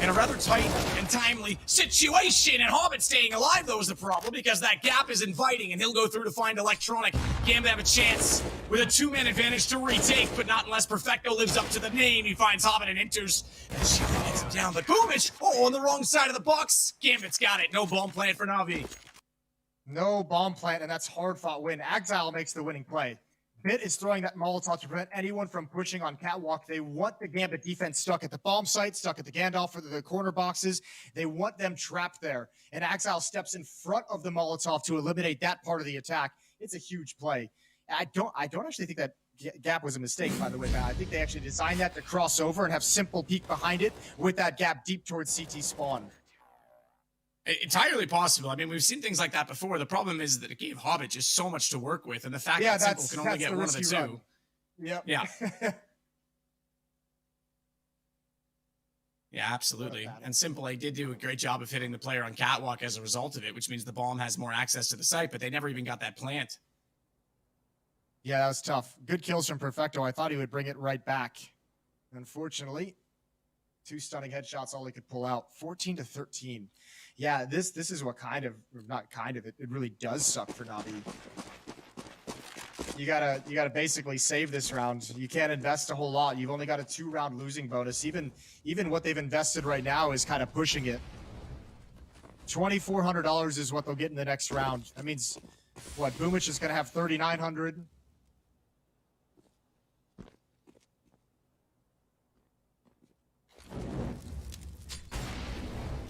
In a rather tight and timely situation, and Hobbit staying alive, though, is the problem, because that gap is inviting, and he'll go through to find Electronic. Gambit have a chance with a 2-man advantage to retake, but not unless Perfecto lives up to the name. He finds Hobbit and enters, and she gets him down, but Boomich, on the wrong side of the box. Gambit's got it. No bomb plant for Na'Vi. No bomb plant, and that's hard-fought win. Exile makes the winning play. Bit is throwing that Molotov to prevent anyone from pushing on Catwalk. They want the Gambit defense stuck at the bomb site, stuck at the Gandalf or the corner boxes. They want them trapped there. And Exile steps in front of the Molotov to eliminate that part of the attack. It's a huge play. I don't actually think that gap was a mistake, by the way, Matt. I think they actually designed that to cross over and have Simple peek behind it with that gap deep towards CT spawn. Entirely possible. I mean, we've seen things like that before. The problem is that it gave Hobbit just so much to work with, and the fact that Simple can only get one of the two. Yep. Yeah. Yeah, absolutely. And Simple did do a great job of hitting the player on Catwalk as a result of it, which means the bomb has more access to the site, but they never even got that plant. Yeah, that was tough. Good kills from Perfecto. I thought he would bring it right back. Unfortunately, 2 stunning headshots, all he could pull out. 14-13. Yeah, this is what it really does suck for Na'Vi. You gotta basically save this round. You can't invest a whole lot. You've only got a 2-round losing bonus. Even what they've invested right now is kind of pushing it. $2,400 is what they'll get in the next round. That means what? Boomich is gonna have 3,900.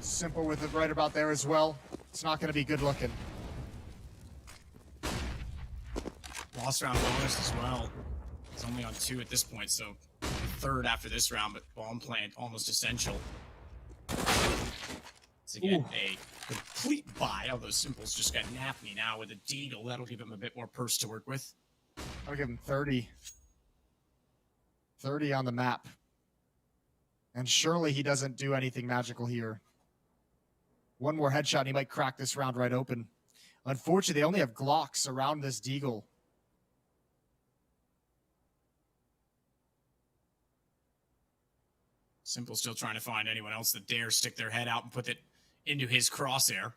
Simple with it right about there as well. It's not going to be good looking. Lost round bonus as well. It's only on 2 at this point, so 3rd after this round, but bomb plant almost essential. It's again a complete buy, although Simple's just got Nafany now with a Deagle. That'll give him a bit more purse to work with. I'll give him 30. 30 on the map. And surely he doesn't do anything magical here. One more headshot and he might crack this round right open. Unfortunately, they only have Glocks around this Deagle. Simple still trying to find anyone else that dare stick their head out and put it into his crosshair.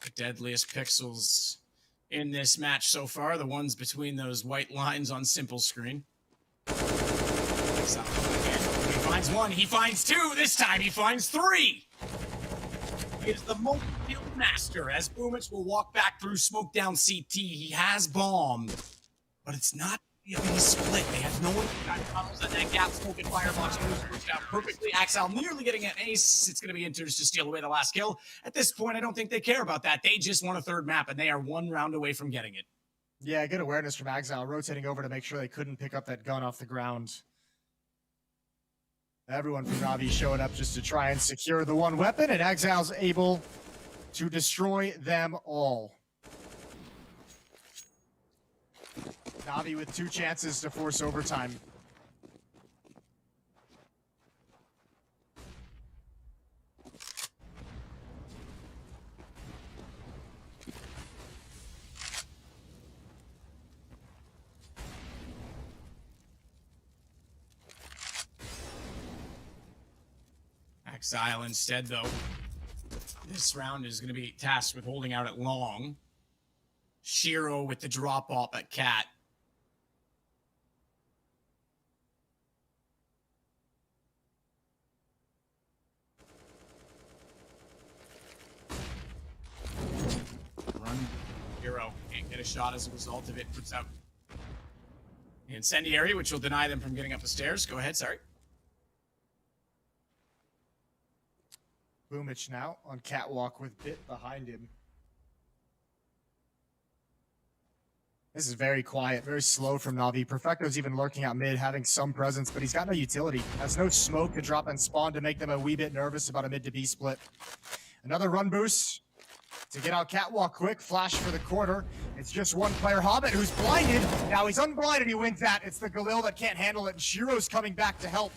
The deadliest pixels in this match so far, the ones between those white lines on Simple's screen. He finds 1, he finds 2, this time he finds 3! He is the multi-kill master, as Boomich will walk back through smoke down CT. He has bomb, but it's not really split. They have no one to tunnels, and that gap smoke and firebox moves down perfectly. Axel nearly getting an ace. It's going to be Inters to steal away the last kill. At this point, I don't think they care about that. They just want a 3rd map, and they are 1 round away from getting it. Yeah, good awareness from Exile, rotating over to make sure they couldn't pick up that gun off the ground. Everyone from Na'Vi showing up just to try and secure the 1 weapon, and Exile's able to destroy them all. Na'Vi with 2 chances to force overtime. Exile instead, though. This round is going to be tasked with holding out at long. Shiro with the drop-off at Cat. Run. Shiro can't get a shot as a result of it. Puts out incendiary, which will deny them from getting up the stairs. Go ahead, sorry. Boomich now on Catwalk with Bit behind him. This is very quiet, very slow from Na'Vi. Perfecto's even lurking out mid, having some presence, but he's got no utility. Has no smoke to drop and spawn to make them a wee bit nervous about a mid to B split. Another run boost to get out Catwalk quick. Flash for the corner. It's just 1 player, Hobbit, who's blinded. Now he's unblinded, he wins that. It's the Galil that can't handle it, and Shiro's coming back to help.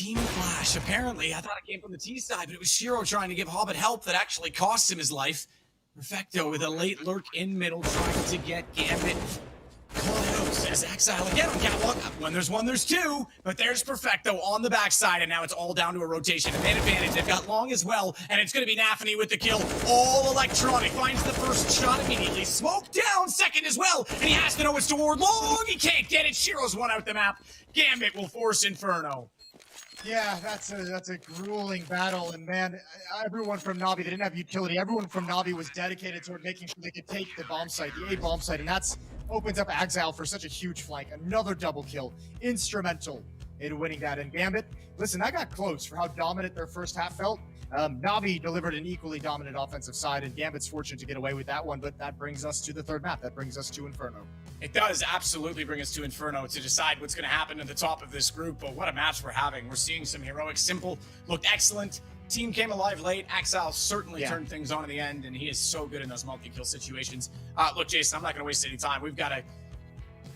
team flash. Apparently, I thought it came from the T side, but it was Shiro trying to give Hobbit help that actually cost him his life. Perfecto with a late lurk in middle, trying to get Gambit close as Exile again on catwalk. When there's one, there's two, but there's Perfecto on the backside, and now it's all down to a rotation. A man advantage. They've got Long as well, and it's going to be Nafany with the kill. All electronic, finds the first shot immediately. Smoke down, second as well, and he has to know it's toward Long. He can't get it. Shiro's one out the map. Gambit will force Inferno. Yeah, that's a grueling battle, and man, everyone from Navi, they didn't have utility. Everyone from Navi was dedicated toward making sure they could take the bomb site, the A bomb site, and that's opens up Exile for such a huge flank. Another double kill, instrumental in winning that. And Gambit, listen, that got close for how dominant their first half felt. Navi delivered an equally dominant offensive side, and Gambit's fortunate to get away with that one, but that brings us to the third map. That brings us to Inferno. It does absolutely bring us to Inferno to decide what's going to happen at the top of this group, but what a match we're having. We're seeing some heroic. Simple looked excellent. Team came alive late. Exile certainly turned things on in the end, and he is so good in those multi-kill situations. Look, Jason, I'm not going to waste any time. We've got to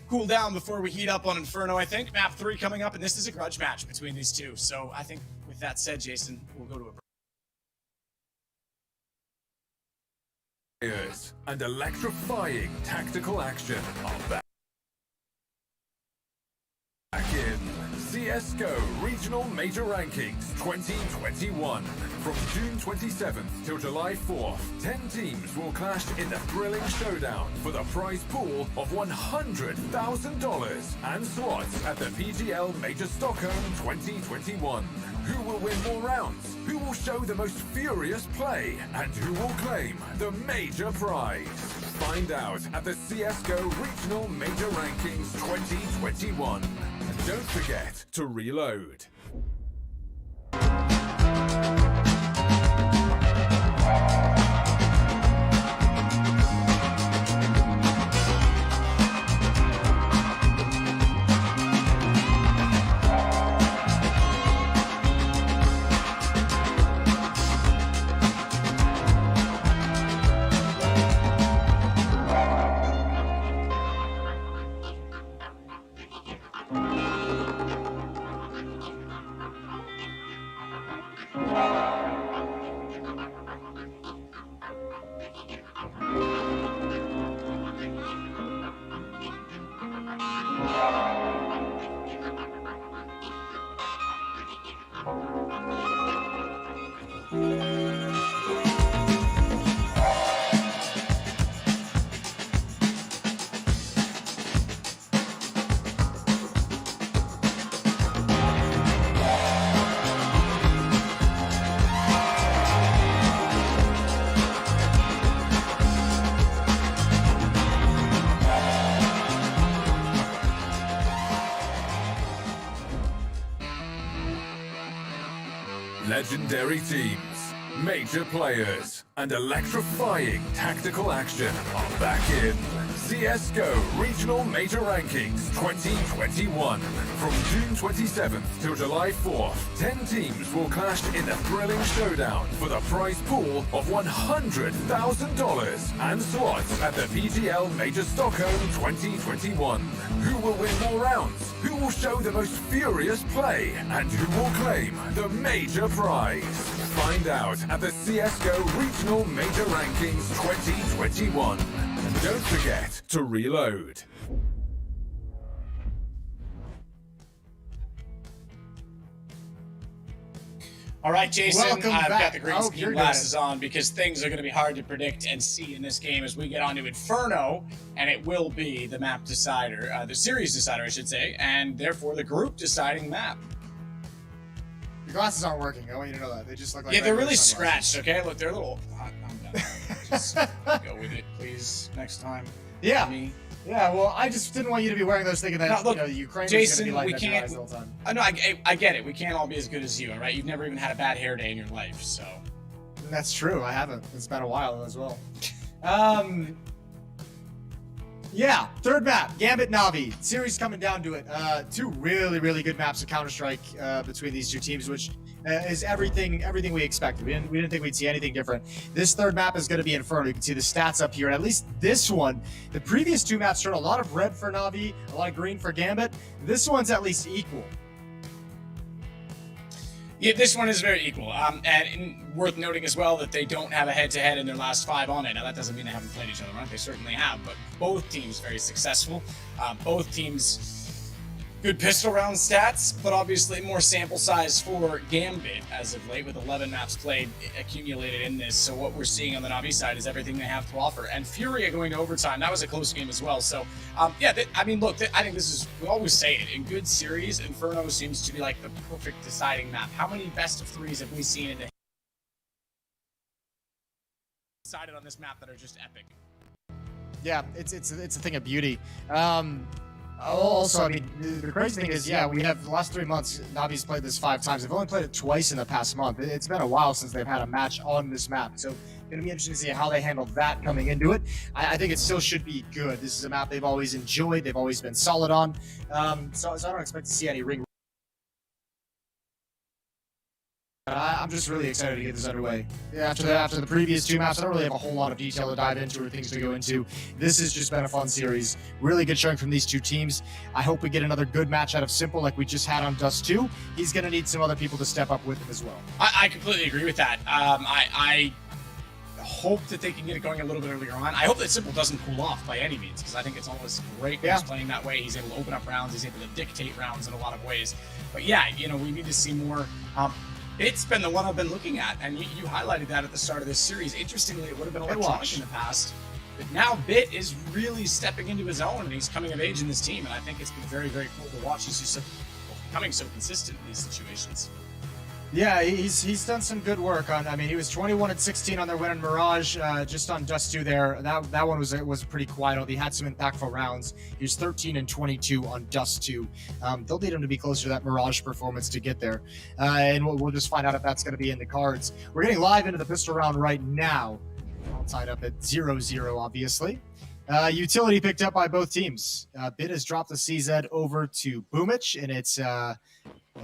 cool down before we heat up on Inferno, I think. Map 3 coming up, and this is a grudge match between these two. So I think with that said, Jason, we'll go to a break. And electrifying tactical action are back in CSGO Regional Major Rankings 2021. From June 27th till July 4th, 10 teams will clash in the thrilling showdown for the prize pool of $100,000 and slots at the PGL Major Stockholm 2021. Who will win more rounds? Who will show the most furious play? And who will claim the major prize? Find out at the CSGO Regional Major Rankings 2021. And don't forget to reload. Legendary teams, major players, and electrifying tactical action are back in CSGO Regional Major Rankings 2021. From June 27th till July 4th, 10 teams will clash in the thrilling showdown for the prize pool of $100,000 and slots at the PGL Major Stockholm 2021. Who will win more rounds? Who will show the most furious play? And who will claim the major prize? Find out at the CSGO Regional Major Rankings 2021. And don't forget to reload. All right, Jason, Welcome I've back. got the green screen glasses on because things are going to be hard to predict and see in this game as we get on to Inferno, and it will be the map decider, the series decider, I should say, and therefore the group deciding map. Your glasses aren't working. I want you to know that. They just look like they're really sunglasses. scratched, okay? Look, they're a little... I'm done. Just go with it, please, next time. Yeah. Me. Yeah, well, I just didn't want you to be wearing those thinking that, No, look, the Ukraine Jason, is going we to be like can't... the whole time. No, I get it. We can't all be as good as you, all right? You've never even had a bad hair day in your life, so... That's true. I haven't. It's been a while as well. Yeah, third map, Gambit Navi. Series coming down to it. Two really, really good maps of Counter-Strike between these two teams, which is everything we expected. We didn't think we'd see anything different. This third map is going to be Inferno. You can see the stats up here. And at least this one, the previous two maps showed a lot of red for Navi, a lot of green for Gambit. This one's at least equal. Yeah, this one is very equal. And worth noting as well that they don't have a head-to-head in their last 5 on it. Now, that doesn't mean they haven't played each other, right? They certainly have, but both teams very successful. Both teams good pistol round stats, but obviously more sample size for Gambit as of late with 11 maps played accumulated in this. So what we're seeing on the Navi side is everything they have to offer. And Furia going to overtime, that was a close game as well. So yeah, I mean, look, I think this is, we always say it, in good series, Inferno seems to be like the perfect deciding map. How many best of 3s have we seen in the decided on this map that are just epic? Yeah, it's a thing of beauty. Also, I mean, the crazy thing is, yeah, we have the last 3 months, Navi's played this 5 times. They've only played it twice in the past month. It's been a while since they've had a match on this map. So it's going to be interesting to see how they handle that coming into it. I think it still should be good. This is a map they've always enjoyed. They've always been solid on. So I don't expect to see any ring. I'm just really excited to get this underway. After the previous 2 maps, I don't really have a whole lot of detail to dive into or things to go into. This has just been a fun series. Really good showing from these 2 teams. I hope we get another good match out of Simple like we just had on Dust 2. He's going to need some other people to step up with him as well. I completely agree with that. I hope that they can get it going a little bit earlier on. I hope that Simple doesn't cool off by any means, because I think it's always great when he's playing that way. He's able to open up rounds. He's able to dictate rounds in a lot of ways. But yeah, you know, we need to see more. It's been the one I've been looking at, and you highlighted that at the start of this series. Interestingly, it would have been Electronic in the past, but now Bit is really stepping into his own, and he's coming of age in this team, and I think it's been very, very cool to watch. He's just becoming so consistent in these situations. Yeah, he's done some good work on. I mean, he was 21-16 on their win in Mirage, just on Dust 2 there. That one was pretty quiet. Although he had some impactful rounds. He was 13-22 on Dust 2. They'll need him to be closer to that Mirage performance to get there, and we'll just find out if that's going to be in the cards. We're getting live into the pistol round right now. All tied up at 0-0, obviously. Utility picked up by both teams. Bit has dropped the CZ over to Boomich, and it's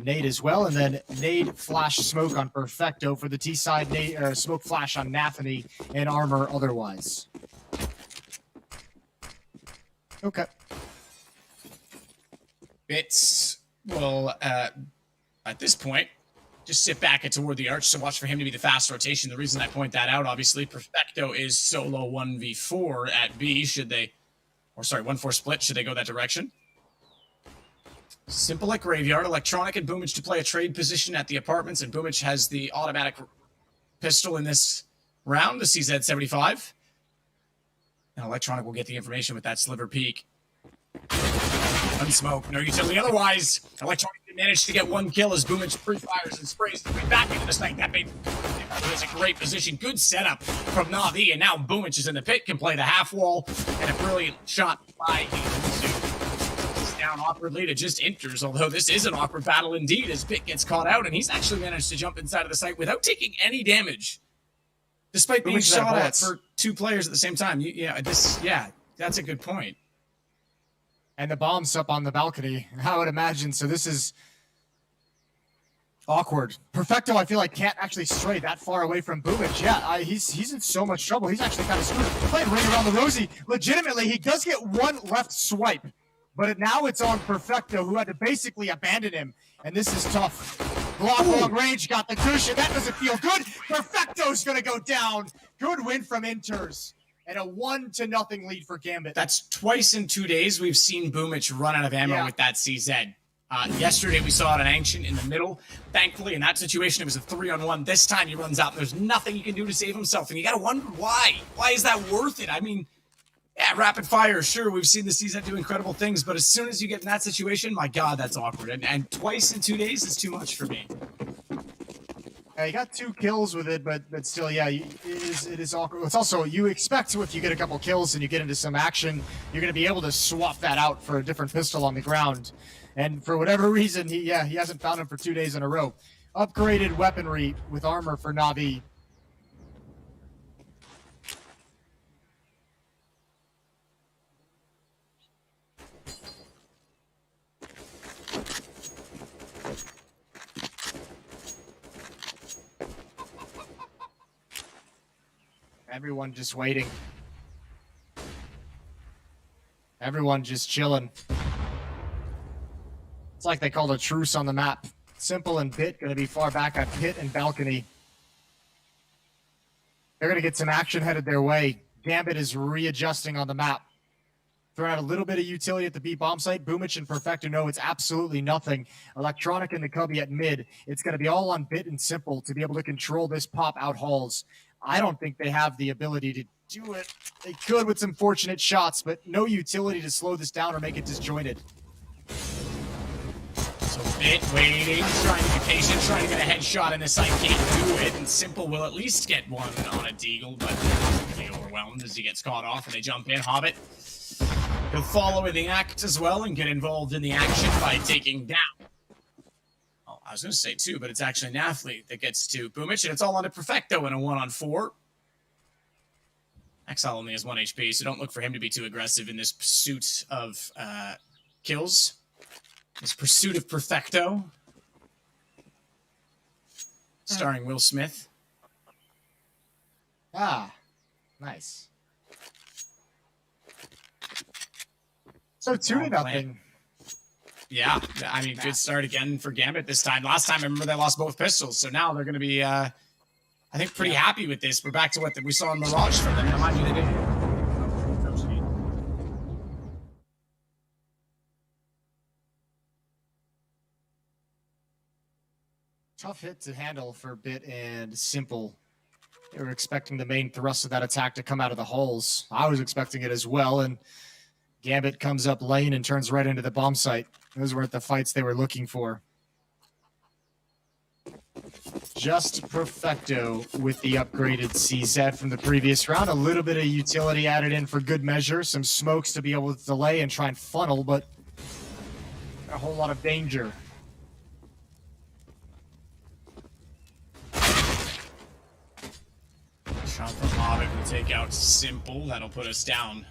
Nade as well, and then Nade flash smoke on Perfecto for the T side. Nade smoke flash on Nathany and Armor otherwise. Okay. Bits will at this point just sit back and toward the arch to watch for him to be the fast rotation. The reason I point that out, obviously, Perfecto is solo 1v4 at B. Should they, or sorry, 1-4 split? Should they go that direction? Simple at Graveyard, Electronic and Boomich to play a trade position at the apartments, and Boomich has the automatic pistol in this round, the CZ75. And Electronic will get the information with that sliver peek. Unsmoke, no utility otherwise. Electronic managed to get 1 kill as Boomich pre-fires and sprays the way back into the snake. That was a great position. Good setup from Navi, and now Boomich is in the pit, can play the half wall, and a brilliant shot by down awkwardly to just enters, although this is an awkward battle indeed as Bit gets caught out, and he's actually managed to jump inside of the site without taking any damage, despite being shot at for 2 players at the same time. Yeah, that's a good point. And the bomb's up on the balcony, I would imagine, so this is awkward. Perfecto, I feel like, can't actually stray that far away from Boomich. Yeah, he's in so much trouble. He's actually kind of screwed. Playing Ring Around the Rosie. Legitimately, he does get 1 left swipe. But now it's on Perfecto, who had to basically abandon him. And this is tough. Block long range, got the cushion. That doesn't feel good. Perfecto's going to go down. Good win from Inters. And a 1-0 lead for Gambit. That's twice in 2 days we've seen Boomich run out of ammo with that CZ. Yesterday we saw it an Ancient in the middle. Thankfully, in that situation, it was a 3-on-1. This time he runs out and there's nothing he can do to save himself. And you got to wonder why. Why is that worth it? I mean, yeah, rapid fire, sure, we've seen the CZ do incredible things, but as soon as you get in that situation, my God, that's awkward. And twice in 2 days is too much for me. Yeah, you got 2 kills with it, but still, yeah, it is awkward. It's also, you expect if you get a couple kills and you get into some action, you're going to be able to swap that out for a different pistol on the ground. And for whatever reason, he hasn't found him for 2 days in a row. Upgraded weaponry with armor for Navi. Everyone just waiting. Everyone just chilling. It's like they called a truce on the map Simple and Bit going to be far back at pit and balcony. They're going to get some action headed their way. Gambit is readjusting on the map. Throwing out a little bit of utility at the B bomb site. Boomich and Perfecto know it's absolutely nothing. Electronic and the Cubby at mid. It's going to be all on Bit and Simple to be able to control this pop out halls. I don't think they have the ability to do it. They could with some fortunate shots, but no utility to slow this down or make it disjointed. So Bit waiting, trying to be patient, trying to get a headshot in the site, can't do it, and Simple will at least get one on a deagle, but he's overwhelmed as he gets caught off and they jump in. Hobbit, he'll follow in the act as well and get involved in the action by taking down. Oh, I was going to say two, but it's actually Nathley that gets to Boomich, and it's all onto Perfecto in a 1-on-4. Exile only has 1 HP, so don't look for him to be too aggressive in this pursuit of kills. This pursuit of Perfecto. Starring Will Smith. Ah, nice. So 2-0. Yeah, I mean, good start again for Gambit this time. Last time, I remember they lost both pistols, so now they're going to be, I think, pretty happy with this. We're back to what we saw in Mirage from them. Now, mind you, they didn't. Tough hit to handle for Bit and Simple. They were expecting the main thrust of that attack to come out of the holes. I was expecting it as well, and Gambit comes up lane and turns right into the bomb site. Those weren't the fights they were looking for. Just Perfecto with the upgraded CZ from the previous round. A little bit of utility added in for good measure. Some smokes to be able to delay and try and funnel, but a whole lot of danger. Shot from Hobbit will take out Simple. That'll put us down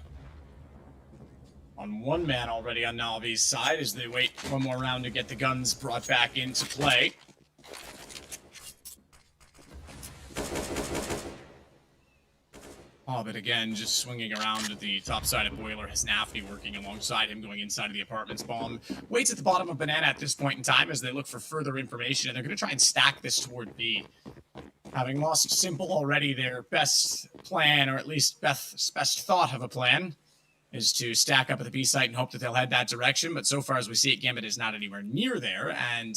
on one man already on Na'Vi's side as they wait one more round to get the guns brought back into play. Hobbit again just swinging around to the top side of Boiler. Has Nafty working alongside him, going inside of the apartments. Bomb waits at the bottom of Banana at this point in time as they look for further information, and they're going to try and stack this toward B. Having lost Simple already, their best plan, or at least best thought of a plan, is to stack up at the B site and hope that they'll head that direction. But so far as we see it, Gambit is not anywhere near there, and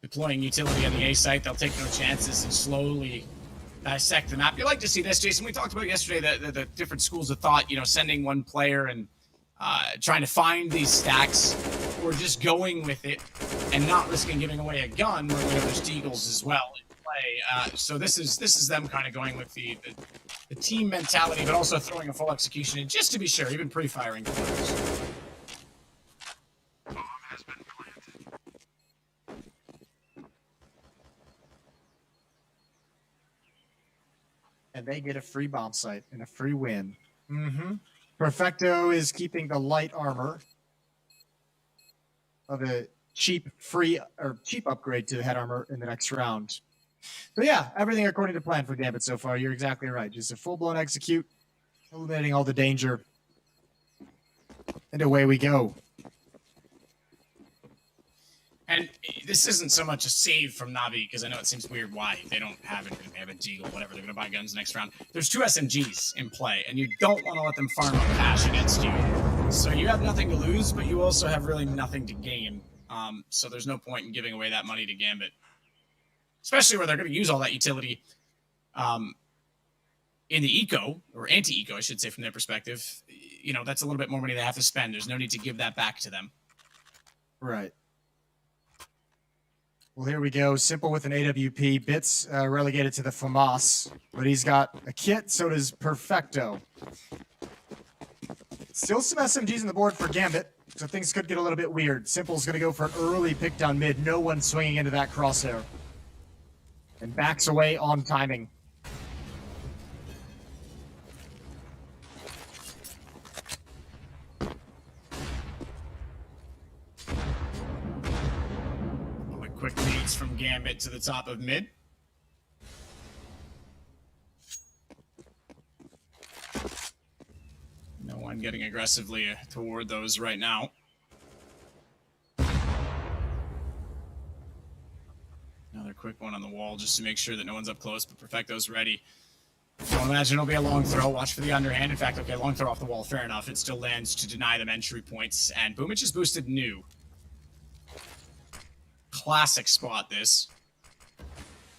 deploying utility on the A site, they'll take no chances and slowly dissect the map. You like to see this, Jason. We talked about yesterday the different schools of thought, you know, sending one player and trying to find these stacks, or just going with it and not risking giving away a gun, where there's deagles as well in play. So this is them kind of going with the team mentality, but also throwing a full execution in just to be sure, even pre-firing. And they get a free bomb site and a free win. Perfecto is keeping the light armor of a cheap upgrade to the head armor in the next round. So yeah, everything according to plan for Gambit so far. You're exactly right. Just a full-blown execute, eliminating all the danger. And away we go. And this isn't so much a save from Navi, because I know it seems weird why they don't have it. They have a deagle, whatever. They're going to buy guns next round. There's 2 SMGs in play, and you don't want to let them farm up cash against you. So you have nothing to lose, but you also have really nothing to gain. So there's no point in giving away that money to Gambit, especially where they're going to use all that utility in the eco, or anti-eco, I should say, from their perspective. You know, that's a little bit more money they have to spend. There's no need to give that back to them. Right. Well, here we go. Simple with an AWP. Bits relegated to the FAMAS, but he's got a kit, so does Perfecto. Still some SMGs on the board for Gambit, so things could get a little bit weird. Simple's going to go for an early pick down mid. No one swinging into that crosshair. And backs away on timing. Quick leads from Gambit to the top of mid. No one getting aggressively toward those right now. just to make sure that no one's up close, but Perfecto's ready. Don't imagine it'll be a long throw. Watch for the underhand. In fact, okay, long throw off the wall. Fair enough. It still lands to deny them entry points. And Boomich is boosted new. Classic spot, this.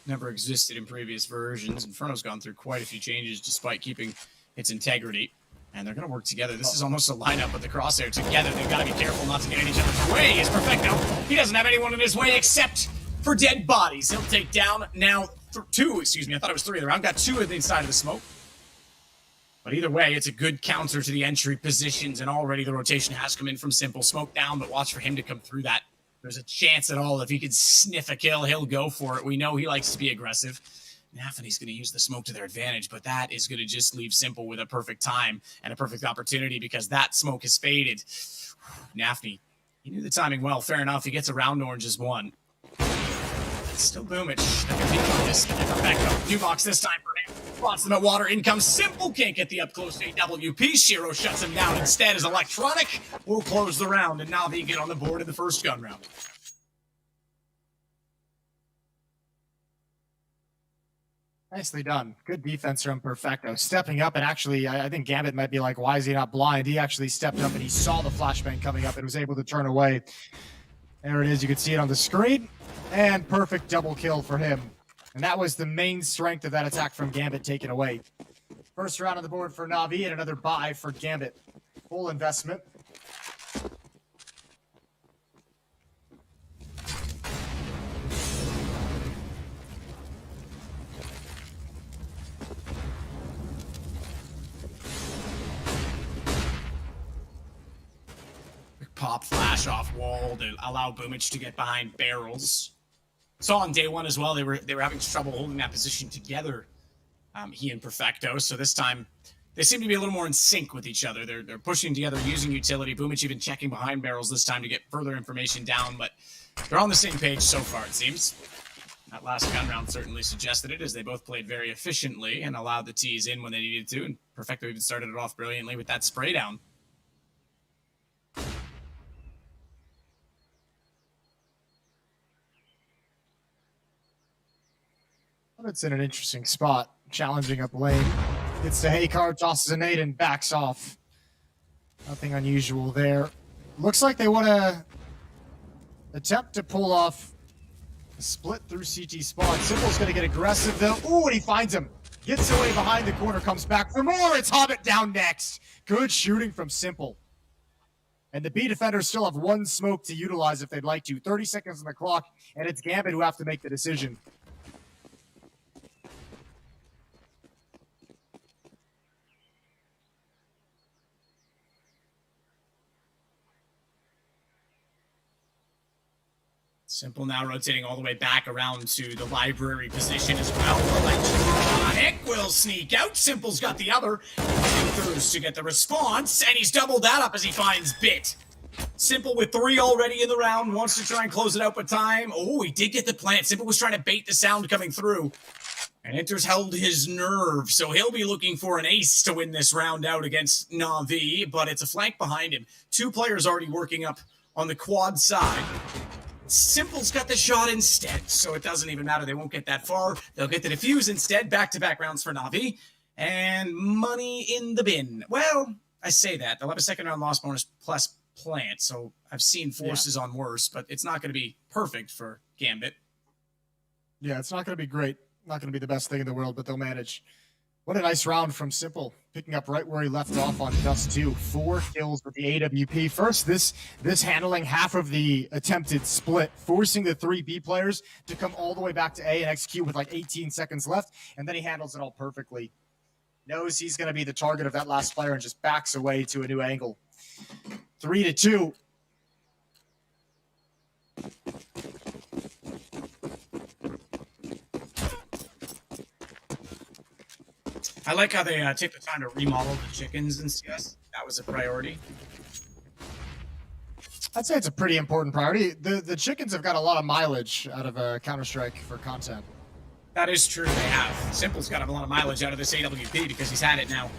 Never existed in previous versions. Inferno's gone through quite a few changes despite keeping its integrity. And they're going to work together. This is almost a lineup with the crosshair together. They've got to be careful not to get in each other's way. Is Perfecto. He doesn't have anyone in his way except for dead bodies. He'll take down now two, excuse me. I thought it was 3 of the round. Got 2 of the inside of the smoke. But either way, it's a good counter to the entry positions. And already the rotation has come in from Simple. Smoke down, but watch for him to come through that. There's a chance at all. If he could sniff a kill, he'll go for it. We know he likes to be aggressive. Nafany's going to use the smoke to their advantage, but that is going to just leave Simple with a perfect time and a perfect opportunity because that smoke has faded. Nafany, he knew the timing well. Fair enough. He gets a round orange as 1. Still Boomich. They're going to be this. Back up. New box this time for him. Spots them at water. In comes Simple. Can't get the up close AWP. Shiro shuts him down instead as Electronic will close the round, and Na'Vi get on the board in the first gun round. Nicely done. Good defense from Perfecto. Stepping up, and actually, I think Gambit might be like, why is he not blind? He actually stepped up and he saw the flashbang coming up and was able to turn away. There it is. You can see it on the screen. And perfect double kill for him. And that was the main strength of that attack from Gambit taken away. First round on the board for Na'Vi and another buy for Gambit. Full investment. Pop flash off wall to allow Boomich to get behind barrels. Saw on day 1 as well, they were having trouble holding that position together, he and Perfecto. So this time, they seem to be a little more in sync with each other. They're pushing together, using utility. Boomich even checking behind barrels this time to get further information down, but they're on the same page so far, it seems. That last gun round certainly suggested it, as they both played very efficiently and allowed the T's in when they needed to, and Perfecto even started it off brilliantly with that spray down. It's in an interesting spot. Challenging up lane. Gets to Haykar, tosses a nade, and backs off. Nothing unusual there. Looks like they want to attempt to pull off a split through CT spawn. Simple's going to get aggressive, though. Ooh, and he finds him. Gets away behind the corner, comes back for more. It's Hobbit down next. Good shooting from Simple. And the B defenders still have 1 smoke to utilize if they'd like to. 30 seconds on the clock, and it's Gambit who have to make the decision. Simple now rotating all the way back around to the library position as well. Electronic will sneak out. Simple's got the other. Throws to get the response, and he's doubled that up as he finds Bit. Simple with 3 already in the round. Wants to try and close it out with time. Oh, he did get the plant. Simple was trying to bait the sound coming through. And Inter's held his nerve, so he'll be looking for an ace to win this round out against Na'Vi, but it's a flank behind him. 2 players already working up on the quad side. Simple's got the shot instead, so it doesn't even matter. They won't get that far. They'll get the defuse instead. Back-to-back rounds for Na'Vi. And money in the bin. Well, I say that. They'll have a second round loss bonus plus plant, so I've seen forces on worse, but it's not going to be perfect for Gambit. Yeah, it's not going to be great. Not going to be the best thing in the world, but they'll manage. What a nice round from Simple, picking up right where he left off on Dust 2. 4 kills with the AWP. First, this handling half of the attempted split, forcing the 3 B players to come all the way back to A and execute with like 18 seconds left, and then he handles it all perfectly. Knows he's going to be the target of that last player and just backs away to a new angle. 3-2. I like how they take the time to remodel the chickens in CS. That was a priority. I'd say it's a pretty important priority. The chickens have got a lot of mileage out of Counter-Strike for content. That is true, they have. Simple's got a lot of mileage out of this AWP because he's had it now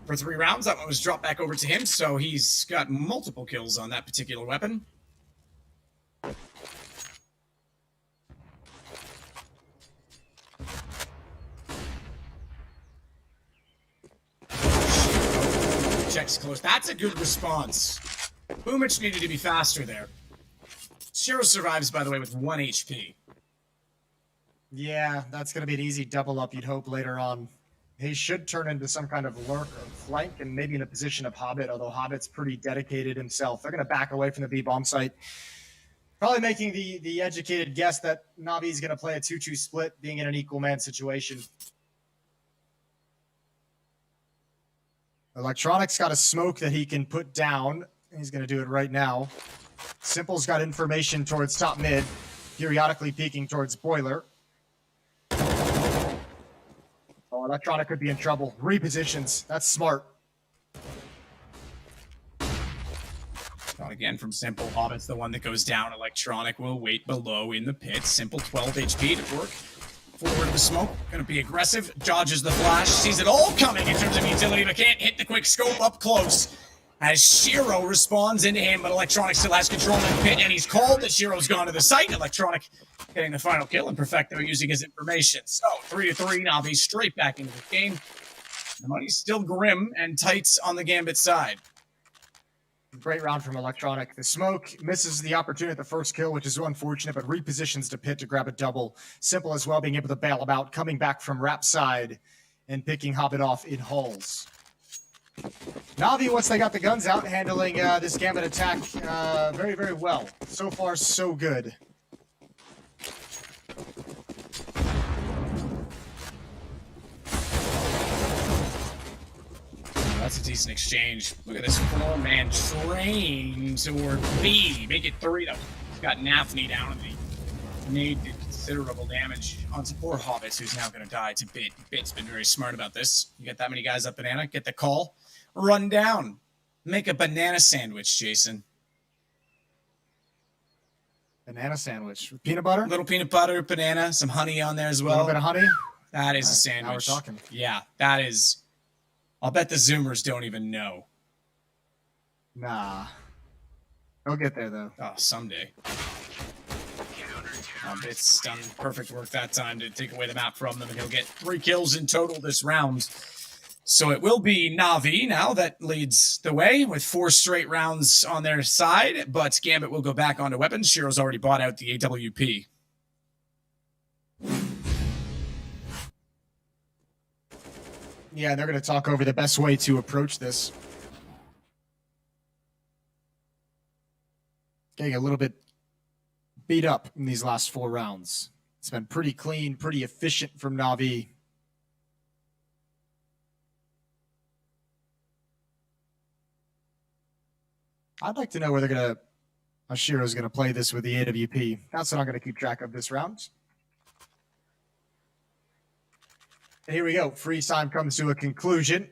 for 3 rounds. That one was dropped back over to him, so he's got multiple kills on that particular weapon. checks close. That's a good response. Boomich needed to be faster there. Shiro survives, by the way, with 1 HP. Yeah, that's going to be an easy double up, you'd hope, later on. He should turn into some kind of lurk or flank and maybe in a position of Hobbit, although Hobbit's pretty dedicated himself. They're going to back away from the B-bomb site. Probably making the educated guess that Navi's going to play a 2-2 split, being in an equal man situation. Electronic's got a smoke that he can put down. He's going to do it right now. Simple's got information towards top mid, periodically peeking towards boiler. Oh, Electronic could be in trouble. Repositions. That's smart. Not again from Simple. Hobbit's the one that goes down. Electronic will wait below in the pit. Simple 12 HP to work. Forward of the smoke. Gonna be aggressive. Dodges the flash. Sees it all coming in terms of utility, but can't hit the quick scope up close. As Shiro responds into him, but Electronic still has control in the pit, and he's called that Shiro's gone to the site. Electronic getting the final kill, and Perfecto using his information. So, 3-3, Navi straight back into the game. The money's still grim and tight on the Gambit side. Great round from Electronic. The smoke misses the opportunity at the first kill, which is unfortunate, but repositions to pit to grab a double. Simple as well, being able to bail him out, coming back from Rap side and picking Hobbit off in hulls. Navi, once they got the guns out, handling this Gambit attack very, very well. So far, so good. That's a decent exchange. Look at this 4-man train toward B. Make it 3 though. He's got Nafni down, and the nade did considerable damage onto poor Hobbits, who's now going to die to Bit. Bit's been very smart about this. You get that many guys up banana, get the call, run down, make a banana sandwich, Jason. Banana sandwich with peanut butter? A little peanut butter, banana, some honey on there as well. A little bit of honey? That is All a right, sandwich. now we're talking. Yeah, that is. I'll bet the Zoomers don't even know. Nah. They'll get there, though. Oh, someday. Bit's done perfect work that time to take away the map from them, and he'll get 3 kills in total this round. So it will be Navi now that leads the way with 4 straight rounds on their side, but Gambit will go back onto weapons. Shiro's already bought out the AWP. Yeah, they're going to talk over the best way to approach this. Getting a little bit beat up in these last 4 rounds. It's been pretty clean, pretty efficient from Navi. I'd like to know where they're going to, how Shiro's going to play this with the AWP. That's what I'm going to keep track of this round. And here we go. Freeze time comes to a conclusion.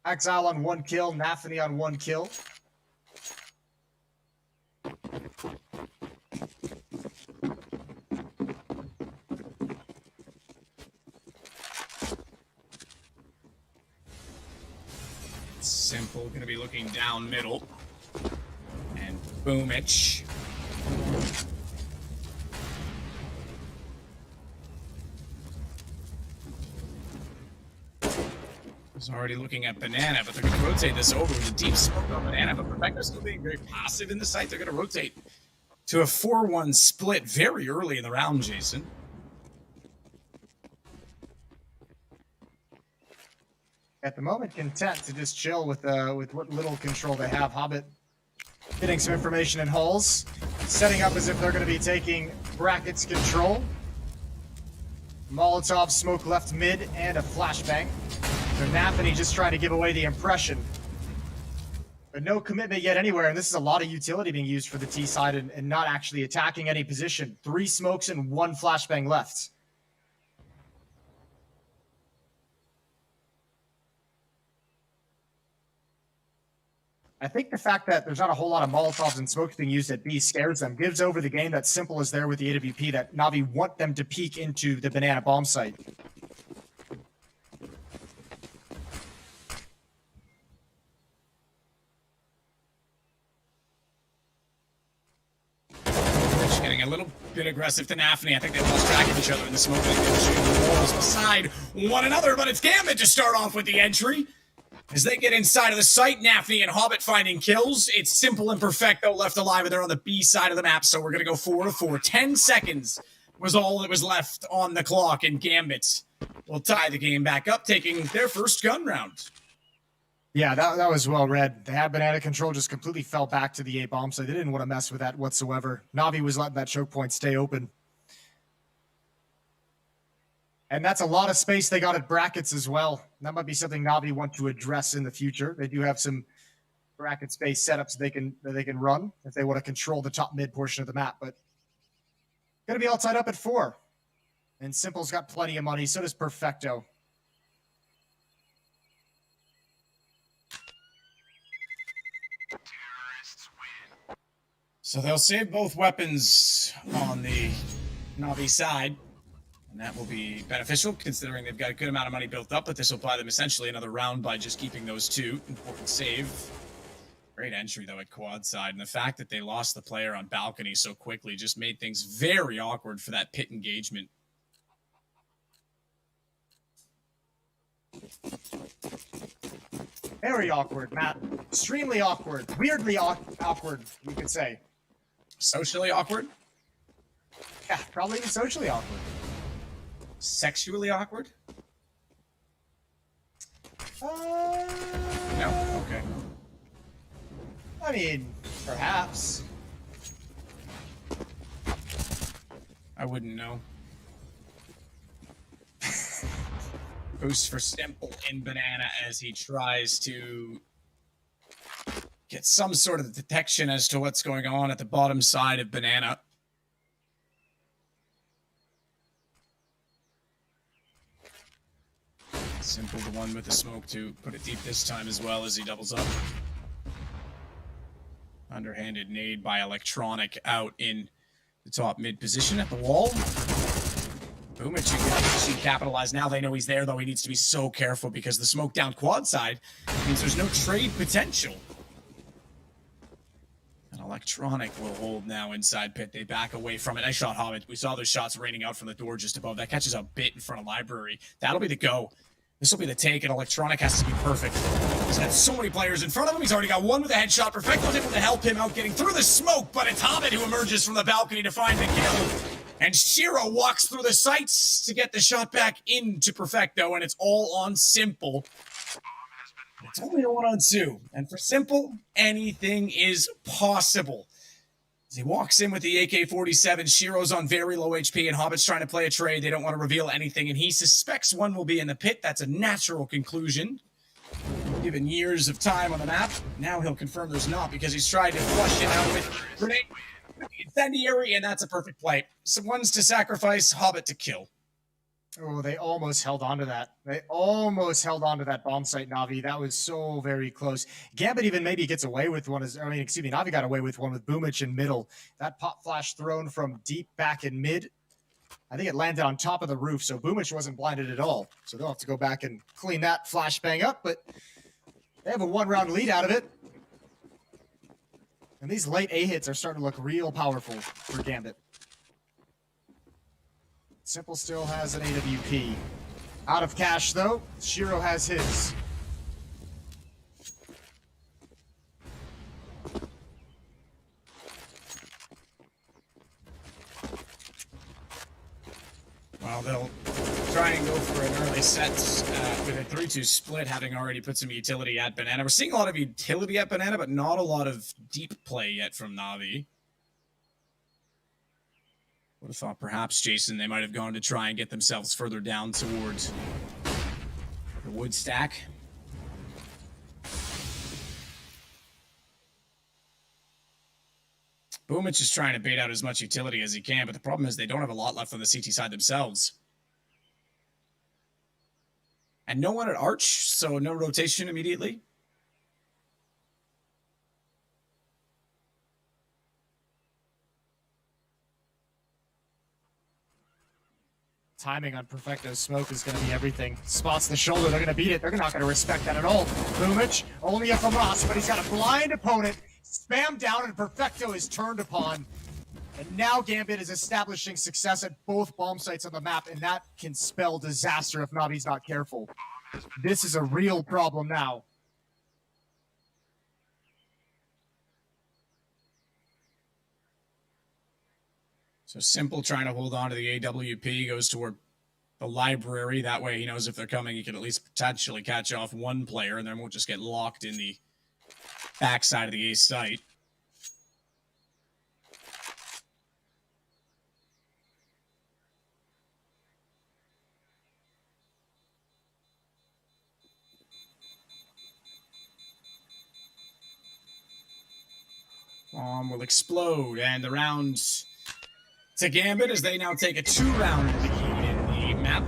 Exile on 1 kill, Nafany on 1 kill. Simple going to be looking down middle. And Boomich. Is already looking at banana, but they're going to rotate this over with a deep smoke on banana. But Perfecto's still being very passive in the site. They're going to rotate to a 4-1 split very early in the round, Jason. At the moment, content to just chill with what little control they have. Hobbit getting some information in hulls, setting up as if they're going to be taking brackets control. Molotov smoke left mid and a flashbang. So Nafany just trying to give away the impression. But no commitment yet anywhere, and this is a lot of utility being used for the T side and not actually attacking any position. 3 smokes and 1 flashbang left. I think the fact that there's not a whole lot of Molotovs and smokes being used at B scares them, gives over the game that Simple is there with the AWP, that Navi want them to peek into the banana bomb site. Getting a little bit aggressive to Nafany. I think they lost track of each other in the smoke. They're shooting the walls beside one another, but it's Gambit to start off with the entry. As they get inside of the site, Nafni and Hobbit finding kills. It's Simple and Perfecto left alive, and they're on the B side of the map, so we're going to go 4-4. 10 seconds was all that was left on the clock, and Gambit will tie the game back up, taking their first gun round. Yeah, that was well read. They had banana control, just completely fell back to the A bomb, so they didn't want to mess with that whatsoever. Na'Vi was letting that choke point stay open. And that's a lot of space they got at brackets as well. That might be something Na'Vi want to address in the future. They do have some bracket space setups that they can run if they want to control the top mid portion of the map. But going to be all tied up at 4. And Simple's got plenty of money. So does Perfecto. So they'll save both weapons on the Na'Vi side. And that will be beneficial, considering they've got a good amount of money built up, but this will buy them essentially another round by just keeping those 2. Important save. Great entry, though, at quad side. And the fact that they lost the player on balcony so quickly just made things very awkward for that pit engagement. Very awkward, Matt. Extremely awkward. Weirdly awkward, you could say. Socially awkward? Yeah, probably even socially awkward. Sexually awkward? No? Okay. I mean, perhaps. I wouldn't know. Boost for Simple in Banana as he tries to get some sort of detection as to what's going on at the bottom side of Banana. Simple, the one with the smoke to put it deep this time as well as he doubles up. Underhanded nade by Electronic out in the top mid position at the wall. Boomich, you can see capitalize. Now they know he's there, though he needs to be so careful because the smoke down quad side means there's no trade potential. And Electronic will hold now inside pit. They back away from it. Nice shot, Hobbit. We saw those shots raining out from the door just above. That catches a bit in front of Library. That'll be the go. This will be the take, and Electronic has to be perfect. He's got so many players in front of him. He's already got one with a headshot. Perfecto's able to help him out getting through the smoke, but it's Hobbit who emerges from the balcony to find the kill. And Shiro walks through the sights to get the shot back into Perfecto, and it's all on Simple. It's only a 1-on-2. And for Simple, anything is possible. As he walks in with the AK-47, Shiro's on very low HP, and Hobbit's trying to play a trade. They don't want to reveal anything, and he suspects one will be in the pit. That's a natural conclusion. Given years of time on the map, now he'll confirm there's not, because he's tried to flush it out with grenade, incendiary, and that's a perfect play. So one's to sacrifice, Hobbit to kill. Oh, they almost held on to that. They almost held on to that bomb site, Na'Vi. That was so very close. Gambit even maybe gets away with one. Na'Vi got away with one with Boomich in middle. That pop flash thrown from deep back in mid, I think it landed on top of the roof, so Boomich wasn't blinded at all. So they'll have to go back and clean that flashbang up, but they have a 1-round lead out of it. And these late A hits are starting to look real powerful for Gambit. Simple still has an AWP. Out of cash, though. Shiro has his. Well, they'll try and go for an early set with a 3-2 split, having already put some utility at Banana. We're seeing a lot of utility at Banana, but not a lot of deep play yet from Na'Vi. Would have thought perhaps, Jason, they might have gone to try and get themselves further down towards the wood stack. Boomich is trying to bait out as much utility as he can, but the problem is they don't have a lot left on the CT side themselves. And no one at Arch, so no rotation immediately. Timing on Perfecto's smoke is going to be everything. Spots the shoulder, they're going to beat it. They're not going to respect that at all. Boomich, only a Famas, but he's got a blind opponent. Spam down, and Perfecto is turned upon. And now Gambit is establishing success at both bomb sites on the map, and that can spell disaster if Navi's not careful. This is a real problem now. So Simple trying to hold on to the AWP, goes toward the library. That way he knows if they're coming, he can at least potentially catch off one player, and then won't just get locked in the backside of the A site. Bomb will explode, and the rounds to Gambit as they now take a 2-round lead in the map.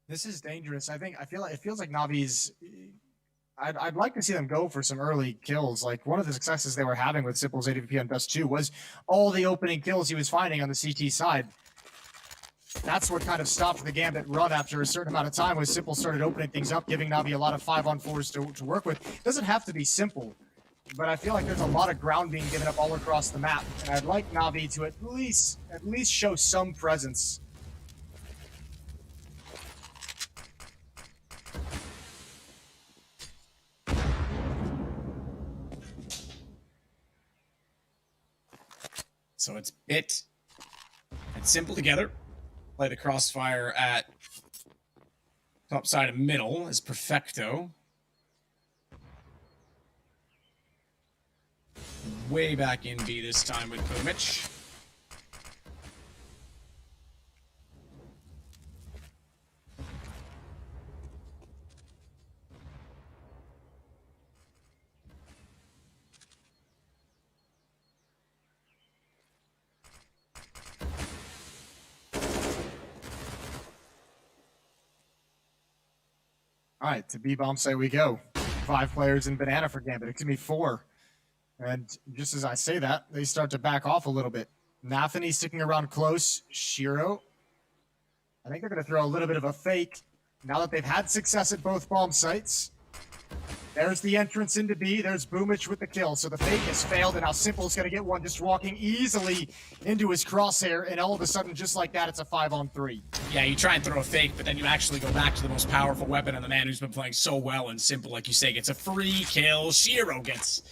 This is dangerous. I feel like it feels like Navi's. I'd like to see them go for some early kills. Like one of the successes they were having with Simple's AWP on Dust 2 was all the opening kills he was finding on the CT side. That's what kind of stopped the Gambit run after a certain amount of time, was Simple started opening things up, giving Navi a lot of 5-on-4s to work with. It doesn't have to be Simple, but I feel like there's a lot of ground being given up all across the map, and I'd like Navi to at least show some presence. So it's Bit and Simple together. Play the crossfire at top side of middle is Perfecto. Way back in B this time with Boomich. All right, to B-bomb site we go. 5 players in Banana for Gambit. It can be 4. And just as I say that, they start to back off a little bit. Nathany sticking around close. Shiro. I think they're going to throw a little bit of a fake now that they've had success at both bomb sites. There's the entrance into B. There's Boomich with the kill. So the fake has failed, and now Simple's going to get one, just walking easily into his crosshair. And all of a sudden, just like that, it's a 5-on-3. Yeah, you try and throw a fake, but then you actually go back to the most powerful weapon and the man who's been playing so well and Simple, like you say, gets a free kill. Shiro gets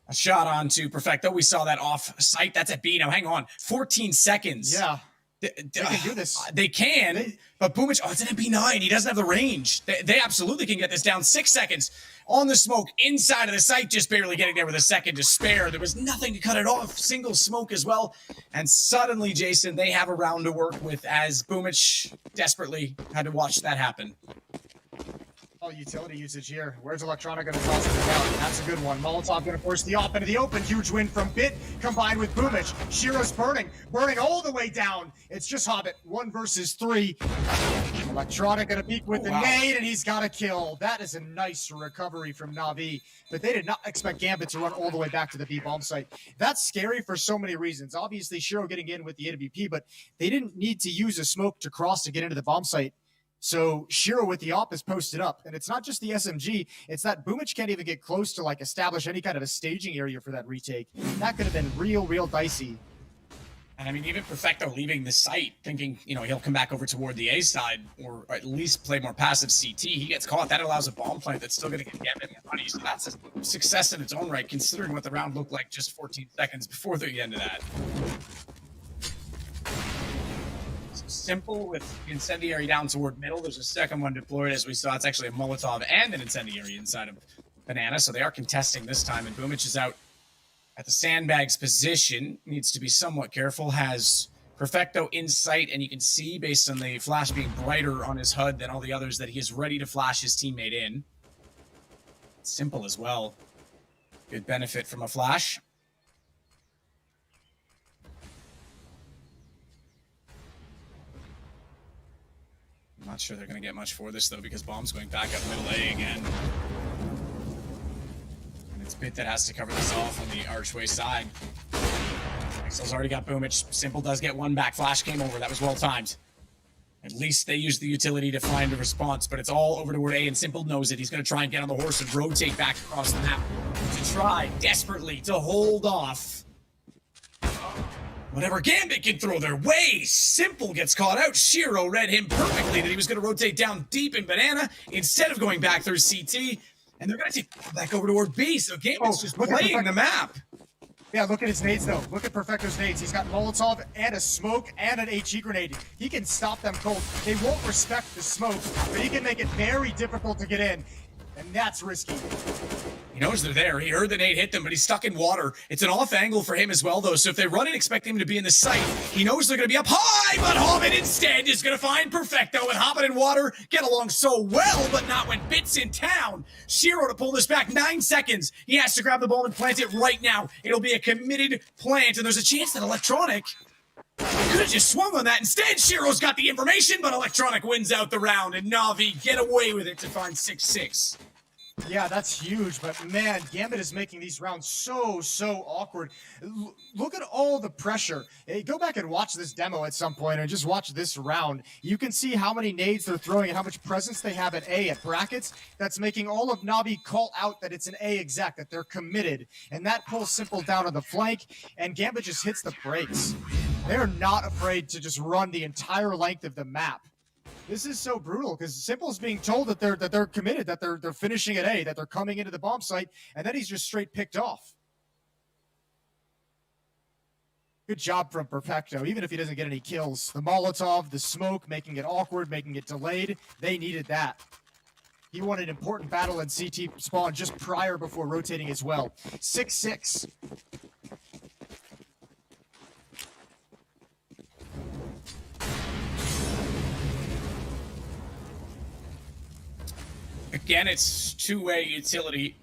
a shot onto Perfecto. We saw that off site. That's at B. Now, hang on. 14 seconds. Yeah. They can do this. They can, but Boomich, it's an MP9. He doesn't have the range. They absolutely can get this down. 6 seconds on the smoke inside of the site, just barely getting there with a second to spare. There was nothing to cut it off. Single smoke as well. And suddenly, Jason, they have a round to work with as Boomich desperately had to watch that happen. Utility usage here. Where's Electronic going to toss it down? That's a good one. Molotov going to force the op into the open. Huge win from Bit combined with Boomich. Shiro's burning all the way down. It's just Hobbit. 1 versus 3. Electronic going to peek with the nade, and he's got a kill. That is a nice recovery from Navi, but they did not expect Gambit to run all the way back to the B bomb site. That's scary for so many reasons. Obviously, Shiro getting in with the AWP, but they didn't need to use a smoke to cross to get into the bomb site. So Shiro with the op is posted up, and it's not just the SMG, it's that Boomich can't even get close to like establish any kind of a staging area for that retake. That could have been real dicey. And I mean, even Perfecto leaving the site, thinking, he'll come back over toward the A side, or at least play more passive CT. He gets caught. That allows a bomb plant that's still going to get Gambit more money. So that's a success in its own right, considering what the round looked like just 14 seconds before the end of that. Simple with incendiary down toward middle. There's a second one deployed, as we saw. It's actually a Molotov and an incendiary inside of Banana, so they are contesting this time, and Boomich is out at the sandbags position. Needs to be somewhat careful. Has Perfecto in sight, and you can see, based on the flash being brighter on his HUD than all the others, that he is ready to flash his teammate in. Simple as well. Good benefit from a flash. I'm not sure they're going to get much for this, though, because Bomb's going back up middle A again. And it's Bit that has to cover this off on the archway side. Excel's already got Boomich. Simple does get one back. Flash came over. That was well timed. At least they used the utility to find a response, but it's all over toward A, and Simple knows it. He's going to try and get on the horse and rotate back across the map to try desperately to hold off Whatever Gambit can throw their way, Simple gets caught out. Shiro read him perfectly that he was going to rotate down deep in Banana instead of going back through CT. And they're going to take back over toward B, so Gambit's just playing the map. Yeah, look at his nades, though. Look at Perfecto's nades. He's got Molotov and a smoke and an HE grenade. He can stop them cold. They won't respect the smoke, but he can make it very difficult to get in. And that's risky. He knows they're there. He heard the nade hit them, but he's stuck in water. It's an off angle for him as well, though. So if they run and expect him to be in the site, he knows they're going to be up high. But Hobbit instead is going to find Perfecto. And Hobbit and Water get along so well, but not when Bit's in town. Shiro to pull this back 9 seconds. He has to grab the ball and plant it right now. It'll be a committed plant, and there's a chance that Electronic could have just swung on that. Instead, Shiro's got the information, but Electronic wins out the round, and Na'Vi get away with it to find 6-6. Yeah, that's huge, but man, Gambit is making these rounds so awkward. Look at all the pressure. Hey, go back and watch this demo at some point and just watch this round. You can see how many nades they're throwing and how much presence they have at A, at brackets. That's making all of Na'Vi call out that it's an A exec, that they're committed. And that pulls Simple down on the flank, and Gambit just hits the brakes. They're not afraid to just run the entire length of the map. This is so brutal because Simple's being told that they're committed, that they're finishing at A, that they're coming into the bomb site, and then he's just straight picked off. Good job from Perfecto, even if he doesn't get any kills. The Molotov, the smoke, making it awkward, making it delayed. They needed that. He won an important battle in CT spawn just prior before rotating as well. 6-6. Again, it's two-way utility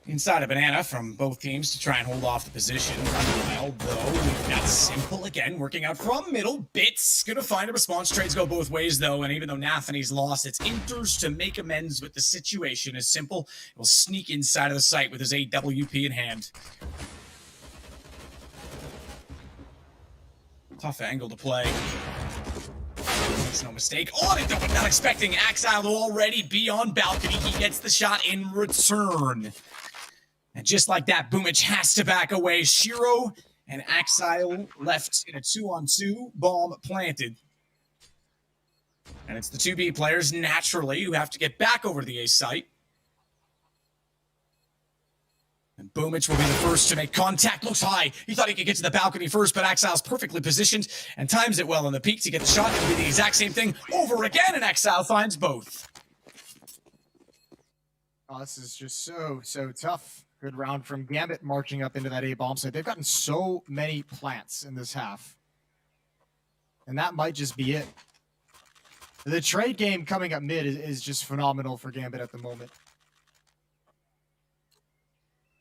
inside a Banana from both teams to try and hold off the position. Meanwhile, though, we've got Simple again working out from middle. Bit's gonna find a response. Trades go both ways, though, and even though Nathany's lost, it's Inters to make amends with the situation as Simple will sneak inside of the site with his AWP in hand. Tough angle to play. Makes no mistake. On it, though, but not expecting Axile to already be on balcony. He gets the shot in return. And just like that, Boomich has to back away. Shiro and Axile left in a 2-on-2, bomb planted. And it's the 2B players, naturally, who have to get back over to the A site. And Boomich will be the first to make contact. Looks high. He thought he could get to the balcony first, but Exile's perfectly positioned and times it well in the peak to get the shot. It'll be the exact same thing over again, and Exile finds both. Oh, this is just so tough. Good round from Gambit marching up into that A bomb site. They've gotten so many plants in this half. And that might just be it. The trade game coming up mid is just phenomenal for Gambit at the moment.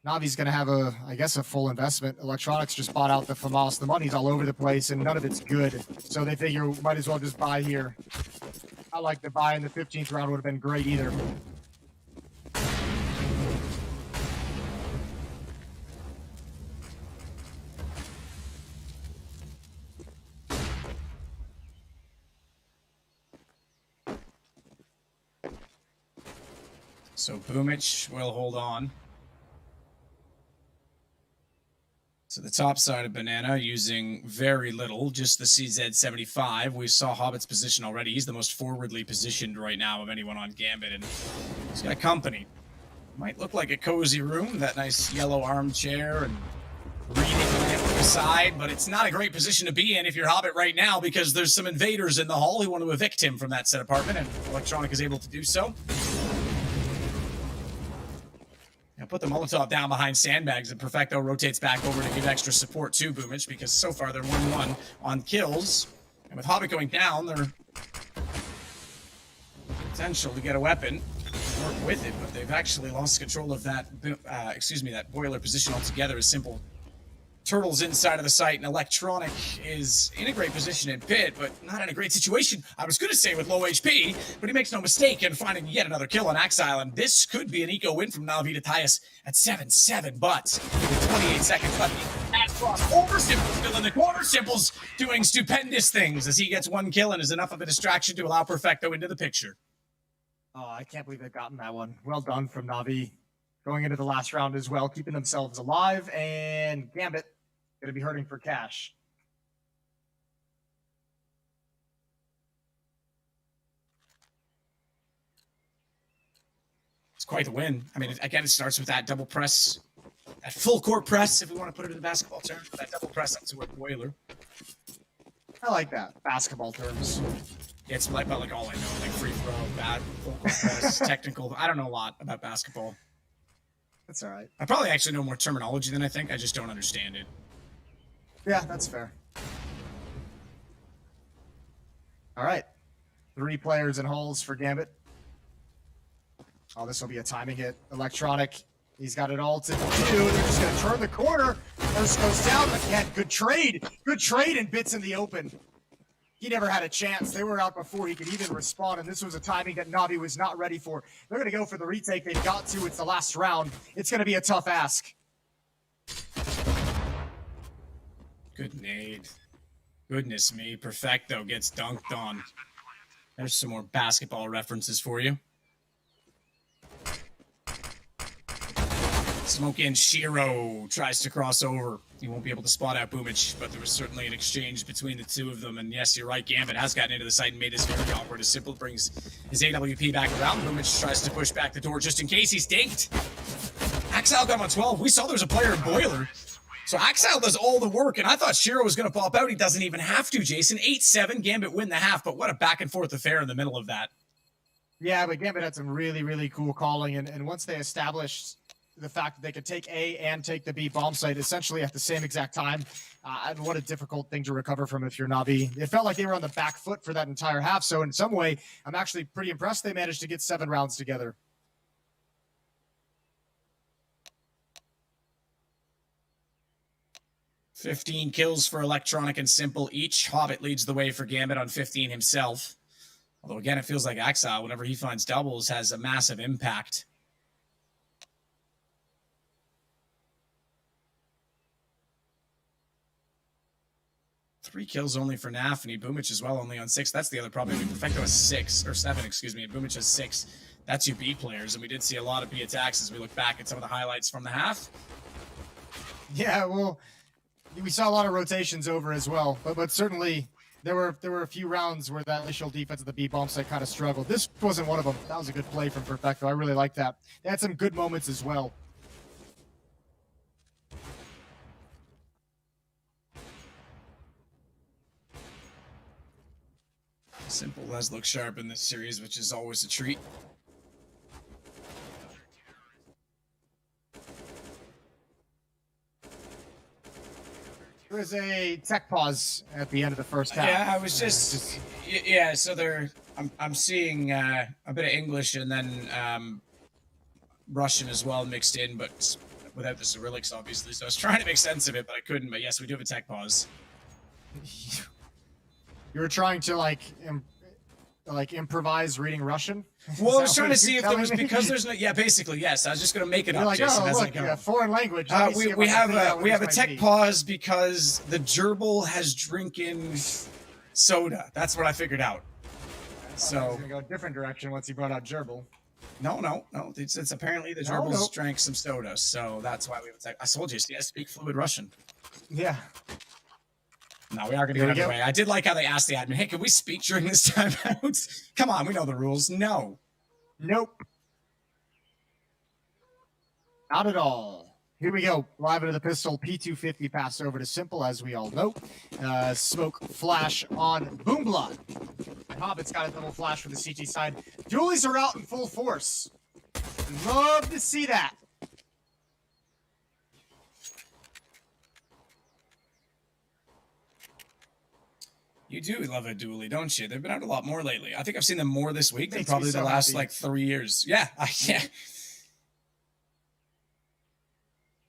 Navi's going to have I guess, a full investment. Electronics just bought out the FAMAS. The money's all over the place, and none of it's good. So they figure might as well just buy here. I like the buy in the 15th round would have been great either. So Boomich will hold on. So the top side of Banana using very little, just the CZ75. We saw Hobbit's position already. He's the most forwardly positioned right now of anyone on Gambit, and he's got company. Might look like a cozy room, that nice yellow armchair and reading lamp to the side, but it's not a great position to be in if you're Hobbit right now because there's some invaders in the hall who want to evict him from that said apartment, and Electronic is able to do so. Now put the Molotov down behind sandbags, and Perfecto rotates back over to give extra support to Boomich because so far they're 1-1 on kills. And with Hobbit going down, they're potential to get a weapon, work with it, but they've actually lost control of that, that boiler position altogether. As Simple turtles inside of the site, and Electronic is in a great position in pit, but not in a great situation. I was going to say with low HP, but he makes no mistake in finding yet another kill on Axile, and this could be an eco win from Na'Vi to tie us at 7-7, but with 28 seconds left, pass cross over Simple, still in the corner. Simple's doing stupendous things as he gets one kill and is enough of a distraction to allow Perfecto into the picture. Oh, I can't believe they've gotten that one. Well done from Na'Vi. Going into the last round as well, keeping themselves alive, and Gambit Gonna be hurting for cash. It's quite the win. I mean, again, it starts with that double press, that full court press, if we want to put it in the basketball terms, that double press up to a boiler. I like that. Basketball terms. Yeah, it's like, about like all I know, like free throw, bad, full court press, technical. I don't know a lot about basketball. That's all right. I probably actually know more terminology than I think. I just don't understand it. Yeah, that's fair. All right. 3 players in holes for Gambit. Oh, this will be a timing hit. Electronic. He's got it all to do. They're just going to turn the corner. First goes down. Again, good trade. Good trade and Bits in the open. He never had a chance. They were out before he could even respond, and this was a timing that Navi was not ready for. They're going to go for the retake. They've got to. It's the last round. It's going to be a tough ask. Good nade. Goodness me. Perfecto gets dunked on. There's some more basketball references for you. Smoke in. Shiro tries to cross over. He won't be able to spot out Boomich, but there was certainly an exchange between the two of them. And yes, you're right, Gambit has gotten into the site and made this very awkward. As Simple brings his AWP back around. Boomich tries to push back the door just in case he's dinked. Axile got him on 12. We saw there was a player in Boiler. So Axile does all the work, and I thought Shiro was going to pop out. He doesn't even have to, Jason. 8-7, Gambit win the half, but what a back-and-forth affair in the middle of that. Yeah, but Gambit had some really, really cool calling, and once they established the fact that they could take A and take the B bomb site essentially at the same exact time, and what a difficult thing to recover from if you're Navi. It felt like they were on the back foot for that entire half, so in some way, I'm actually pretty impressed they managed to get 7 rounds together. $15 kills for Electronic and Simple each. Hobbit leads the way for Gambit on 15 himself. Although, again, it feels like Axile, whenever he finds doubles, has a massive impact. Three kills only for Nafany. Boomich as well, only on 6. That's the other problem. Perfecto has 6, or 7, excuse me, and Boomich has 6. That's your B players, and we did see a lot of B attacks as we look back at some of the highlights from the half. Yeah, well, we saw a lot of rotations over as well, but certainly there were a few rounds where that initial defense of the B bomb site kind of struggled. This wasn't one of them. That was a good play from Perfecto. I really like that. They had some good moments as well. Simple has looked sharp in this series, which is always a treat. There was a tech pause at the end of the first half. Yeah, I was just yeah. So I'm seeing a bit of English and then Russian as well mixed in, but without the Cyrillics, obviously. So I was trying to make sense of it, but I couldn't. But yes, we do have a tech pause. You were trying to like improvise reading Russian? Well, I was trying to see if there was, because there's no, yeah, basically, yes. I was just going to make it up, like, Jason, oh, as I look, go. yeah, foreign language. We have a tech pause because the gerbil has drinking soda. That's what I figured out. So I was gonna go a different direction once you brought out gerbil. No. It's apparently the gerbils drank some soda, so that's why we have a tech. I told you, I speak fluid Russian. Yeah. No, we are going to get out of the way. I did like how they asked the admin, hey, can we speak during this timeout? Come on, we know the rules. No. Nope. Not at all. Here we go. Live into the pistol. P250 pass over to Simple, as we all know. Smoke flash on Boomblood. Hobbit's got a double flash for the CT side. Dualies are out in full force. Love to see that. You do love a dually, don't you? They've been out a lot more lately. I think I've seen them more this week than probably the last like 3 years. Yeah, yeah.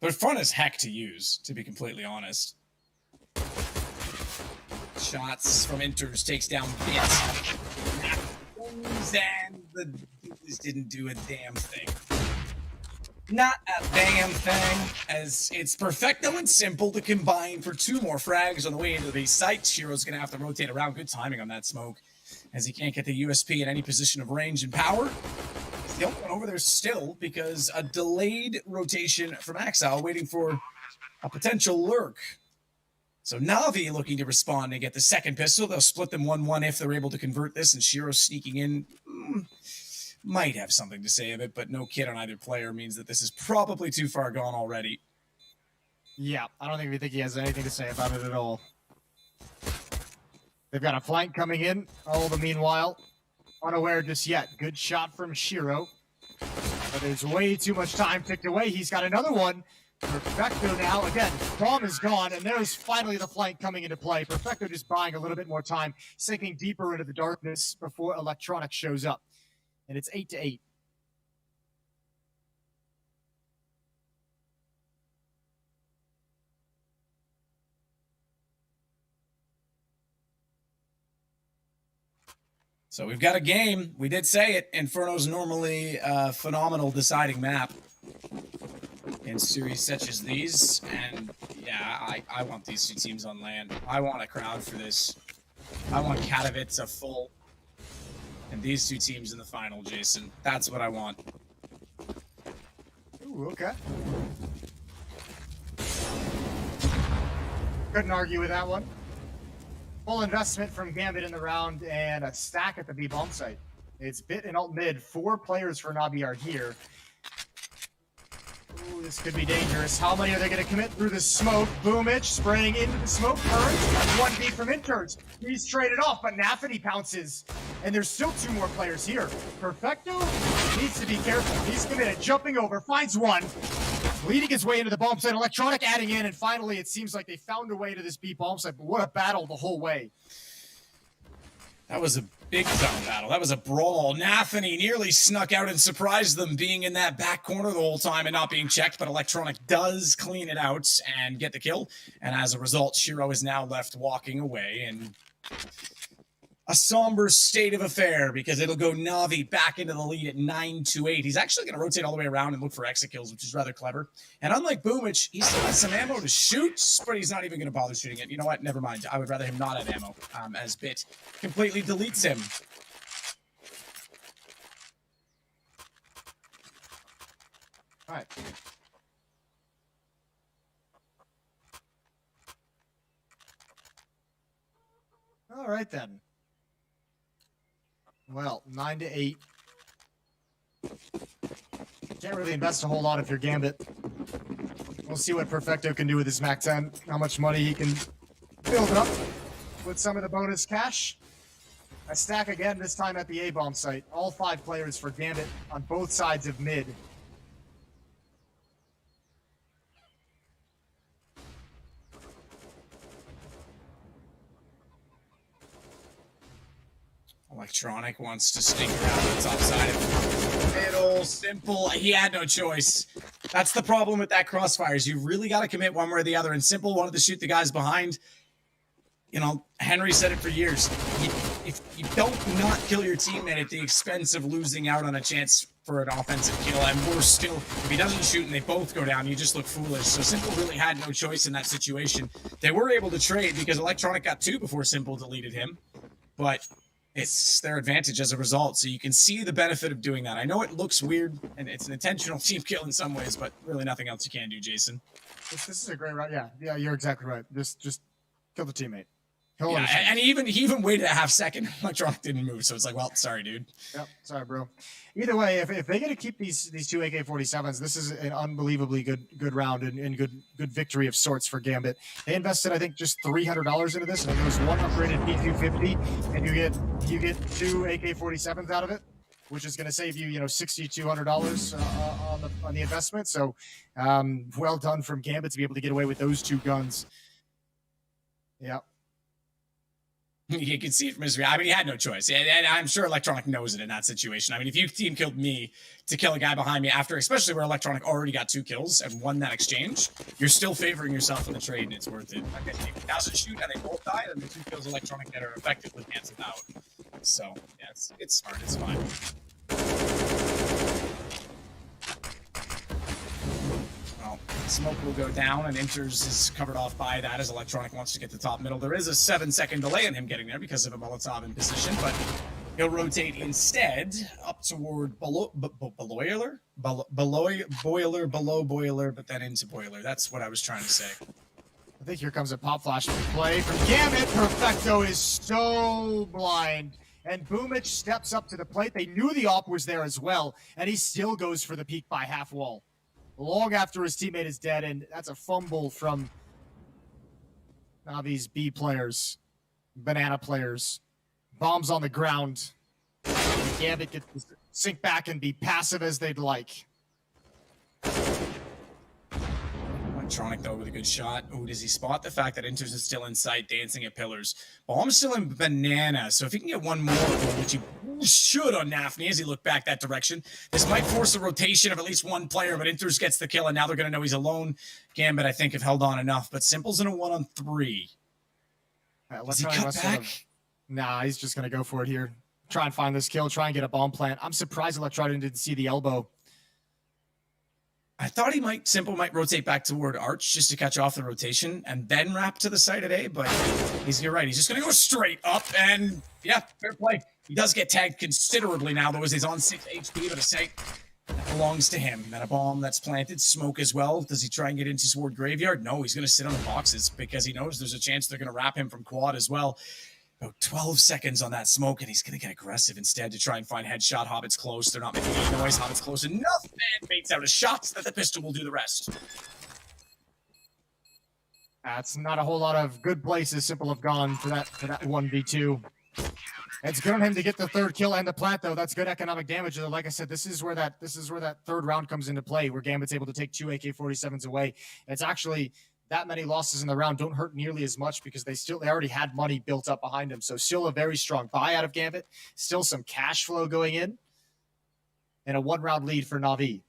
They're fun as heck to use, to be completely honest. Shots from Inters takes down Bits. And the dualies didn't do a damn thing. Not a damn thing, as it's Perfecto and Simple to combine for 2 more frags on the way into the site. Shiro's going to have to rotate around. Good timing on that smoke, as he can't get the USP in any position of range and power. He's the only one over there still, because a delayed rotation from Axile waiting for a potential lurk. So Na'Vi looking to respond and get the second pistol. They'll split them 1-1 if they're able to convert this, and Shiro sneaking in might have something to say of it, but no kid on either player means that this is probably too far gone already. Yeah, I don't think he has anything to say about it at all. They've got a flank coming in, all the meanwhile. Unaware just yet. Good shot from Shiro. But there's way too much time ticked away. He's got another one. Perfecto now. Again, bomb is gone, and there's finally the flank coming into play. Perfecto just buying a little bit more time, sinking deeper into the darkness before Electronic shows up. And it's 8-8. So we've got a game. We did say it. Inferno's normally a phenomenal deciding map in series such as these. And yeah, I want these two teams on land. I want a crowd for this. I want Katowice full. And these two teams in the final, Jason. That's what I want. Ooh, okay. Couldn't argue with that one. Full investment from Gambit in the round and a stack at the B bomb site. It's Bit and alt mid. 4 players for Navi are here. Ooh, this could be dangerous. How many are they going to commit through the smoke? Boomich spraying into the smoke. Current. 1 deep from interns. He's traded off, but Nafany pounces. And there's still 2 more players here. Perfecto needs to be careful. He's committed. Jumping over. Finds one. Leading his way into the bomb site. Electronic adding in. And finally, it seems like they found a way to this B bomb site. But what a battle the whole way. That was a big time battle. That was a brawl. Nafany nearly snuck out and surprised them being in that back corner the whole time and not being checked, but Electronic does clean it out and get the kill. And as a result, Shiro is now left walking away in a somber state of affair because it'll go Navi back into the lead at 9-8. He's actually going to rotate all the way around and look for exit kills, which is rather clever. And unlike Boomich, he still has some ammo to shoot, but he's not even going to bother shooting it. You know what? Never mind. I would rather him not have ammo, as Bit completely deletes him. All right. All right, then. Well, 9-8. Can't really invest a whole lot if you're Gambit. We'll see what Perfecto can do with his Mac 10. How much money he can build up with some of the bonus cash. A stack again, this time at the A-bomb site. All 5 players for Gambit on both sides of mid. Electronic wants to sneak around the top side of the middle. Simple. He had no choice. That's the problem with that crossfires. You really got to commit one way or the other. And Simple wanted to shoot the guys behind. You know, Henry said it for years. If you don't not kill your teammate at the expense of losing out on a chance for an offensive kill, and worse still, if he doesn't shoot and they both go down, you just look foolish. So Simple really had no choice in that situation. They were able to trade because Electronic got 2 before Simple deleted him. But it's their advantage as a result, so you can see the benefit of doing that. I know it looks weird, and it's an intentional team kill in some ways, but really nothing else you can do, Jason. This is a great round. Yeah, you're exactly right. Just kill the teammate. Yeah, and he even waited a half second. Electronic didn't move, so it's like, well, sorry, dude. Yep, sorry, bro. Either way, if they get to keep these 2 AK-47s, this is an unbelievably good round and good victory of sorts for Gambit. They invested, I think, just $300 into this, and there was 1 upgraded P250, and you get 2 AK-47s out of it, which is going to save you, $6,200 on the investment. So, well done from Gambit to be able to get away with those 2 guns. Yeah. You can see it from his reaction. I mean, he had no choice. And I'm sure Electronic knows it in that situation. I mean, if you team killed me to kill a guy behind me after, especially where Electronic already got 2 kills and won that exchange, you're still favoring yourself in the trade, and it's worth it. Like, if he doesn't shoot and they both die, then the 2 kills Electronic that are effectively canceled out. So, yeah, it's smart. It's fine. Well, smoke will go down, and Inters is covered off by that as Electronic wants to get to top middle. There is a 7-second delay in him getting there because of a Molotov in position, but he'll rotate instead up toward below boiler, but then into boiler. That's what I was trying to say. I think here comes a pop flash play from Gambit. Perfecto is so blind. And Boomich steps up to the plate. They knew the op was there as well, and he still goes for the peek by half wall. Long after his teammate is dead, and that's a fumble from Navi's B players, banana players. Bombs on the ground. And Gambit gets to sink back and be passive as they'd like. Electronic, though, with a good shot. Oh, does he spot the fact that Inters is still in sight, dancing at pillars? Bomb's still in banana, so if he can get one more, which he should on Nafni as he looked back that direction, this might force a rotation of at least one player, but Inters gets the kill, and now they're going to know he's alone. Gambit, I think, have held on enough, but Simple's in a 1-on-3. Does he cut back? Nah, he's just going to go for it here. Try and find this kill, try and get a bomb plant. I'm surprised Electronic didn't see the elbow. I thought Simple might rotate back toward Arch just to catch off the rotation and then wrap to the side of A, but you're right. He's just going to go straight up, and yeah, fair play. He does get tagged considerably now, though, as he's on 6 HP, but a site that belongs to him. And a bomb that's planted, smoke as well. Does he try and get into Sword Graveyard? No, he's going to sit on the boxes because he knows there's a chance they're going to wrap him from quad as well. About 12 seconds on that smoke, and he's going to get aggressive instead to try and find headshot. Hobbit's close. They're not making any noise. Hobbit's close enough, and baits out a shot that the pistol will do the rest. That's not a whole lot of good places Simple have gone for that 1v2. It's good on him to get the third kill and the plant, though. That's good economic damage. Like I said, this is where that third round comes into play, where Gambit's able to take 2 AK-47s away. And it's actually that many losses in the round don't hurt nearly as much because they already had money built up behind them. So still a very strong buy out of Gambit. Still some cash flow going in. And a 1-round lead for Na'Vi.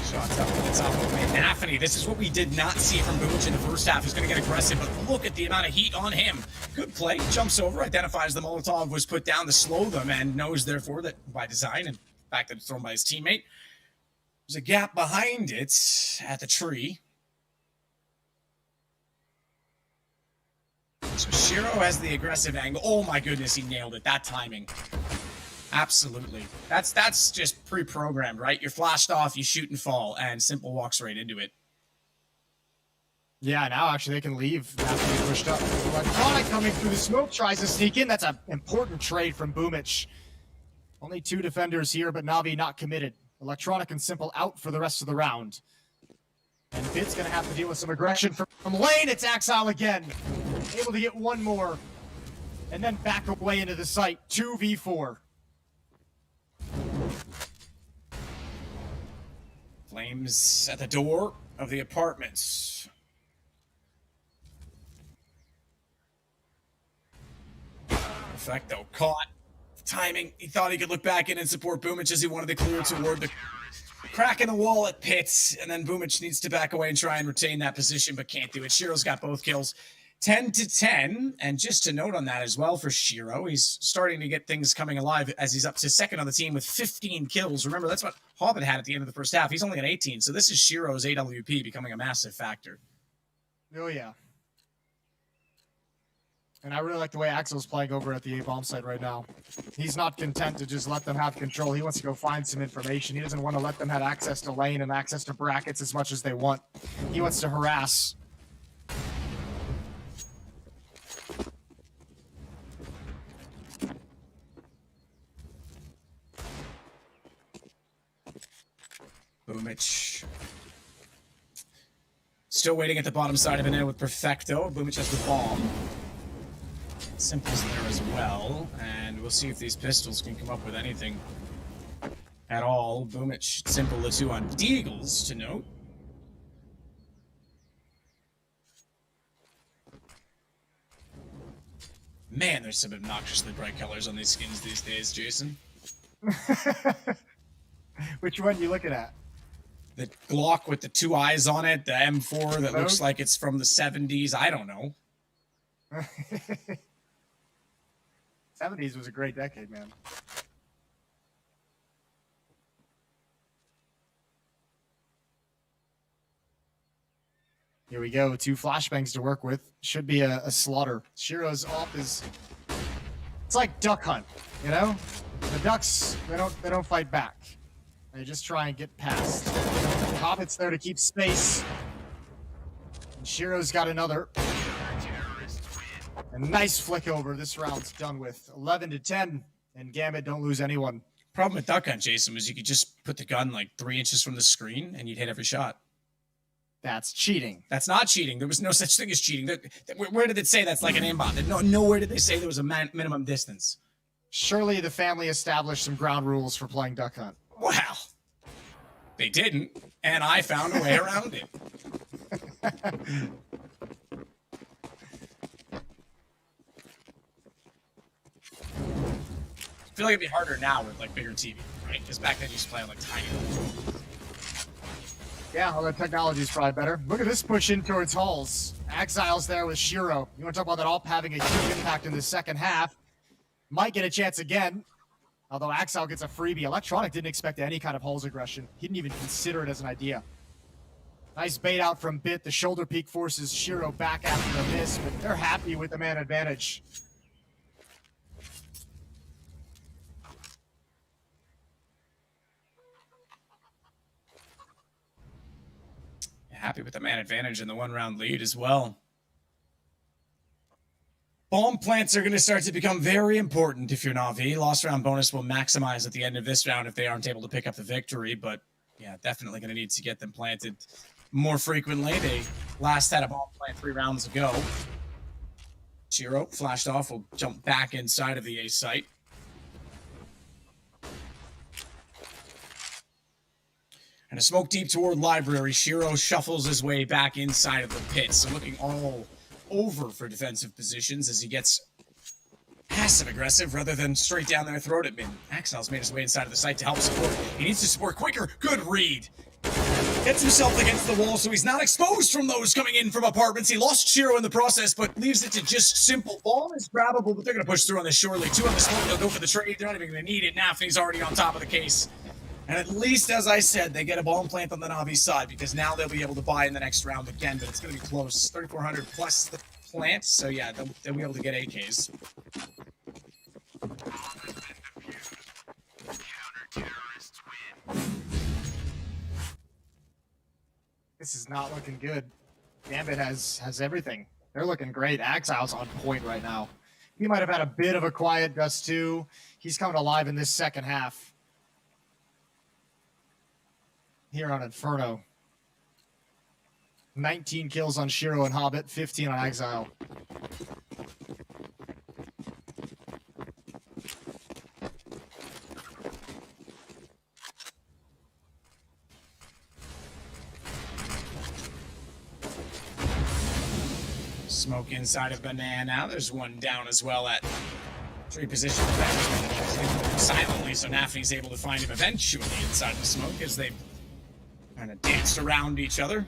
Shots up at the top of Nafni. This is what we did not see from Boomich in the first half. He's going to get aggressive, but look at the amount of heat on him. Good play. Jumps over, identifies the Molotov was put down to slow them, and knows, therefore, that by design and the fact that it's thrown by his teammate, there's a gap behind it at the tree. So Shiro has the aggressive angle. Oh my goodness, he nailed it. That timing. Absolutely. That's just pre-programmed, right? You're flashed off, you shoot and fall, and Simple walks right into it. Yeah, now actually they can leave after they pushed up. Electronic coming through the smoke, tries to sneak in. That's an important trade from Boomich. Only 2 defenders here, but Na'Vi not committed. Electronic and Simple out for the rest of the round. And Bit's going to have to deal with some aggression from lane. It's Axile again. Able to get one more. And then back away into the site. 2v4. Flames at the door of the apartments. Perfecto. Caught. Timing. He thought he could look back in and support Boomich as he wanted to clear toward the crack in the wall at Pitts. And then Boomich needs to back away and try and retain that position, but can't do it. Shiro's got both kills. 10-10, and just to note on that as well for Shiro, he's starting to get things coming alive as he's up to second on the team with 15 kills. Remember, that's what Hobbit had at the end of the first half. He's only at 18, so this is Shiro's AWP becoming a massive factor. Oh, yeah. And I really like the way Axel's playing over at the A-bomb site right now. He's not content to just let them have control. He wants to go find some information. He doesn't want to let them have access to lane and access to brackets as much as they want. He wants to harass. Boomich. Still waiting at the bottom side of it now with Perfecto. Boomich has the bomb. Simple's there as well. And we'll see if these pistols can come up with anything at all. Boomich, Simple, the 2 on Deagles to note. Man, there's some obnoxiously bright colors on these skins these days, Jason. Which one are you looking at? The Glock with the 2 eyes on it, the M4 that looks like it's from the 70s. I don't know. 70s was a great decade, man. Here we go. 2 flashbangs to work with. Should be a slaughter. Shiro's off is... It's like duck hunt, you know? The ducks, they don't fight back. They just try and get past. Hobbit's there to keep space. And Shiro's got another. A nice flick over. This round's done with 11-10. And Gambit don't lose anyone. Problem with duck hunt, Jason, was you could just put the gun like 3 inches from the screen and you'd hit every shot. That's cheating. That's not cheating. There was no such thing as cheating. Where did it say that's like an aimbot? Nowhere did they say there was a minimum distance. Surely the family established some ground rules for playing duck hunt. Well, they didn't, and I found a way around it. I feel like it'd be harder now with like bigger TV, right? Because back then you used to play on like tiny. Yeah, well, the technology's probably better. Look at this push in towards Halls. Exile's there with Shiro. You want to talk about that AWP having a huge impact in the second half. Might get a chance again. Although Exile gets a freebie. Electronic didn't expect any kind of Halls aggression. He didn't even consider it as an idea. Nice bait out from Bit. The shoulder peek forces Shiro back after the miss, but they're happy with the man advantage. Happy with the man advantage and the 1-round lead as well. Bomb plants are going to start to become very important if you're Na'Vi. Lost round bonus will maximize at the end of this round if they aren't able to pick up the victory, but yeah, definitely going to need to get them planted more frequently. They last had a bomb plant 3 rounds ago. Shiro flashed off, will jump back inside of the A site. And a smoke deep toward library. Shiro shuffles his way back inside of the pit. So looking all over for defensive positions as he gets passive aggressive rather than straight down their throat at mid. Axel's made his way inside of the site to help support. He needs to support quicker. Good read. Gets himself against the wall so he's not exposed from those coming in from apartments. He lost Shiro in the process, but leaves it to just simple. Bomb is grabbable, but they're going to push through on this surely. 2 on the smoke. They'll go for the trade. They're not even going to need it. Nafny's already on top of the case. And at least, as I said, they get a bomb plant on the Na'Vi side because now they'll be able to buy in the next round again, but it's going to be close. 3,400 plus the plant, so yeah, they'll be able to get AKs. This is not looking good. Gambit has everything. They're looking great. Exile's on point right now. He might have had a bit of a quiet gust too. He's coming alive in this second half. Here on Inferno. 19 kills on Shiro and Hobbit, 15 on Exile. Smoke inside of Banana. There's one down as well at 3 position. Silently, so Nafny's able to find him eventually inside the smoke as they kind of danced around each other.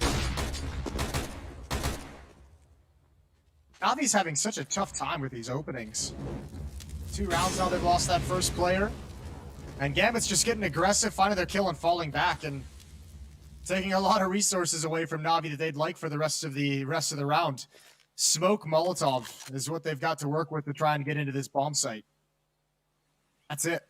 Navi's having such a tough time with these openings. 2 rounds now they've lost that first player. And Gambit's just getting aggressive, finding their kill and falling back and taking a lot of resources away from Na'Vi that they'd like for the rest of the round. Smoke Molotov is what they've got to work with to try and get into this bomb site. That's it.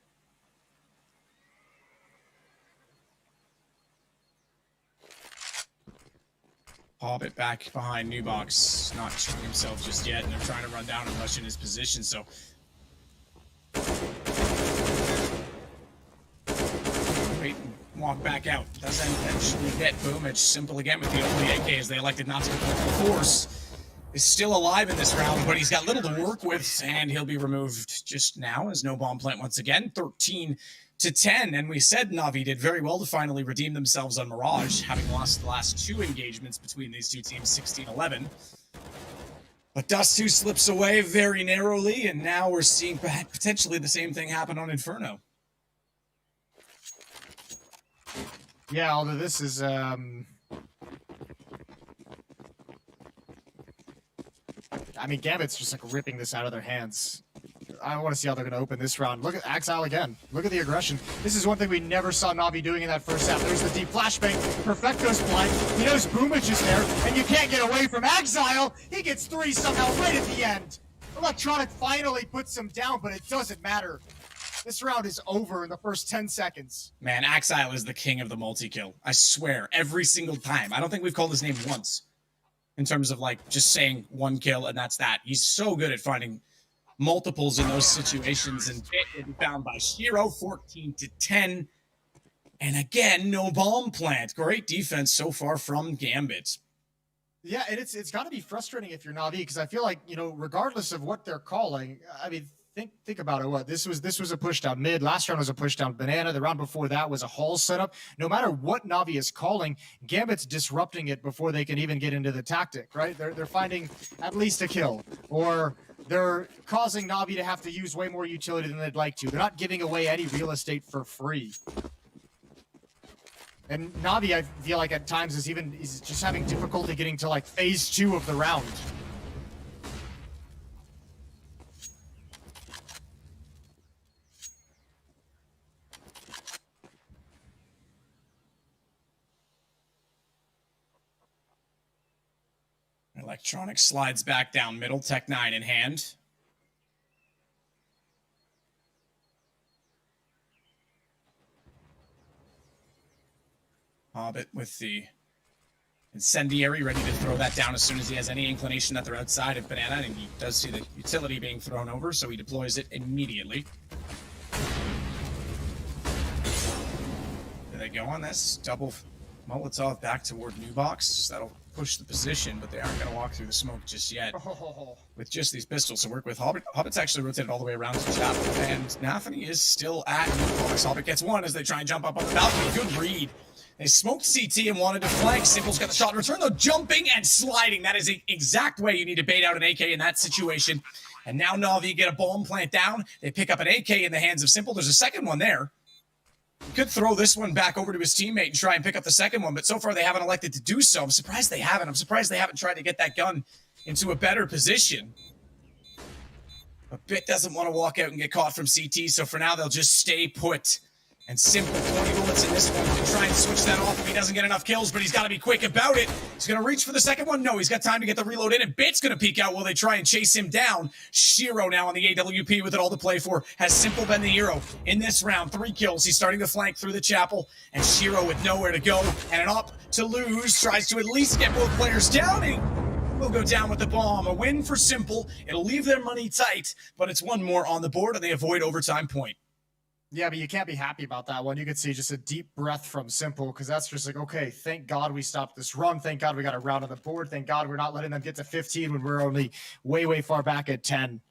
Hobbit back behind Newbox, not showing himself just yet, and they're trying to run down and rush in his position, so... Wait and walk back out. Doesn't eventually get Boomage. Simple again with the only AKs they elected not to go for. Force is still alive in this round, but he's got little to work with, and he'll be removed just now as no bomb plant once again. 13-10, and we said Na'Vi did very well to finally redeem themselves on Mirage, having lost the last 2 engagements between these 2 teams, 16-11. But Dust 2 slips away very narrowly, and now we're seeing potentially the same thing happen on Inferno. Yeah, although this is I mean, Gambit's just like ripping this out of their hands. I want to see how they're going to open this round. Look at Axile again. Look at the aggression. This is one thing we never saw Na'Vi doing in that first half. There's the deep flashbang. Perfecto's blind. He knows Boomich is there, and you can't get away from Axile. He gets 3 somehow right at the end. Electronic finally puts him down, but it doesn't matter. This round is over in the first 10 seconds. Man, Axile is the king of the multi-kill. I swear, every single time. I don't think we've called his name once in terms of like just saying 1 kill and that's that. He's so good at finding multiples in those situations, and Bit will be found by Shiro, 14-10. And again, no bomb plant. Great defense so far from Gambit. Yeah, and it's got to be frustrating if you're Na'Vi, because I feel like, you know, regardless of what they're calling, I mean, think about it. What this was a push down mid. Last round was a push down banana. The round before that was a hall setup. No matter what Na'Vi is calling, Gambit's disrupting it before they can even get into the tactic. Right? They're finding at least a kill, or they're causing Na'Vi to have to use way more utility than they'd like to. They're not giving away any real estate for free. And Na'Vi, I feel like at times is just having difficulty getting to like phase 2 of the round. Electronic slides back down middle, Tech 9 in hand. Hobbit with the incendiary, ready to throw that down as soon as he has any inclination that they're outside of Banana, and he does see the utility being thrown over, so he deploys it immediately. There they go on this double Molotov back toward New Box. That'll push the position, but they aren't going to walk through the smoke just yet with just these pistols to work with. Hobbit's actually rotated all the way around to the chapel, and Nafany is still at New Box. Hobbit gets one as they try and jump up on the balcony. Good read. They smoked CT and wanted to flank. Simple's got the shot in return, though, jumping and sliding. That is the exact way you need to bait out an AK in that situation. And now Na'Vi get a bomb plant down. They pick up an AK in the hands of Simple. There's a second one there. He could throw this one back over to his teammate and try and pick up the second one, but so far they haven't elected to do so. I'm surprised they haven't. I'm surprised they haven't tried to get that gun into a better position. But Bit doesn't want to walk out and get caught from CT, so for now they'll just stay put. And Simple, 20 bullets in this one to try and switch that off if he doesn't get enough kills, but he's got to be quick about it. He's going to reach for the second one. No, he's got time to get the reload in, and Bit's going to peek out while they try and chase him down. Shiro now on the AWP with it all to play for. Has Simple been the hero in this round? 3 kills. He's starting to flank through the chapel, and Shiro with nowhere to go and an up to lose. Tries to at least get both players down. He will go down with the bomb. A win for Simple. It'll leave their money tight, but it's one more on the board, and they avoid overtime point. Yeah, but you can't be happy about that one. You could see just a deep breath from Simple, because that's just like, okay, thank God we stopped this run. Thank God we got a round on the board. Thank God we're not letting them get to 15 when we're only way, way far back at 10.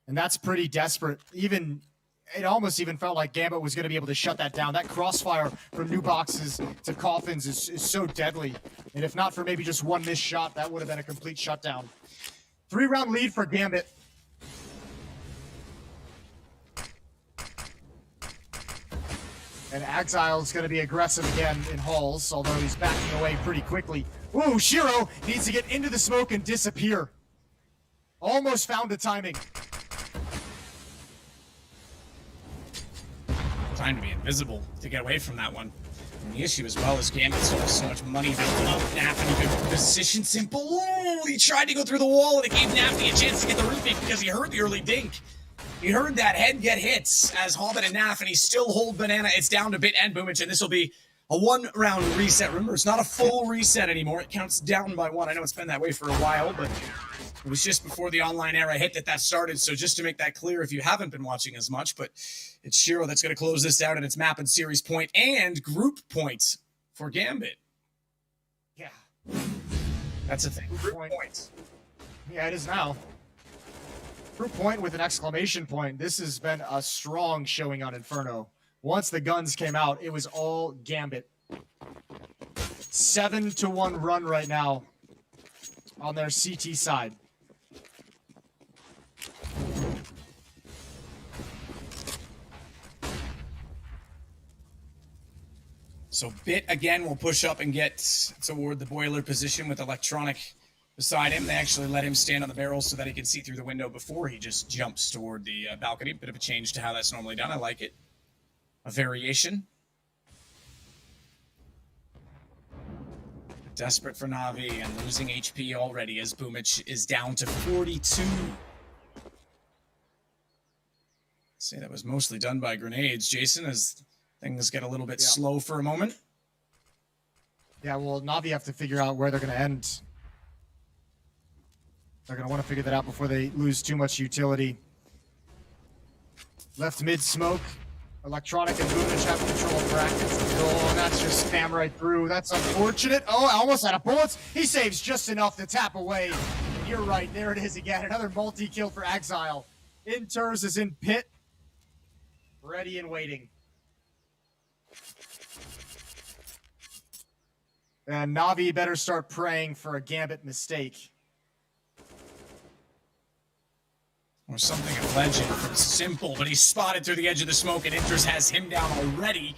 And that's pretty desperate. It almost even felt like Gambit was going to be able to shut that down. That crossfire from New Boxes to Coffins is so deadly. And if not for maybe just one missed shot, that would have been a complete shutdown. 3-round lead for Gambit. And Exile's going to be aggressive again in halls, although he's backing away pretty quickly. Ooh, Shiro needs to get into the smoke and disappear. Almost found the timing. Time to be invisible to get away from that one. And the issue as well is Gambit still has so much money built up. Nafany good position. Simple. Ooh, he tried to go through the wall, and it gave Nafany a chance to get the retake because he heard the early dink. He heard that head get hits as Hobbit and Nafany still hold Banana. It's down to Bit and Boomich, and this will be a 1-round reset. Remember, it's not a full reset anymore. It counts down by 1. I know it's been that way for a while, but it was just before the online era hit that started. So just to make that clear, if you haven't been watching as much, but it's Shiro that's going to close this out, and it's map and series point and group points for Gambit. Yeah. That's a thing. Group points. Yeah, it is now. Group point with an exclamation point. This has been a strong showing on Inferno. Once the guns came out, it was all Gambit. 7-1 run right now on their CT side. So Bit again will push up and get toward the boiler position with Electronic beside him. They actually let him stand on the barrel so that he can see through the window before he just jumps toward the balcony. Bit of a change to how that's normally done. I like it. A variation. Desperate for Na'Vi and losing HP already as Boomich is down to 42. Say that was mostly done by grenades, Jason, as things get a little bit slow for a moment. Yeah, well, Na'Vi have to figure out where they're going to end. They're going to want to figure that out before they lose too much utility. Left mid smoke. Electronic and Boomich have control of brackets. Oh, and that's just spam right through. That's unfortunate. Oh, almost out of bullets. He saves just enough to tap away. And you're right. There it is again. Another multi-kill for Exile. Inters is in pit. Ready and waiting. And Na'Vi better start praying for a Gambit mistake. Or something of legend from Simple, but he's spotted through the edge of the smoke, and Inters has him down already.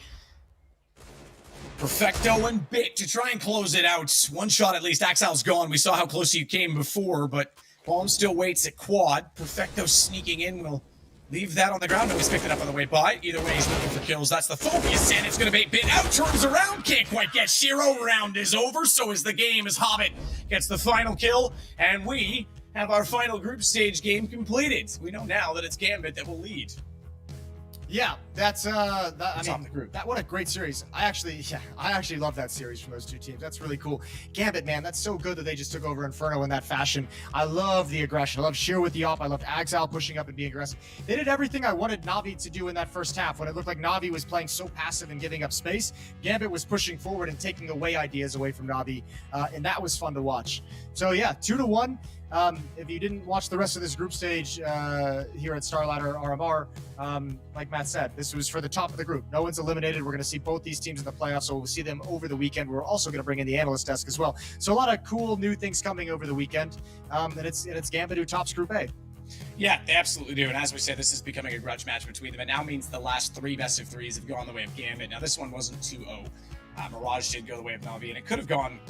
Perfecto and Bit to try and close it out. One shot at least. Exile's gone. We saw how close he came before, but Bomb still waits at quad. Perfecto sneaking in will leave that on the ground. No, he's picked it up on the way by. Either way, he's looking for kills. That's the focus, and it's going to bait Bit out. Turns around. Can't quite get Shiro. Round is over. So is the game as Hobbit gets the final kill, and we have our final group stage game completed. We know now that it's Gambit that will lead. Yeah, that's what a great series. I actually love that series from those two teams. That's really cool. Gambit, man, that's so good that they just took over Inferno in that fashion. I love the aggression. I love Shiro with the op. I loved Exile pushing up and being aggressive. They did everything I wanted Na'Vi to do in that first half. When it looked like Na'Vi was playing so passive and giving up space, Gambit was pushing forward and taking away ideas away from Na'Vi, and that was fun to watch. So yeah, 2-1. If you didn't watch the rest of this group stage here at StarLadder RMR, like Matt said, this was for the top of the group. No one's eliminated. We're going to see both these teams in the playoffs, so we'll see them over the weekend. We're also going to bring in the analyst desk as well. So a lot of cool new things coming over the weekend, and it's Gambit who tops Group A. Yeah, they absolutely do. And as we said, this is becoming a grudge match between them. It now means the last 3 best of 3s have gone the way of Gambit. Now, this one wasn't 2-0. Mirage did go the way of Na'Vi, and it could have gone...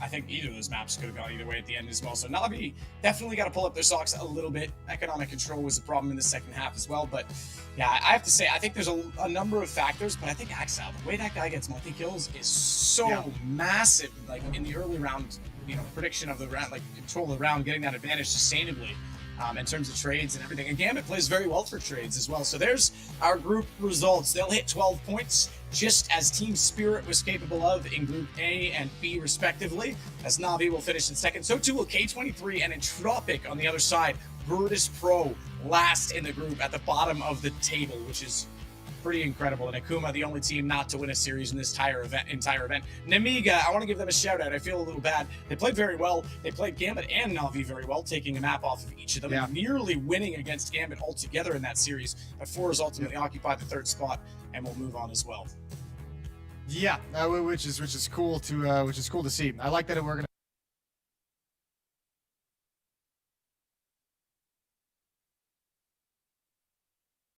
I think either of those maps could have gone either way at the end as well. So Na'Vi definitely got to pull up their socks a little bit. Economic control was a problem in the second half as well. But yeah, I have to say, I think there's a number of factors, but I think Exile, the way that guy gets multi-kills is so massive. Like in the early round, prediction of the round, like control of the round, getting that advantage sustainably. In terms of trades and everything. And Gambit plays very well for trades as well. So there's our group results. They'll hit 12 points, just as Team Spirit was capable of in Group A and B, respectively, as Na'Vi will finish in second. So too will K23 and Entropic on the other side. Virtus Pro last in the group at the bottom of the table, which is pretty incredible. And Akuma, the only team not to win a series in this entire event. Nemiga, I want to give them a shout out. I feel a little bad. They played very well. They played Gambit and Na'Vi very well, taking a map off of each of them, nearly winning against Gambit altogether in that series. But Fours ultimately occupied the 3rd spot and will move on as well. Yeah, which is cool to see. I like that we're gonna